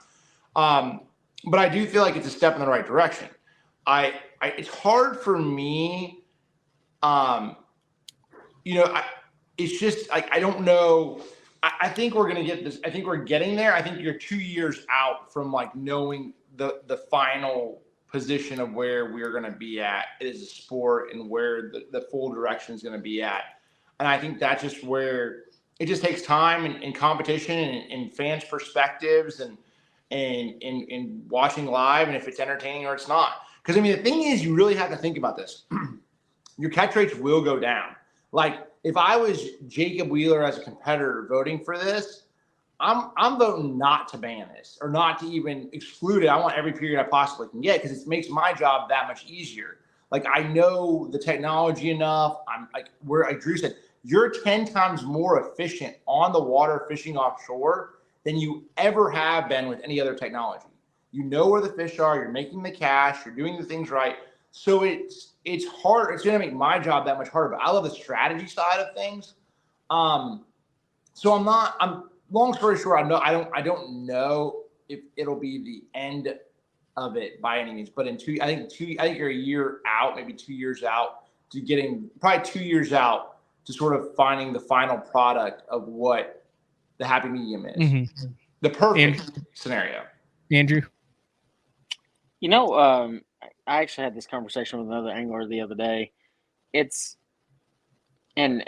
But I do feel like it's a step in the right direction. It's hard for me. It's just like, I don't know. I think we're going to get this. I think we're getting there. I think you're 2 years out from like knowing the final position of where we're going to be at as a sport and where the full direction is going to be at. And I think that's just where it just takes time and competition and fans' perspectives and watching live, and if it's entertaining or it's not. Because, I mean, the thing is, you really have to think about this. Your catch rates will go down. Like, if I was Jacob Wheeler as a competitor voting for this, I'm voting not to ban this or not to even exclude it. I want every period I possibly can get, because it makes my job that much easier. Like, I know the technology enough. I'm like Drew said, you're 10 times more efficient on the water fishing offshore than you ever have been with any other technology. You know where the fish are, you're making the cash, you're doing the things right. So it's hard. It's going to make my job that much harder, but I love the strategy side of things. So I'm long story short, I don't know if it'll be the end of it by any means, but I think you're a year out, maybe 2 years out to getting, probably 2 years out to sort of finding the final product of what the happy medium is. Mm-hmm. The perfect scenario. Andrew? I actually had this conversation with another angler the other day. And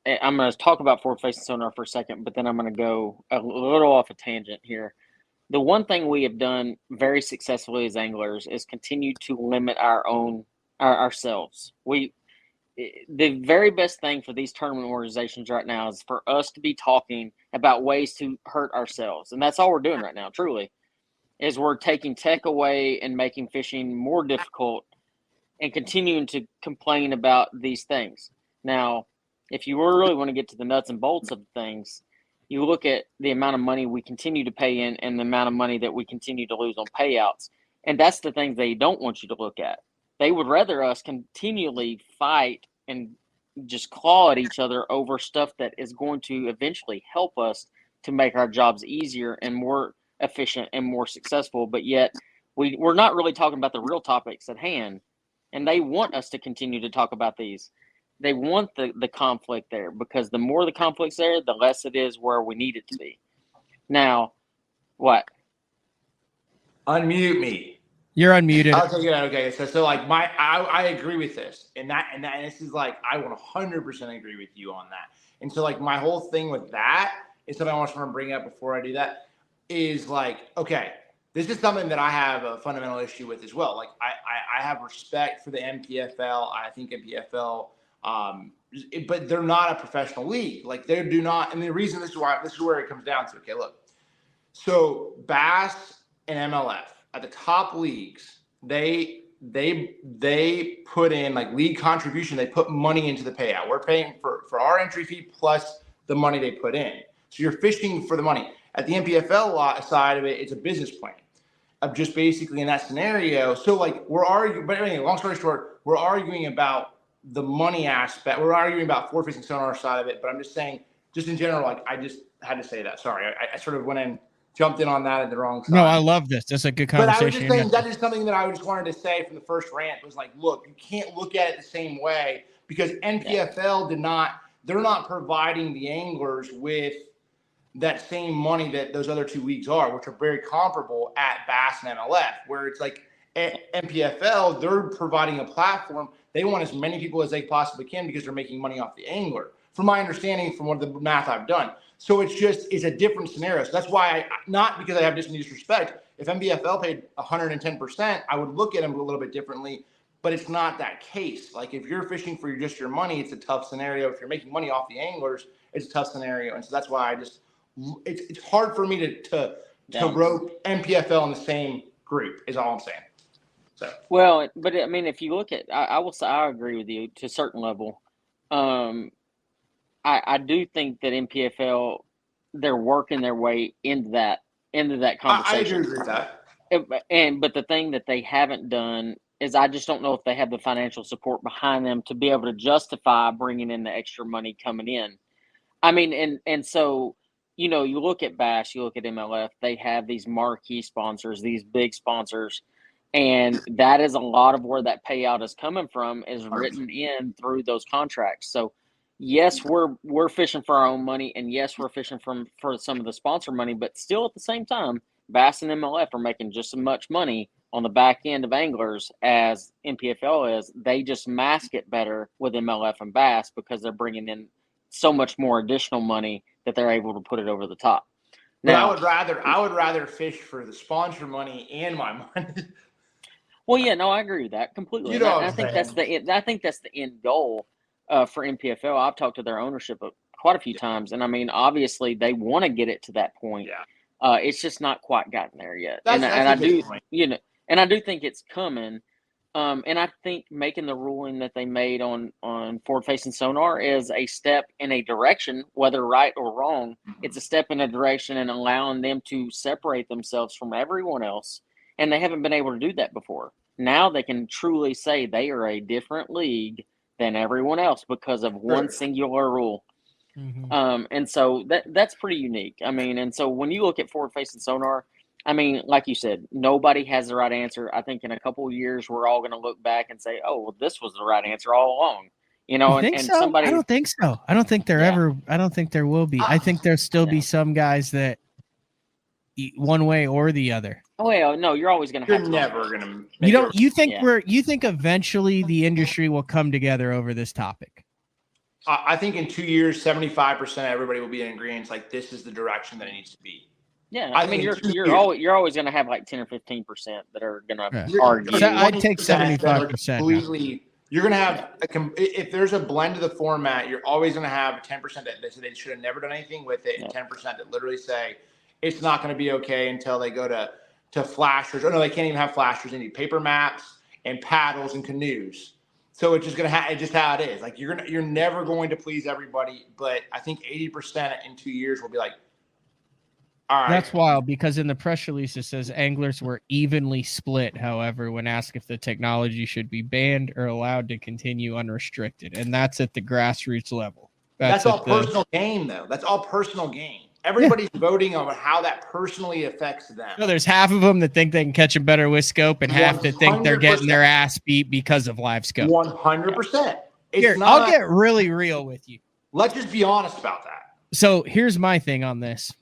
I'm going to talk about forward-facing sonar for a second, but then I'm going to go a little off a tangent here. The one thing we have done very successfully as anglers is continue to limit ourselves. the very best thing for these tournament organizations right now is for us to be talking about ways to hurt ourselves. And that's all we're doing right now, truly, is we're taking tech away and making fishing more difficult and continuing to complain about these things. Now, if you really want to get to the nuts and bolts of things, you look at the amount of money we continue to pay in and the amount of money that we continue to lose on payouts. And that's the things they don't want you to look at. They would rather us continually fight and just claw at each other over stuff that is going to eventually help us to make our jobs easier and more efficient and more successful. But yet we're not really talking about the real topics at hand. And they want us to continue to talk about these. They want the conflict there, because the more the conflict's there, the less it is where we need it to be. Now, what? Unmute me. You're unmuted. Okay. So like I agree with this, and this is like I 100% agree with you on that. And so like my whole thing with that is something I want to bring up before I do that is like, okay, this is something that I have a fundamental issue with as well. Like I have respect for the MPFL. I think MPFL, but they're not a professional league. Like they do not, and the reason this is where it comes down to. Okay, look, so Bass and MLF. At the top leagues, they put in like league contribution. They put money into the payout. We're paying for our entry fee plus the money they put in. So you're fishing for the money. At the MPFL side of it, it's a business plan of just basically in that scenario. So like we're arguing, but anyway, long story short, we're arguing about the money aspect. We're arguing about forward facing sonar side of it. But I'm just saying, just in general, like I just had to say that. Sorry, I sort of jumped in on that at the wrong side. No, I love this. That's a good conversation. But I was just saying that is something that I just wanted to say from the first rant was like, look, you can't look at it the same way because NPFL they're not providing the anglers with that same money that those other two leagues are, which are very comparable at Bass and MLF, where it's like at NPFL, they're providing a platform. They want as many people as they possibly can because they're making money off the angler. From my understanding, from what the math I've done. So it's a different scenario. So that's why not because I have disrespect. If MBFL paid 110%, I would look at them a little bit differently, but it's not that case. Like if you're fishing for just your money, it's a tough scenario. If you're making money off the anglers, it's a tough scenario. And so that's why it's hard for me to rope MPFL in the same group is all I'm saying. So. Well, but I mean, if you look at, I will say, I agree with you to a certain level. I do think that MPFL, they're working their way into that conversation. I agree with that. But the thing that they haven't done is I just don't know if they have the financial support behind them to be able to justify bringing in the extra money coming in. I mean, and so, you know, you look at Bass, you look at MLF, they have these marquee sponsors, these big sponsors, and that is a lot of where that payout is coming from is written in through those contracts. So, yes, we're fishing for our own money, and yes, we're fishing for some of the sponsor money, but still at the same time, Bass and MLF are making just as much money on the back end of anglers as MPFL is. They just mask it better with MLF and Bass because they're bringing in so much more additional money that they're able to put it over the top. Now, I would rather fish for the sponsor money and my money. Well, yeah, no, I agree with that completely. You know I think that's the end goal for MPFL. I've talked to their ownership quite a few times, and I mean, obviously, they want to get it to that point. Yeah. It's just not quite gotten there yet, and I do, and I do think it's coming. And I think making the ruling that they made on forward-facing sonar is a step in a direction, whether right or wrong. It's a step in a direction and allowing them to separate themselves from everyone else, and they haven't been able to do that before. Now they can truly say they are a different league than everyone else because of one singular rule. Mm-hmm. And so that's pretty unique. I mean, and so when you look at forward-facing sonar, I mean, like you said, nobody has the right answer. I think in a couple of years, we're all going to look back and say, oh, well, this was the right answer all along. You know, I don't think so. I don't think I don't think there will be. I think there'll still be some guys that one way or the other. Oh, well, no, you're always going to have. You're never going to. You think eventually the industry will come together over this topic? I think in 2 years, 75% everybody will be in agreement. Like this is the direction that it needs to be. Yeah, I mean, you're always going to have like 10 or 15% that are going to argue. I'd take 75%. Completely You're going to have if there's a blend of the format, you're always going to have 10% that they should have never done anything with it, and 10% that literally say it's not going to be okay until they go to flashers. Oh no, they can't even have flashers. They need paper maps and paddles and canoes. So it's just it's just how it is. Like you're never going to please everybody, but I think 80% in 2 years will be like, all right. That's wild because in the press release it says anglers were evenly split. However, when asked if the technology should be banned or allowed to continue unrestricted, and that's at the grassroots level. That's all personal gain, though. That's all personal gain. Everybody's voting on how that personally affects them. No, there's half of them that think they can catch them better with scope, and half that think they're getting their ass beat because of live scope. 100%. Here, I'll get really real with you. Let's just be honest about that. So here's my thing on this.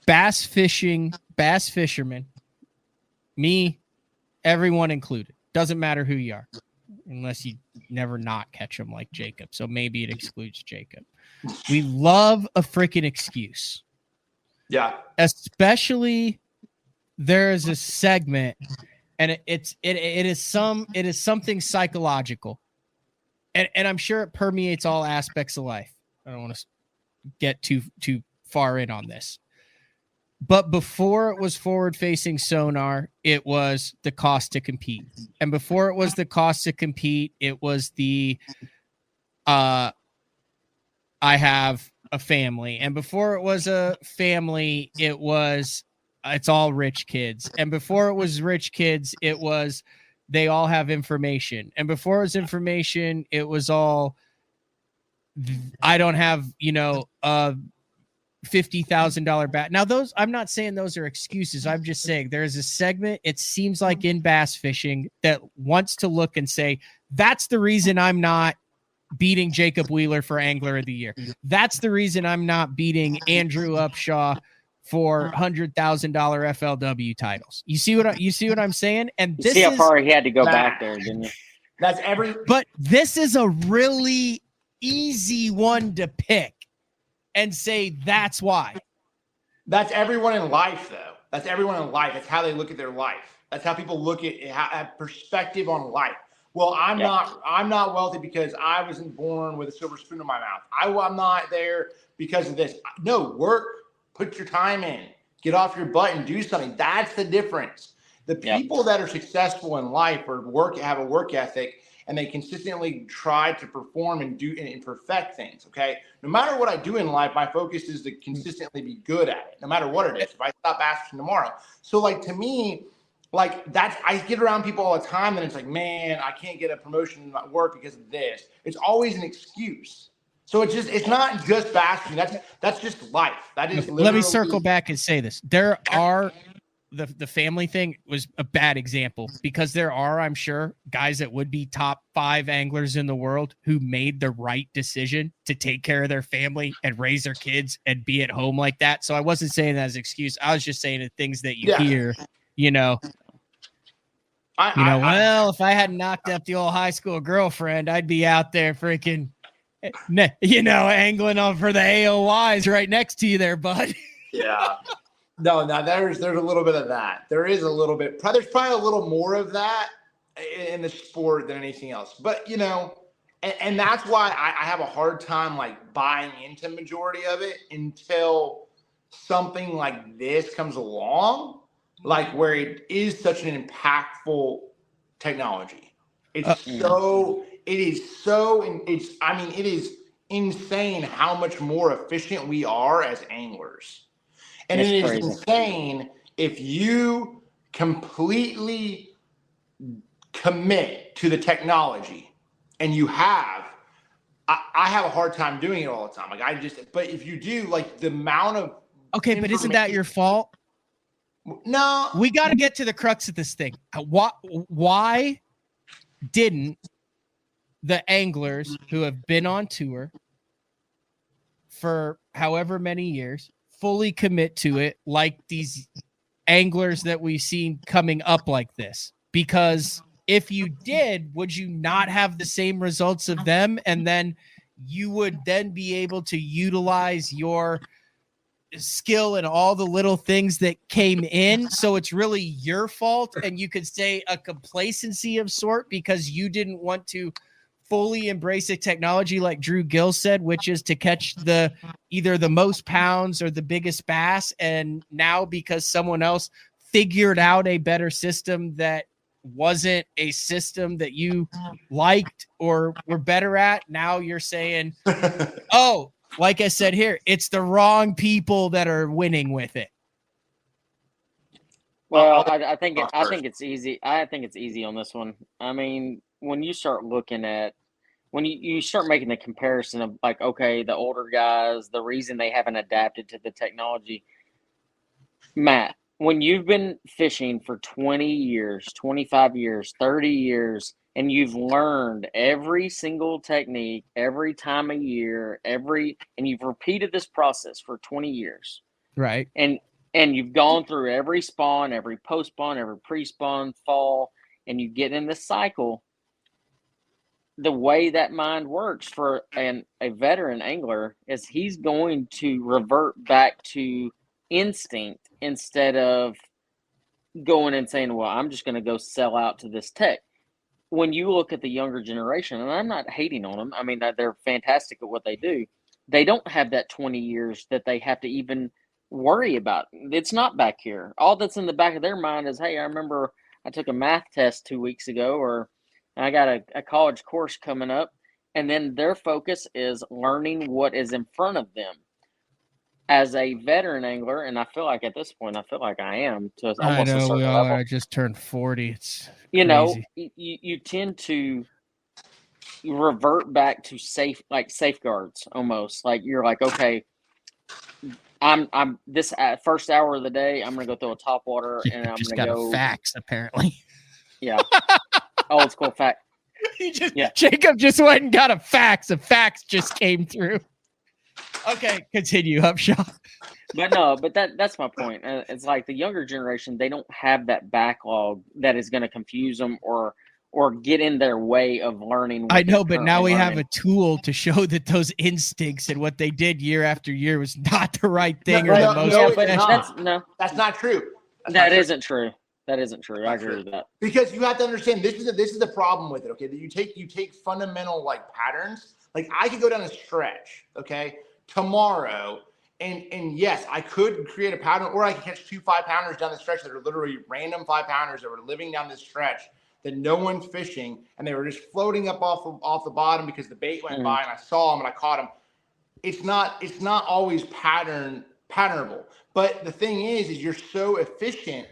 Bass fishermen, me, everyone included. Doesn't matter who you are, unless you never not catch them like Jacob. So maybe it excludes Jacob. We love a freaking excuse. Yeah. Especially there is a segment, and it is something psychological, and I'm sure it permeates all aspects of life. I don't want to get too far in on this. But before it was forward-facing sonar, it was the cost to compete. And before it was the cost to compete, it was the I have a family. And before it was a family, it's all rich kids. And before it was rich kids, it was they all have information. And before it was information, it was all I don't have, $50,000 bat. Now I'm not saying those are excuses. I'm just saying there is a segment, it seems like in bass fishing, that wants to look and say, that's the reason I'm not beating Jacob Wheeler for Angler of the Year. That's the reason I'm not beating Andrew Upshaw for $100,000 FLW titles. You see what I'm saying? And this how far he had to go back there, didn't you? But this is a really easy one to pick and say that's why. That's everyone in life, though. That's everyone in life. That's how they look at their life. That's how people look at have perspective on life. Well, I'm not wealthy because I wasn't born with a silver spoon in my mouth. I'm not there because of this. No, work, put your time in, get off your butt and do something. That's the difference. The people that are successful in life have a work ethic, and they consistently try to perform and do and perfect things. Okay. No matter what I do in life, my focus is to consistently be good at it, no matter what it is. If I stop asking tomorrow. So to me, I get around people all the time and it's like, man, I can't get a promotion at work because of this. It's always an excuse. So it's not just basking. That's just life. That is literally. Let me circle back and say this. There are the family thing was a bad example because there are, I'm sure, guys that would be top 5 anglers in the world who made the right decision to take care of their family and raise their kids and be at home like that. So I wasn't saying that as an excuse. I was just saying the things that you hear, well, if I hadn't knocked up the old high school girlfriend, I'd be out there freaking, angling on for the AOYs right next to you there, bud. Yeah. No, there's a little bit of that. There is a little bit. There's probably a little more of that in the sport than anything else. But and that's why I have a hard time buying into majority of it until something like this comes along, where it is such an impactful technology. It is insane how much more efficient we are as anglers. And it is insane if you completely commit to the technology, and you have. I have a hard time doing it all the time. But if you do, the amount of but isn't that your fault? No, we got to get to the crux of this thing. Why didn't the anglers who have been on tour for however many years fully commit to it like these anglers that we've seen coming up like this? Because if you did, would you not have the same results of them? And then you would then be able to utilize your skill and all the little things that came in. So it's really your fault. And you could say a complacency of sort because you didn't want to fully embrace the technology like Drew Gill said, which is to catch either the most pounds or the biggest bass. And now because someone else figured out a better system that wasn't a system that you liked or were better at, now you're saying, oh, like I said here, it's the wrong people that are winning with it. Well, I think it's easy. I think it's easy on this one. I mean, when you start looking at when you start making the comparison of like, okay, the older guys, the reason they haven't adapted to the technology. Matt, when you've been fishing for 20 years, 25 years, 30 years, and you've learned every single technique, every time of year, and you've repeated this process for 20 years. Right. And you've gone through every spawn, every post-spawn, every pre-spawn, fall, and you get in this cycle. The way that mind works for a veteran angler is he's going to revert back to instinct instead of going and saying, well, I'm just going to go sell out to this tech. When you look at the younger generation, and I'm not hating on them, I mean, they're fantastic at what they do. They don't have that 20 years that they have to even worry about. It's not back here. All that's in the back of their mind is, hey, I remember I took a math test 2 weeks ago, or I got a college course coming up, and then their focus is learning what is in front of them. As a veteran angler, and I feel like at this point, I am to almost I know, a certain we all level. I just turned 40. It's you crazy. know, you tend to revert back to safeguards almost. Like you're like, okay, I'm this first hour of the day, I'm gonna go throw a top water, and I'm just gonna got go a fax apparently. Yeah. Old school fact. Jacob just went and got a fax. A fax just came through. Okay, continue, Upshaw. But that's my point. It's like the younger generation, they don't have that backlog that is going to confuse them or get in their way of learning. I know, but now we have a tool to show that those instincts and what they did year after year was not the right thing or the most. That's not true. That isn't true. That isn't true. I agree with that. Because you have to understand this is the problem with it. Okay, that you take fundamental like patterns. Like I could go down a stretch, okay, tomorrow, and yes, I could create a pattern, or I could catch 2 5-pounders down the stretch that are literally random 5-pounders that were living down this stretch that no one's fishing, and they were just floating up off the bottom because the bait went by, and I saw them and I caught them. It's not always patternable. But the thing is you're so efficient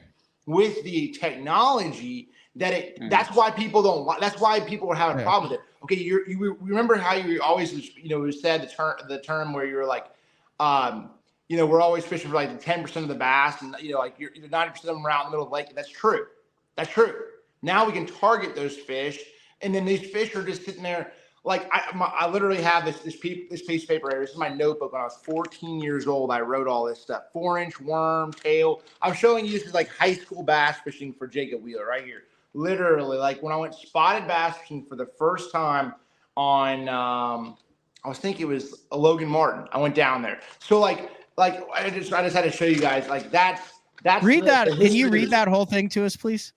with the technology that that's why people don't like. That's why people are having a problem with it. Okay, you remember how you always said the term where you're like, we're always fishing for like 10% of the bass, and like you're 90% of them are out in the middle of the lake. That's true. That's true. Now we can target those fish, and then these fish are just sitting there. Like I literally have this piece of paper here. This is my notebook. When I was 14 years old, I wrote all this stuff. 4-inch worm, tail. I'm showing you this is like high school bass fishing for Jacob Wheeler right here. Literally, like when I went spotted bass fishing for the first time on, I think it was a Logan Martin. I went down there. So like I just had to show you guys like that's. Read that. Can you read that whole thing to us, please?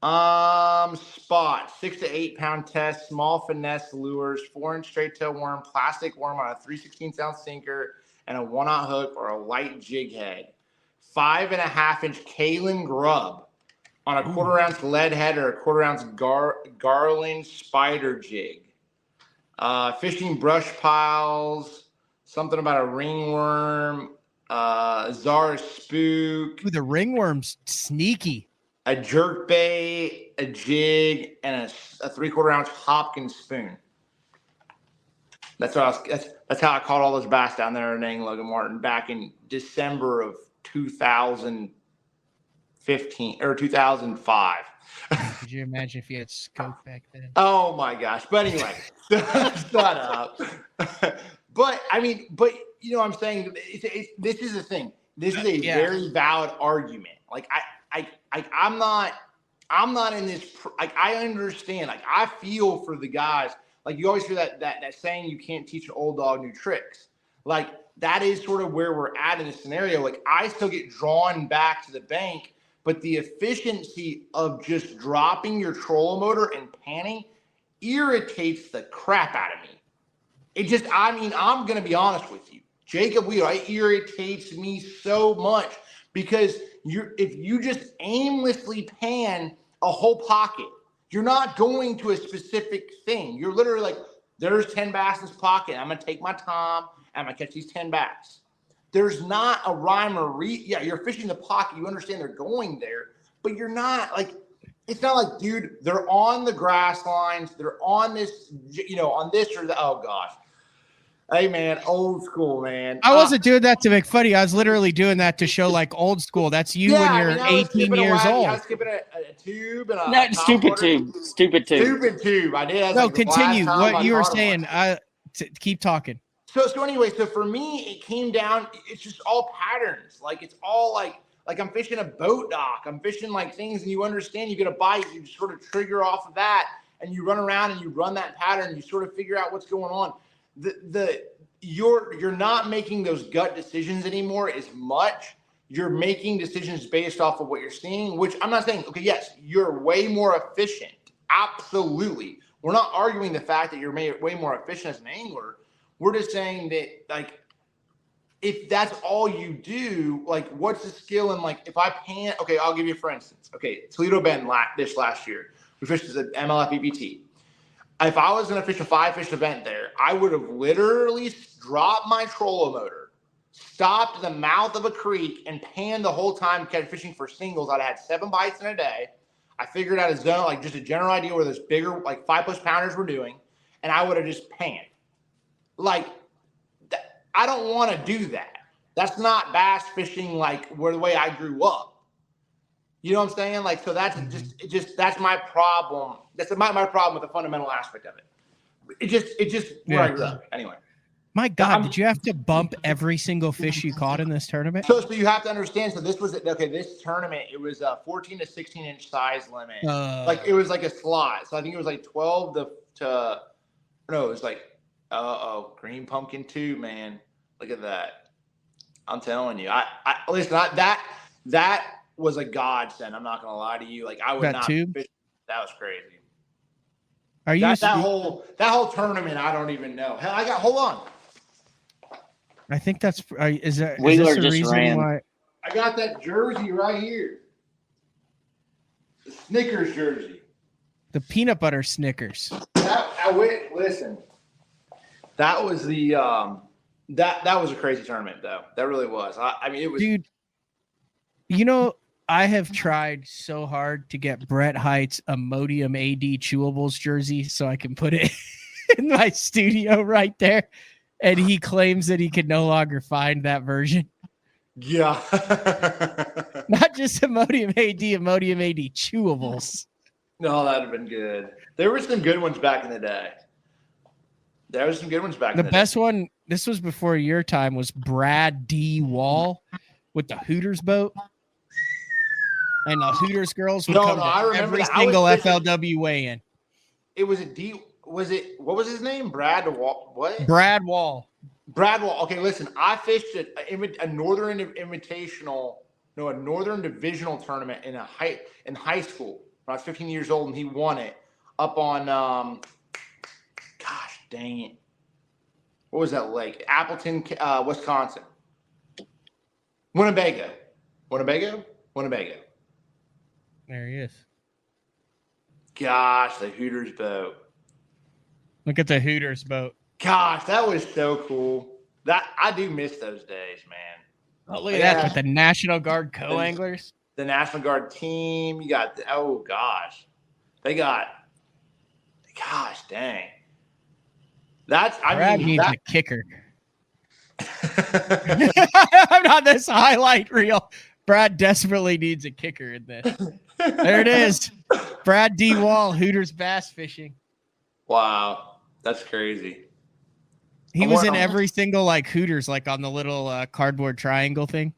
Spot 6 to 8 pound test, small finesse lures, 4-inch straight tail worm, plastic worm on a 3/16 ounce sinker and a 1/0 hook or a light jig head. 5.5-inch Kalen grub on a 1/4 ounce lead head or a 1/4 ounce garland spider jig. Fishing brush piles, something about a ringworm, Zara spook. Ooh, the ringworm's sneaky. A jerk bait, a jig, and a 3/4 ounce Hopkins spoon. That's how I caught all those bass down there in Logan Martin back in December of 2015 or 2005. Could you imagine if you had scope back then? Oh my gosh! But anyway, shut up. But I mean, I'm saying this is the thing. This is a very valid argument. Like I'm not in this. Like I understand. Like I feel for the guys. Like you always hear that saying, you can't teach an old dog new tricks. Like that is sort of where we're at in this scenario. Like, I still get drawn back to the bank, but the efficiency of just dropping your trolling motor and panning irritates the crap out of me. It just, I mean, I'm going to be honest with you. Jacob Wheeler, it irritates me so much because if you just aimlessly pan a whole pocket, you're not going to a specific thing. You're literally like, there's 10 bass in this pocket. I'm going to take my time. I'm going to catch these 10 bass. There's not a rhyme or reason. Yeah, you're fishing the pocket. You understand they're going there, but you're not like, it's not like, dude, they're on the grass lines. They're on this, on this or the, oh gosh. Hey man, old school, man. I wasn't doing that to make funny. I was literally doing that to show like old school. That's you when you're 18 years old. I was skipping a tube and stupid tube. Stupid tube. I did. No, continue what you were saying. Keep talking. So anyway, so for me, it came down. It's just all patterns. Like it's all like I'm fishing a boat dock. I'm fishing like things, and you understand. You get a bite, you sort of trigger off of that, and you run around and you run that pattern. And you sort of figure out what's going on. You're not making those gut decisions anymore as much. You're making decisions based off of what you're seeing, which I'm not saying, okay, yes, you're way more efficient. Absolutely. We're not arguing the fact that you're way more efficient as an angler. We're just saying that, like, if that's all you do, like, what's the skill in, like, if I pan, okay, I'll give you for instance. Okay, Toledo Bend this last year, we fished as an MLF BPT. If I was going to fish a 5-fish event there, I would have literally dropped my trolling motor, stopped at the mouth of a creek, and panned the whole time fishing for singles. I'd have had 7 bites in a day. I figured out a zone, like just a general idea where those bigger, like 5+ pounders were doing, and I would have just panned. Like, I don't want to do that. That's not bass fishing like where the way I grew up. You know what I'm saying? Like, so that's that's my problem. That's my problem with the fundamental aspect of it. It just where I grew up. Anyway. My God, did you have to bump every single fish you caught in this tournament? So you have to understand. So this tournament, it was a 14 to 16 inch size limit. Like it was like a slot. So I think it was like 12 to no, it was like green pumpkin 2, man. Look at that. I'm telling you. I listen, that was a godsend. I'm not gonna lie to you. Like I would not fish. That was crazy. Are you that whole tournament? I don't even know. Hell, hold on. I think that's is that Wheeler is this the just reason ran. why I got that jersey right here. The Snickers jersey. the peanut butter Snickers. Listen. That was the that was a crazy tournament though. That really was. I mean, it was. Dude, you know, I have tried so hard to get Brett Height's Imodium AD Chewables jersey so I can put it in my studio right there. And he claims that he can no longer find that version. Yeah. Not just Imodium AD Chewables. No, that'd have been good. There were some good ones back in the day. The best one, this was before your time, was Brad D. Wall with the Hooters boat. And the Hooters girls would come to every single FLW weigh-in. It was what was his name? Brad Wall. What? Brad Wall. Okay, listen, I fished a northern divisional tournament in high school when I was 15 years old, and he won it up on gosh dang it. What was that lake? Appleton, Wisconsin. Winnebago. There he is. Gosh, the Hooters boat. Look at the Hooters boat. Gosh, that was so cool. That I do miss those days, man. Oh, look at that with the National Guard co-anglers. The National Guard team. You got they got. Gosh, dang. Brad needs a kicker. I'm not this highlight reel. Brad desperately needs a kicker in this. There it is. Brad D. Wall, Hooters bass fishing. Wow, that's crazy. He was in every single like Hooters, like on the little cardboard triangle thing.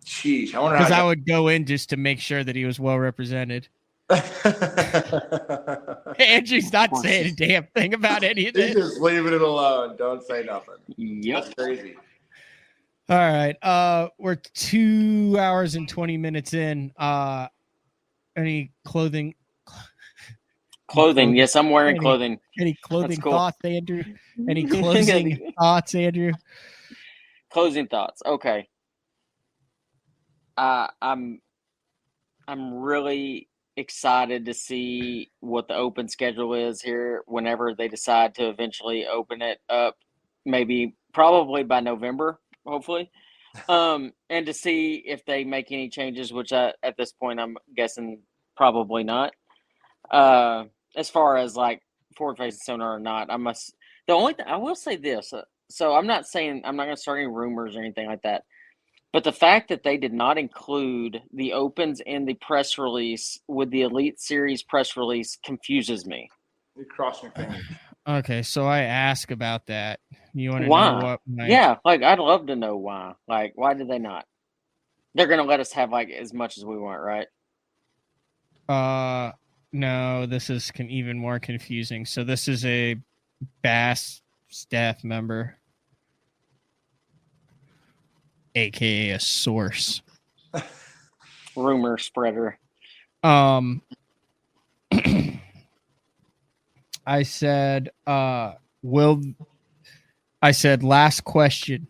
Sheesh, I wonder because I would go in just to make sure that he was well represented. Andrew's not saying a damn thing about any of He's this. just leaving it alone. Don't say nothing. Yep. That's crazy. All right. We're 2 hours and 20 minutes in. Any clothing? Clothing. Yes, I'm wearing clothing. Any clothing That's cool. thoughts, Andrew? Any closing thoughts, Andrew? Closing thoughts. Okay. I'm really excited to see what the open schedule is here whenever they decide to eventually open it up, probably by November, hopefully. And to see if they make any changes, which at this point I'm guessing probably not. As far as like forward facing sonar or not, the only thing I will say this. So I'm not saying I'm not going to start any rumors or anything like that. But the fact that they did not include the opens in the press release with the Elite Series press release confuses me. You're crossing your fingers. Okay, so I ask about that. You want to Why? know what? Yeah, like I'd love to know why. Like, why did they not? They're gonna let us have like as much as we want, right? No, this is even more confusing. So this is a Bass staff member, aka a source, Rumor spreader. I said, last question.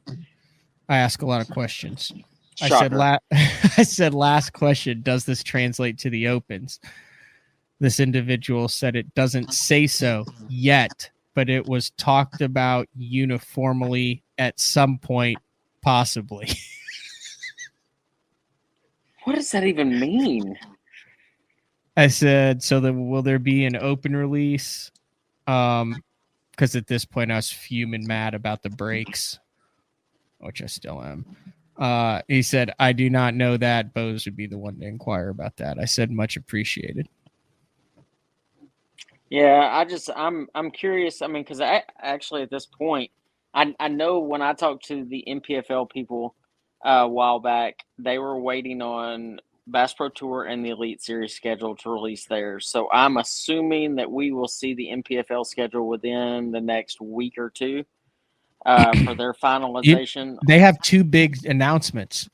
I ask a lot of questions. Shocker. I said last question, does this translate to the opens? This individual said it doesn't say so yet, but it was talked about uniformly at some point, possibly. What does that even mean? I said, so will there be an open release? Because at this point I was fuming mad about the breaks, which I still am. He said, I do not know that. Bose would be the one to inquire about that. I said, much appreciated. Yeah, I'm curious. I mean, because I actually at this point, I know when I talked to the MPFL people a while back, they were waiting on Bass Pro Tour and the Elite Series schedule to release theirs. So I'm assuming that we will see the MPFL schedule within the next week or two for their finalization. They have two big announcements.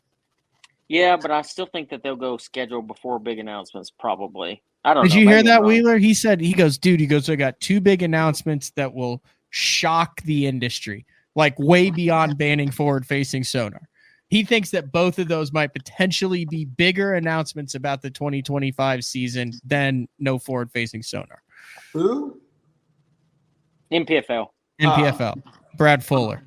Yeah, but I still think that they'll go schedule before big announcements, probably. I don't know. Did you hear Maybe that, I'm wrong. Wheeler? He said, I got two big announcements that will shock the industry, like way beyond banning forward-facing sonar. He thinks that both of those might potentially be bigger announcements about the 2025 season than no forward-facing sonar. Who? MPFL. Brad Fuller.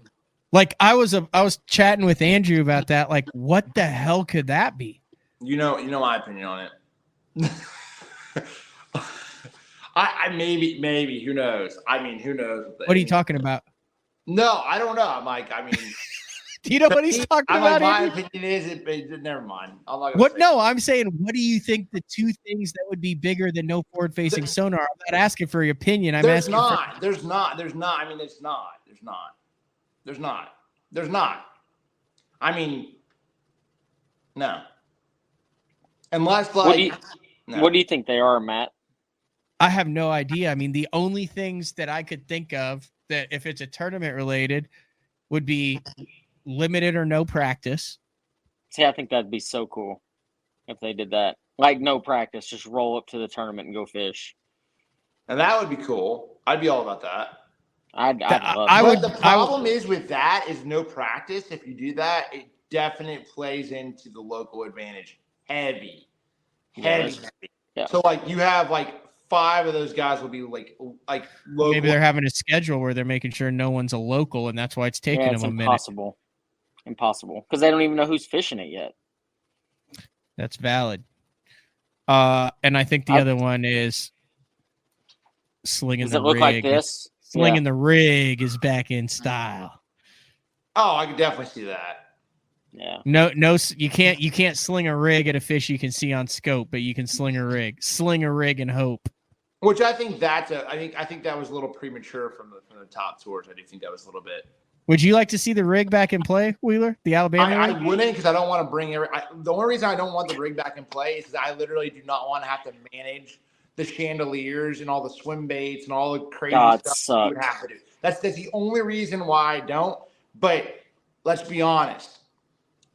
Like I was chatting with Andrew about that. Like, what the hell could that be? You know my opinion on it. I maybe who knows? I mean, who knows? What are you talking about? No, I don't know. I'm like, I mean, do you know what he's talking about? My opinion is it. Never mind. I'm not what? No, I'm saying, what do you think the two things that would be bigger than no forward-facing sonar? I'm not asking for your opinion. There's not. I mean, it's not. There's not. I mean, no. Unless like. What do you think they are, Matt? I have no idea. I mean, the only things that I could think of that if it's a tournament related would be limited or no practice. See, I think that'd be so cool if they did that. Like no practice, just roll up to the tournament and go fish. And that would be cool. I'd be all about that. I'd love The problem is with that is no practice. If you do that, it definitely plays into the local advantage. Heavy. Yeah. So like you have like 5 of those guys will be like local. Maybe they're having a schedule where they're making sure no one's a local, and that's why it's taking them a minute. Impossible, because they don't even know who's fishing it yet. That's valid. And I think the other one is slinging the rig. Does it look like this? Slinging the rig is back in style. Oh, I could definitely see that. Yeah. No, you can't sling a rig at a fish you can see on scope, but you can sling a rig. Sling a rig and hope. Which I think I think that was a little premature from the top tours. I do think that was a little bit. Would you like to see the rig back in play, Wheeler? The Alabama rig? I wouldn't, because I don't want to bring the only reason I don't want the rig back in play is I literally do not want to have to manage the chandeliers and all the swim baits and all the crazy stuff you would have to do. That's the only reason why I don't. But let's be honest.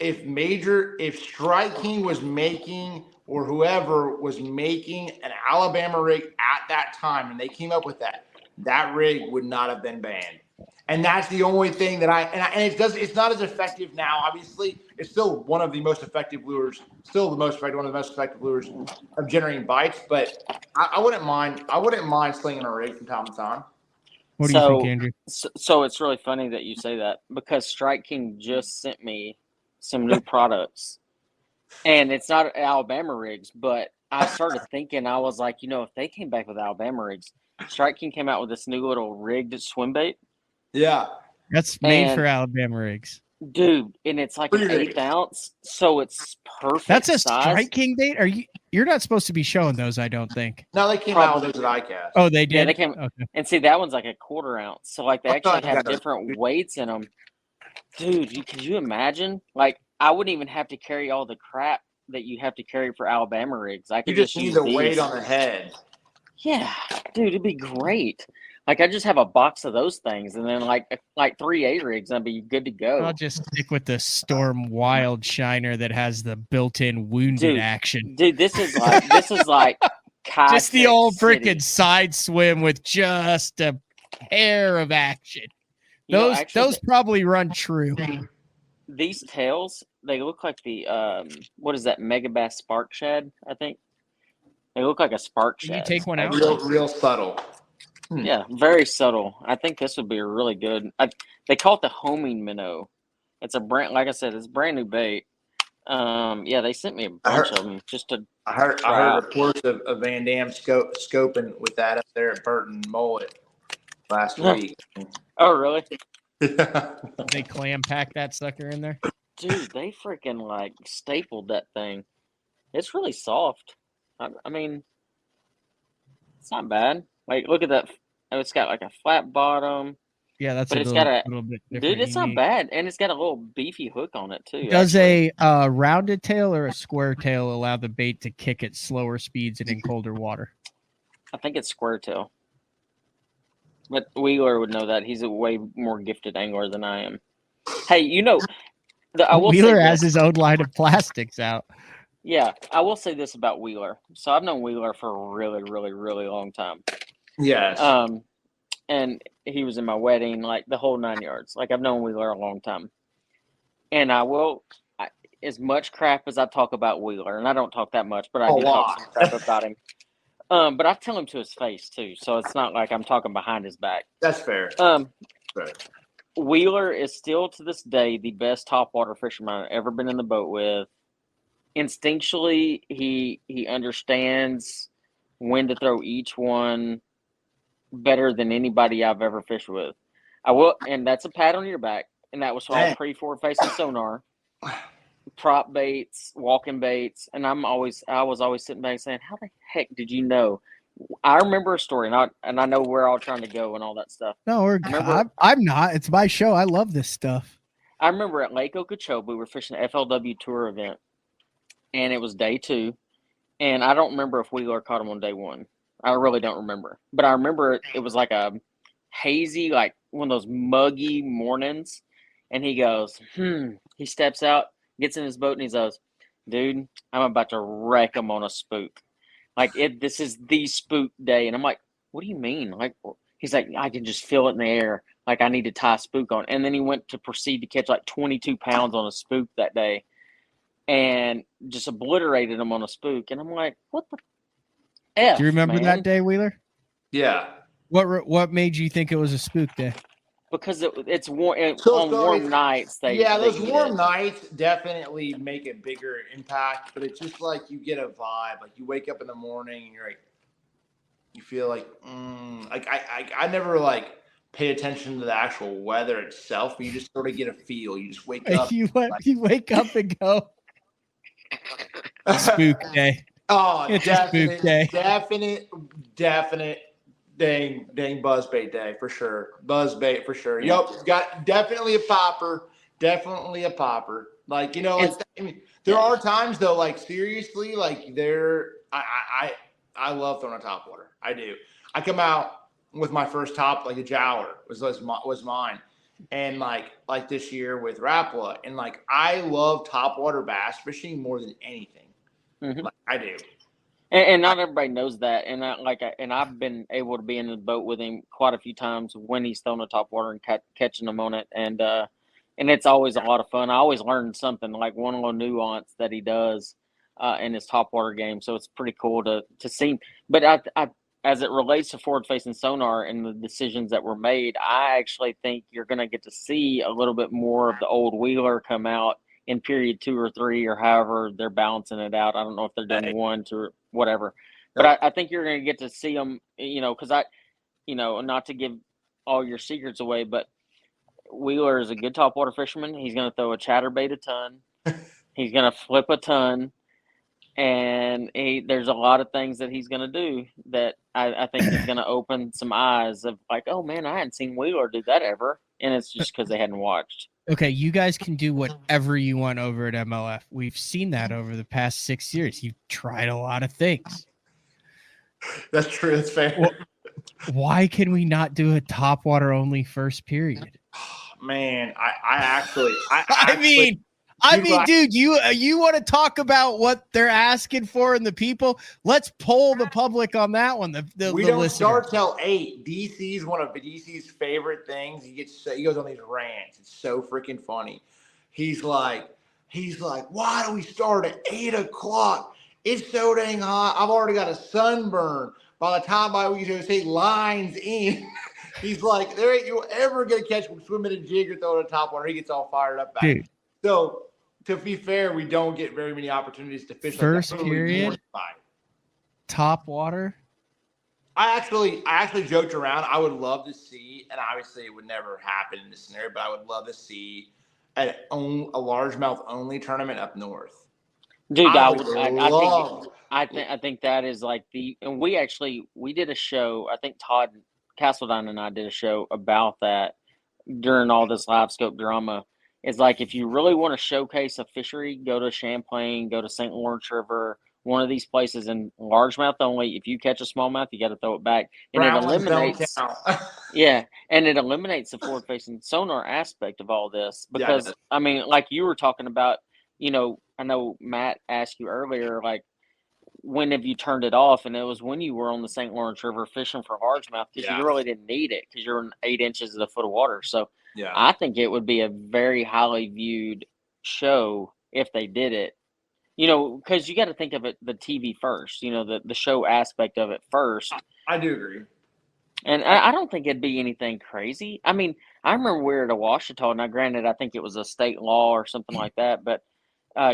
If Strike King was making, or whoever was making, an Alabama rig at that time, and they came up with that rig would not have been banned. And that's the only thing that it's not as effective now. Obviously, it's still one of the most effective lures, one of the most effective lures of generating bites. But I wouldn't mind slinging a rig from time to time. What do you think, Andrew? So it's really funny that you say that, because Strike King just sent me some new products, and it's not Alabama rigs, but I started thinking, I was like, if they came back with Alabama rigs, Strike King came out with this new little rigged swim bait. Yeah. That's made for Alabama rigs. Dude, and it's like an 1/8 ounce, so it's perfect. That's a size. Strike King bait? You're not supposed to be showing those, I don't think. No, they came out with those at ICAST. Oh, they did? Yeah, they came. Okay. And see, that one's like a 1/4 ounce. So like they actually have different weights in them. Dude, could you imagine? Like, I wouldn't even have to carry all the crap that you have to carry for Alabama rigs. I could just use need the weight on the head. Yeah, dude, it'd be great. Like, I just have a box of those things, and then like 3 A rigs, I'd be good to go. I'll just stick with the Storm Wild Shiner that has the built-in wounded action. Dude, this is like just the old freaking side swim with just a hair of action. Those probably run true. These tails, they look like the what is that, Megabass Spark Shad? I think they look like a spark shad. Can you take one out? Real subtle. Yeah, very subtle. I think this would be really good. They call it the homing minnow. It's a brand, like I said, it's a brand new bait. Yeah, they sent me a bunch of them just to. I heard reports of Van Dam scoping with that up there at Burton Mullet last week. Oh, really? They clam pack that sucker in there? Dude, they freaking like stapled that thing. It's really soft. I mean, it's not bad. Like, look at that. Oh, it's got like a flat bottom. Yeah, that's but a little bit different. Dude, it's not bad. And it's got a little beefy hook on it, too. Does a rounded tail or a square tail allow the bait to kick at slower speeds and in colder water? I think it's square tail. But Wheeler would know that. He's a way more gifted angler than I am. Hey, Wheeler has his own line of plastics out. Yeah, I will say this about Wheeler. So I've known Wheeler for a really, really, really long time. Yes. And he was in my wedding, like the whole 9 yards. Like, I've known Wheeler a long time. And as much crap as I talk about Wheeler, and I don't talk that much, but I do talk some crap about him. But I tell him to his face too, so it's not like I'm talking behind his back. That's fair. Right. Wheeler is still to this day the best topwater fisherman I've ever been in the boat with. Instinctually, he understands when to throw each one better than anybody I've ever fished with. And that's a pat on your back. And that was all pre-forward facing sonar, prop baits, walking baits, and I was always sitting back saying, "How the heck did you know?" I remember a story, and I know we're all trying to go and all that stuff. No, I'm not. It's my show. I love this stuff. I remember at Lake Okeechobee, we were fishing an FLW tour event, and it was day 2. And I don't remember if Wheeler caught him on day 1. I really don't remember. But I remember it was like a hazy, like one of those muggy mornings. And he goes, he steps out, gets in his boat, and he goes, "Dude, I'm about to wreck him on a spook. Like, this is the spook day." And I'm like, "What do you mean?" Like, he's like, "I can just feel it in the air. Like, I need to tie a spook on." And then he went to proceed to catch like 22 pounds on a spook that day and just obliterated him on a spook. And I'm like, what the F, do you remember man? that day, Wheeler? Yeah. What made you think it was a spook day? Because it's warm. On warm nights, those warm nights definitely make a bigger impact. But it's just like you get a vibe. Like, you wake up in the morning and you're like, you feel like, like I never like pay attention to the actual weather itself, but you just sort of get a feel. You just wake up. You wake up and go, spook day. Oh, it's definite, a spook day. definite Dang buzzbait day for sure. Buzzbait for sure. Yep, got definitely a popper. Definitely a popper. Like, like I mean, there are times though, like seriously, like I love throwing a top water. I do. I come out with my first top, like a jowler was mine. And like this year with Rapala. And like I love top water bass fishing more than anything. Mm-hmm. Like, I do. And not everybody knows that. And I've been able to be in the boat with him quite a few times when he's throwing a top water and catching them on it. And it's always a lot of fun. I always learn something, like one little nuance that he does in his top water game. So it's pretty cool to see. But I as it relates to forward-facing sonar and the decisions that were made, I actually think you're going to get to see a little bit more of the old Wheeler come out in period 2 or 3 or however they're balancing it out. I don't know if they're doing 1 to whatever. But I think you're going to get to see them, because not to give all your secrets away, but Wheeler is a good topwater fisherman. He's going to throw a chatterbait a ton. He's going to flip a ton. And there's a lot of things that he's going to do that I think is going to open some eyes of like, oh, man, I hadn't seen Wheeler do that ever. And it's just because they hadn't watched. Okay, you guys can do whatever you want over at MLF. We've seen that over the past 6 years. You've tried a lot of things. That's true. That's fair. Well, why can we not do a topwater only first period? Man, I mean, dude, you want to talk about what they're asking for and the people? Let's poll the public on that one. We don't start till 8. DC's one of DC's favorite things. He goes on these rants. It's so freaking funny. He's like, why do we start at 8 o'clock? It's so dang hot. I've already got a sunburn. By the time we say lines in, he's like, there ain't you ever gonna catch swimming a jig or throwing a top water. He gets all fired up back. Dude. So to be fair, we don't get very many opportunities to fish first like that. period. Top water. I actually joked around. I would love to see, and obviously it would never happen in this scenario, but I would love to see a largemouth only tournament up north. Dude, I think that is like and we did a show. I think Todd Castledine and I did a show about that during all this live scope drama. It's like, if you really want to showcase a fishery, go to Champlain, go to St. Lawrence River, one of these places, and largemouth only. If you catch a smallmouth, you got to throw it back. And it eliminates, and it eliminates the forward-facing sonar aspect of all this. Because, I mean, like you were talking about, I know Matt asked you earlier, like, when have you turned it off? And it was when you were on the St. Lawrence River fishing for largemouth, because you really didn't need it because you're in 8 inches of the foot of water. So I think it would be a very highly viewed show if they did it, because you got to think of it, the TV first, the show aspect of it first. I do agree. And I don't think it'd be anything crazy. I mean, I remember we were at a Ouachita. Now, granted, I think it was a state law or something like that, but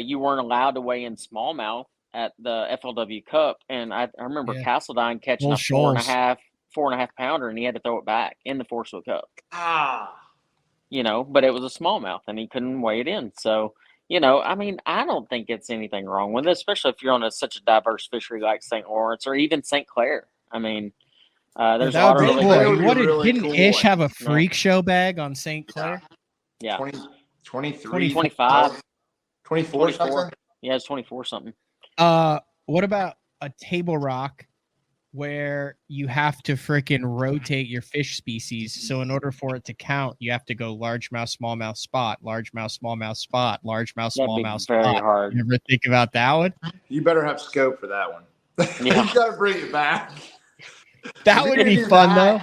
you weren't allowed to weigh in smallmouth at the FLW Cup. And I remember Castledine catching a 4.5 pounder, and he had to throw it back in the Forcewood Cup. But it was a smallmouth, and he couldn't weigh it in. So, I mean, I don't think it's anything wrong with it, especially if you're on such a diverse fishery like St. Lawrence or even St. Clair. I mean, there's a lot of really cool. Didn't Ish have a freak show bag on St. Clair? Yeah. 23, 25, 24 something? Yeah, it's 24 something. What about a table rock where you have to freaking rotate your fish species? So in order for it to count, you have to go largemouth, smallmouth, spot, largemouth, smallmouth, spot, largemouth, smallmouth, spot. Very hard. You ever think about that one? You better have scope for that one. Yeah. You gotta bring it back. That would be fun, though.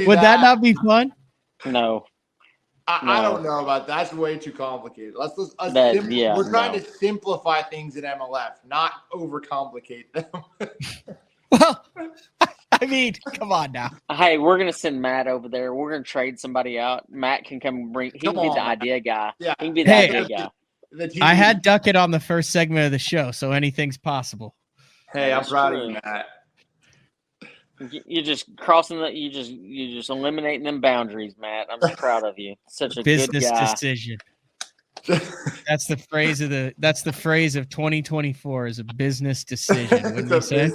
Would that not be fun? No. I don't know about that. That's way too complicated. We're trying to simplify things in MLF, not overcomplicate them. Well, I mean, come on now. Hey, we're gonna send Matt over there. We're gonna trade somebody out. Matt can come bring. He can be the idea guy. Yeah, he can be the idea guy. I had Duckett on the first segment of the show, so anything's possible. Hey, I'm proud of you, Matt. You're just crossing you're just eliminating them boundaries, Matt. I'm proud of you. Such a business good guy. Decision. That's the phrase of 2024 is a business decision. Wouldn't you say?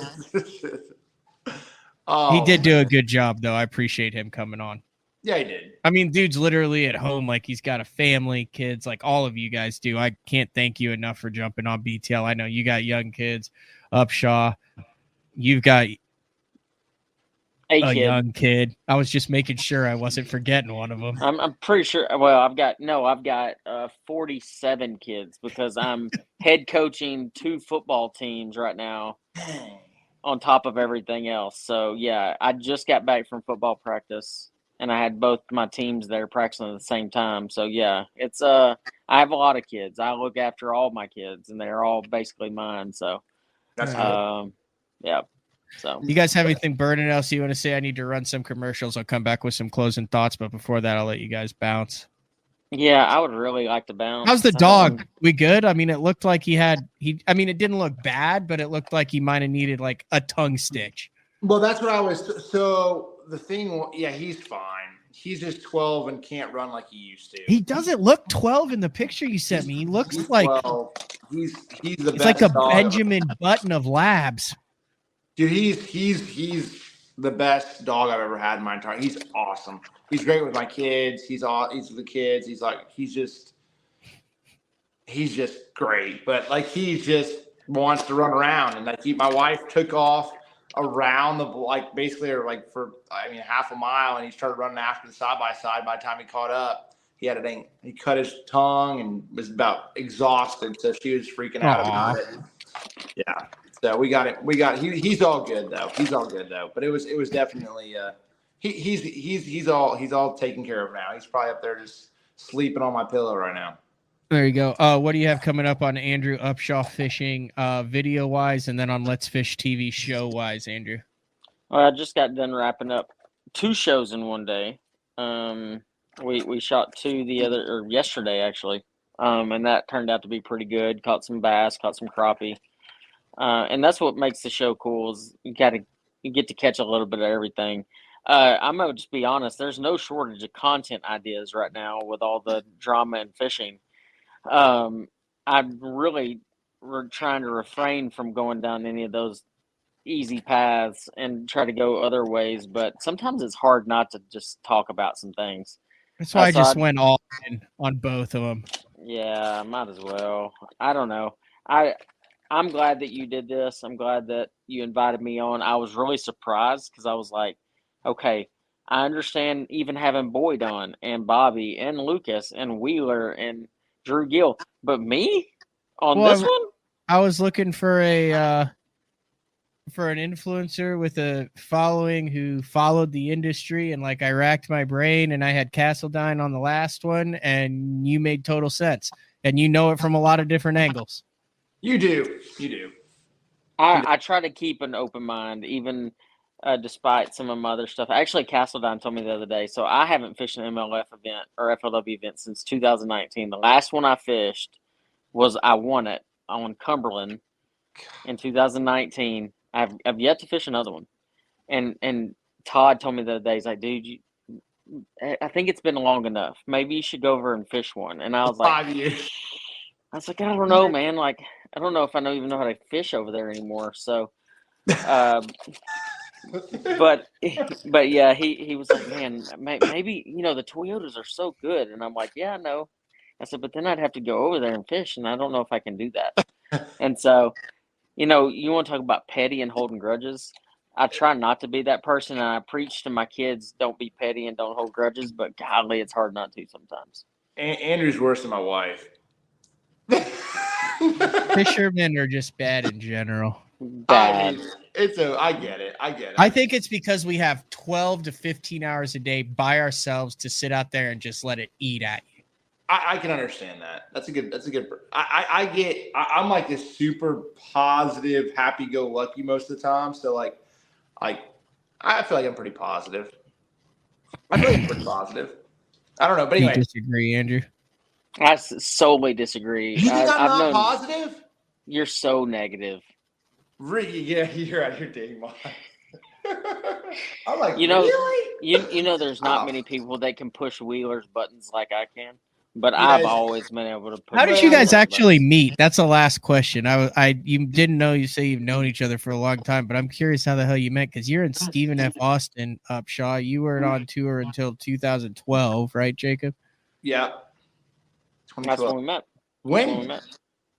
Oh, He did do a good job, though. I appreciate him coming on. Yeah, he did. I mean, dude's literally at home, like he's got a family, kids, like all of you guys do. I can't thank you enough for jumping on BTL. I know you got young kids, Upshaw. You've got a young kid. I was just making sure I wasn't forgetting one of them. I'm pretty sure. Well, I've got 47 kids because I'm head coaching 2 football teams right now on top of everything else. So yeah, I just got back from football practice and I had both my teams there practicing at the same time. So yeah, it's I have a lot of kids. I look after all my kids and they're all basically mine. So that's yeah. So you guys have anything burning else you want to say? I need to run some commercials. I'll come back with some closing thoughts, but before that, I'll let you guys bounce. Yeah, I would really like to bounce. How's the dog? We good? I mean, it looked like it didn't look bad, but it looked like he might have needed like a tongue stitch. Well, that's what I was. So the thing, yeah, he's fine. He's just 12 and can't run like he used to. He doesn't look 12 in the picture you sent me. He looks like 12. He's the best. He's like a dog Benjamin Button of labs. Dude, he's the best dog I've ever had in my entire. He's awesome. He's great with my kids. He's with the kids. He's just great. But like he just wants to run around and like my wife took off around basically for half a mile and he started running after the side by side. By the time he caught up, he cut his tongue and was about exhausted. So she was freaking out about it. Yeah. So we got it. He's all good though. But it was definitely he's all taken care of now. He's probably up there just sleeping on my pillow right now. There you go. What do you have coming up on Andrew Upshaw fishing video wise, and then on Let's Fish TV show wise, Andrew? Well, I just got done wrapping up 2 shows in one day. We shot 2 yesterday actually, and that turned out to be pretty good. Caught some bass, caught some crappie. And that's what makes the show cool is you get to catch a little bit of everything. I'm going to just be honest. There's no shortage of content ideas right now with all the drama and fishing. I'm really trying to refrain from going down any of those easy paths and try to go other ways. But sometimes it's hard not to just talk about some things. That's why I just went all in on both of them. Yeah, might as well. I don't know. I'm glad that you did this. I'm glad that you invited me on. I was really surprised because I was like, okay, I understand even having BOYD on and Bobby and Lucas and Wheeler and Drew Gill, but me on this one? I was looking for an influencer with a following who followed the industry, and like I racked my brain and I had Castledine on the last one and you made total sense and you know it from a lot of different angles. You do. I try to keep an open mind, even despite some of my other stuff. Actually, Castledine told me the other day, so I haven't fished an MLF event or FLW event since 2019. The last one I fished I won it on Cumberland in 2019. I've yet to fish another one. And Todd told me the other day, he's like, dude, I think it's been long enough. Maybe you should go over and fish one. And I was like, 5 years. I was like, I don't know, man. Like, I don't know if I even know how to fish over there anymore. So, but yeah, he was like, man, maybe, the Toyotas are so good. And I'm like, yeah, I know. I said, but then I'd have to go over there and fish. And I don't know if I can do that. And so, you want to talk about petty and holding grudges. I try not to be that person. And I preach to my kids, don't be petty and don't hold grudges. But golly, it's hard not to sometimes. Andrew's worse than my wife. Fishermen are just bad in general. Bad. I get it. I think it's because we have 12 to 15 hours a day by ourselves to sit out there and just let it eat at you. I can understand that. That's a good. I'm like this super positive, happy-go-lucky most of the time. So I feel like I'm pretty positive. I feel like I'm pretty positive. I don't know, but anyway. You disagree, Andrew? I solely disagree. You think I'm not positive? You're so negative. Really? Yeah, you're out here dating mine. I'm like, really? You know, there's not many people that can push Wheeler's buttons like I can. but I've always been able to put. How did you guys actually meet? That's the last question. You didn't know, you say you've known each other for a long time, but I'm curious how the hell you met, because you're in Stephen F. Austin, Upshaw. You weren't on tour until 2012, right, Jacob? Yeah. That's when we met. When?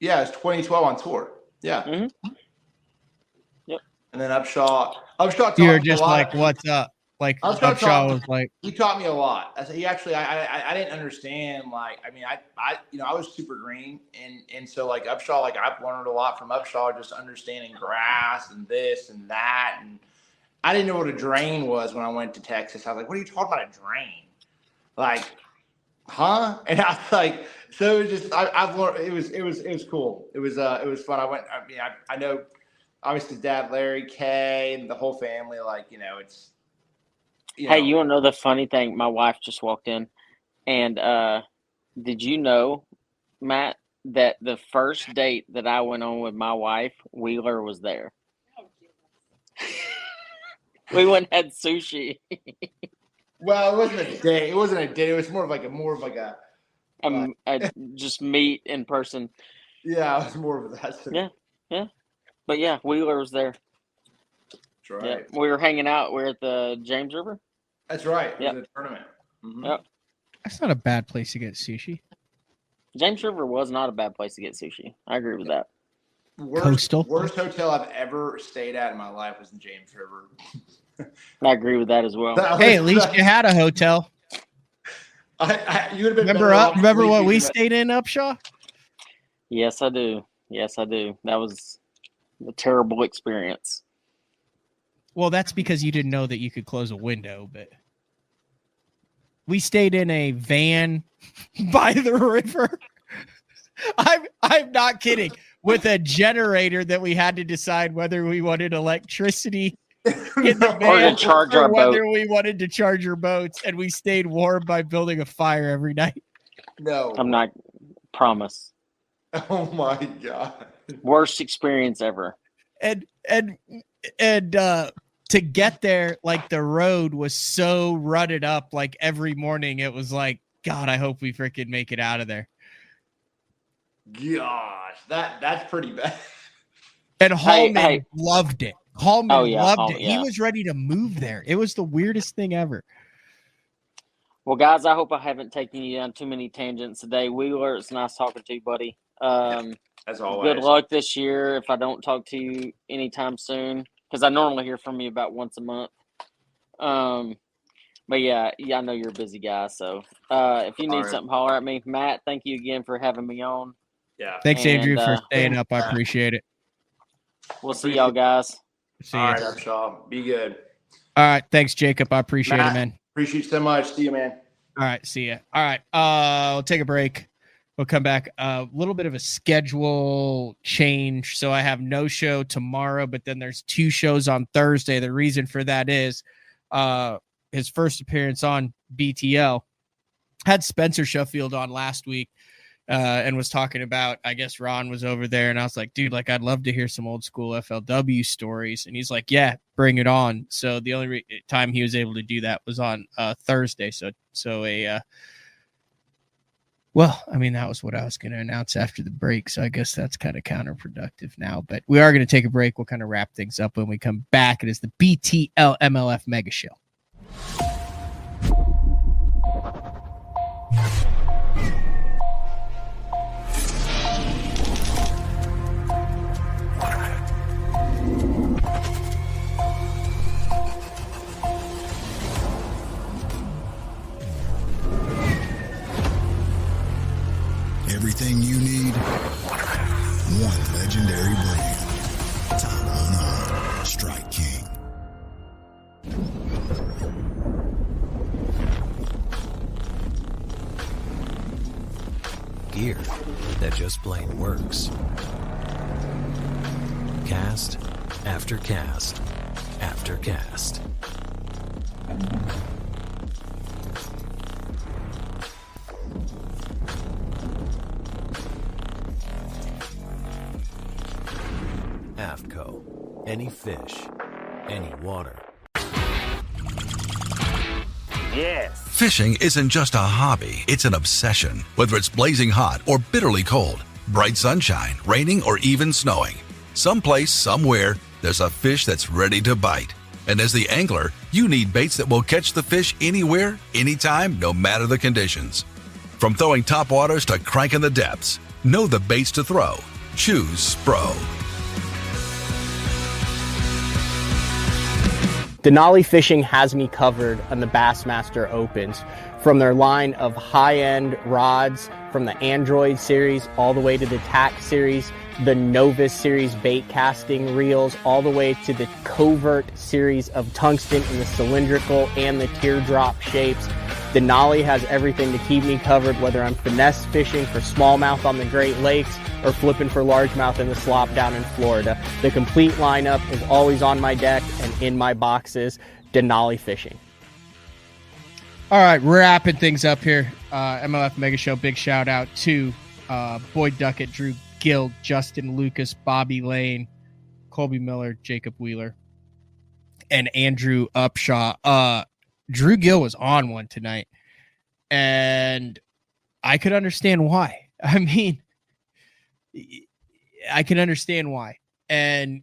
Yeah, it's 2012 on tour. Yeah. Mm-hmm. Yep. And then Upshaw You're just like, what's up? Like Upshaw was like, he taught me a lot. He actually, I didn't understand. Like, I mean, I was super green, and so like Upshaw, like I've learned a lot from Upshaw, just understanding grass and this and that, and I didn't know what a drain was when I went to Texas. I was like, what are you talking about, a drain? Like, huh? And I was like, so it was just, I've learned. It was cool. It was fun. I know, obviously, Dad, Larry, Kay, and the whole family. Like, it's. Hey, you want to know the funny thing? My wife just walked in, and did you know, Matt, that the first date that I went on with my wife, Wheeler was there. We went and had sushi. Well, it wasn't a date. It wasn't a date. It was more of like a just meet in person. Yeah, it was more of that. Yeah. But yeah, Wheeler was there. That's right. Yeah, we were hanging out. We were at the James River. That's right. Yeah. It was a tournament. Mm-hmm. Yep. That's not a bad place to get sushi. James River was not a bad place to get sushi. I agree with that. Worst hotel I've ever stayed at in my life was in James River. I agree with that as well. Hey, at least you had a hotel. You would have been remember what we stayed in, Upshaw? Yes, I do. That was a terrible experience. Well, that's because you didn't know that you could close a window, but we stayed in a van by the river. I'm not kidding. With a generator that we had to decide whether we wanted electricity in the van or whether we wanted to charge our boats, and we stayed warm by building a fire every night. No, I'm not. Promise. Oh my God! Worst experience ever. And to get there, like the road was so rutted up. Like every morning, it was like, God, I hope we freaking make it out of there. Gosh, that's pretty bad. And Hallman loved it. Hallman loved it. Yeah. He was ready to move there. It was the weirdest thing ever. Well, guys, I hope I haven't taken you down too many tangents today. Wheeler, it's nice talking to you, buddy. As always. Good luck this year if I don't talk to you anytime soon, because I normally hear from you about once a month. But yeah, I know you're a busy guy. So if you need something, holler at me. Matt, thank you again for having me on. Yeah. Thanks, Andrew, for staying up. I appreciate it. We'll see y'all, guys. See All ya. right, Upshaw. Be good. All right. Thanks, Jacob. I appreciate Matt, it, man. Appreciate you so much. See you, man. All right. See ya. All right. We'll take a break. We'll come back. A little bit of a schedule change. So I have no show tomorrow, but then there's 2 shows on Thursday. The reason for that is his first appearance on BTL. Had Spencer Sheffield on last week and was talking about, I guess Ron was over there, and I was like, dude, like I'd love to hear some old school FLW stories. And he's like, yeah, bring it on. So the only time he was able to do that was on Thursday. Well, I mean, that was what I was going to announce after the break. So I guess that's kind of counterproductive now, but we are going to take a break. We'll kind of wrap things up when we come back. It is the BTL MLF Mega Show. Everything you need, one legendary brand. Top on Strike King. Gear that just plain works. Cast after cast after cast. AFCO. Any fish, any water. Yes. Fishing isn't just a hobby, it's an obsession. Whether it's blazing hot or bitterly cold, bright sunshine, raining, or even snowing, someplace, somewhere, there's a fish that's ready to bite. And as the angler, you need baits that will catch the fish anywhere, anytime, no matter the conditions. From throwing top waters to cranking the depths, know the baits to throw. Choose Spro. Denali Fishing has me covered on the Bassmaster Opens. From their line of high-end rods, from the Android series all the way to the TAC series, the Novus series bait casting reels, all the way to the Covert series of tungsten in the cylindrical and the teardrop shapes. Denali has everything to keep me covered, whether I'm finesse fishing for smallmouth on the Great Lakes or flipping for largemouth in the slop down in Florida. The complete lineup is always on my deck and in my boxes. Denali Fishing. All right, wrapping things up here. MLF Mega Show, big shout out to Boyd Duckett, Drew Gill, Justin Lucas, Bobby Lane, Colby Miller, Jacob Wheeler, and Andrew Upshaw. Drew Gill was on one tonight, and I could understand why. I mean, I can understand why. And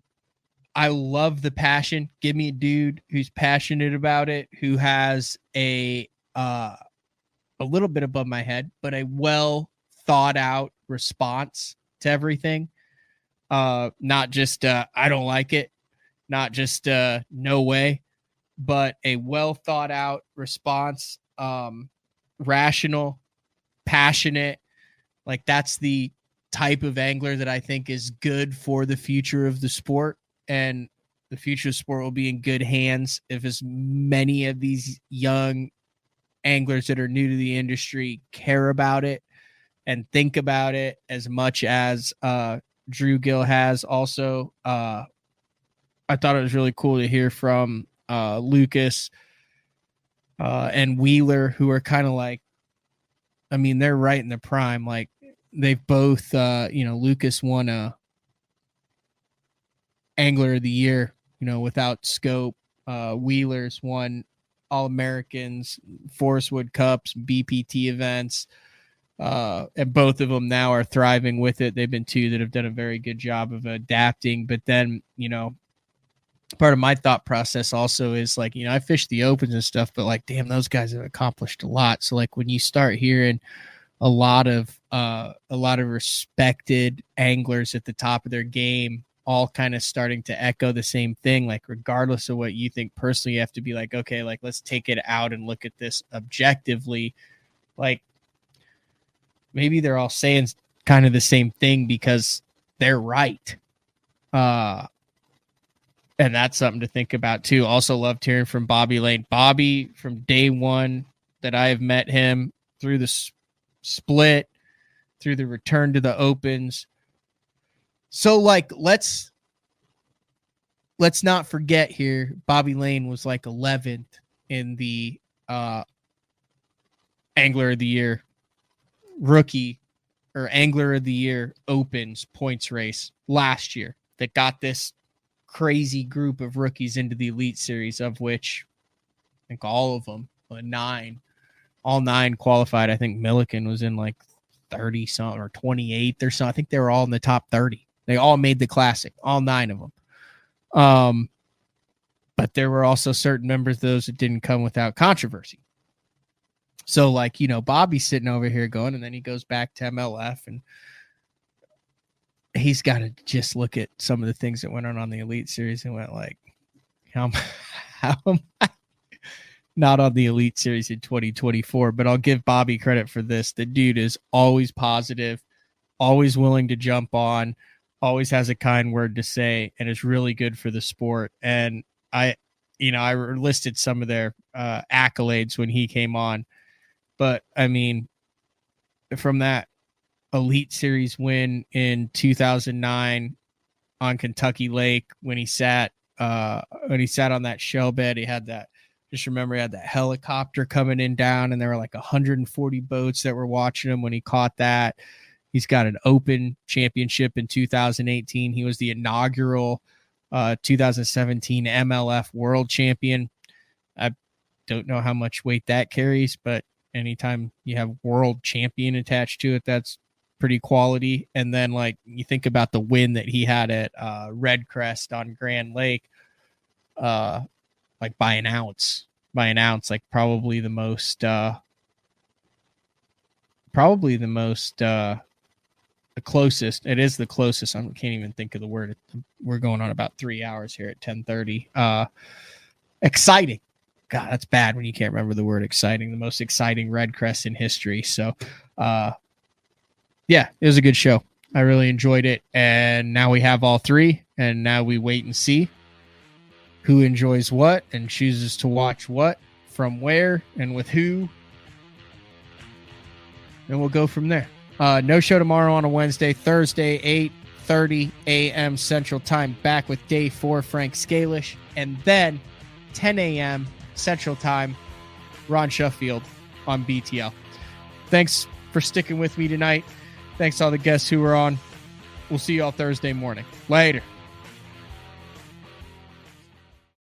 I love the passion. Give me a dude who's passionate about it, who has a little bit above my head, but a well thought out response to everything. Not just I don't like it, not just no way, but a well thought out response, rational, passionate. Like, that's the type of angler that I think is good for the future of the sport, and the future of sport will be in good hands if as many of these young anglers that are new to the industry care about it and think about it as much as Drew Gill has. Also, I thought it was really cool to hear from Lucas and Wheeler, who are kind of like, I mean, they're right in the prime. Like, they've both, Lucas won a Angler of the Year, without scope. Wheeler's won All-Americans, Forest Wood Cups, BPT events. And both of them now are thriving with it. They've been two that have done a very good job of adapting. But then, part of my thought process also is like, I fish the opens and stuff, but like, damn, those guys have accomplished a lot. So like, when you start hearing a lot of respected anglers at the top of their game, all kind of starting to echo the same thing, like, regardless of what you think personally, you have to be like, okay, like, let's take it out and look at this objectively. Like, maybe they're all saying kind of the same thing because they're right. And that's something to think about too. Also loved hearing from Bobby Lane. Bobby, from day one that I have met him, through the split, through the return to the opens. So like, let's not forget here, Bobby Lane was like 11th in the Angler of the Year rookie or Angler of the Year opens points race last year that got this crazy group of rookies into the Elite Series, of which I think all of them, all nine qualified. I think Milliken was in like 30 something or 28 or so. I think they were all in the top 30. They all made the classic, all nine of them. But there were also certain members of those that didn't come without controversy. So like, Bobby's sitting over here going, and then he goes back to MLF, and he's got to just look at some of the things that went on the Elite Series and went like, how am I not on the Elite Series in 2024? But I'll give Bobby credit for this. The dude is always positive, always willing to jump on, always has a kind word to say, and is really good for the sport. And I listed some of their accolades when he came on. But I mean, from that Elite Series win in 2009 on Kentucky Lake, when he sat on that shell bed, he had that helicopter coming in down, and there were like 140 boats that were watching him when he caught that. He's got an Open championship in 2018. He was the inaugural 2017 MLF world champion. don't know how much weight that carries, but anytime you have world champion attached to it, that's pretty quality. And then like you think about the win that he had at Red Crest on Grand Lake, like by an ounce, like probably the most the closest. It is the closest. I can't even think of the word. We're going on about 3 hours here at 10:30. Exciting. God, that's bad when you can't remember the word exciting. The most exciting Red Crest in history. So, yeah, it was a good show. I really enjoyed it. And now we have all three. And now we wait and see who enjoys what and chooses to watch what, from where, and with who. And we'll go from there. No show tomorrow on a Wednesday. Thursday, 8:30 a.m. Central Time. Back with Day 4, Frank Scalish. And then 10 a.m. Central Time, Ron Sheffield on BTL. Thanks for sticking with me tonight. Thanks to all the guests who were on. We'll see you all Thursday morning. Later.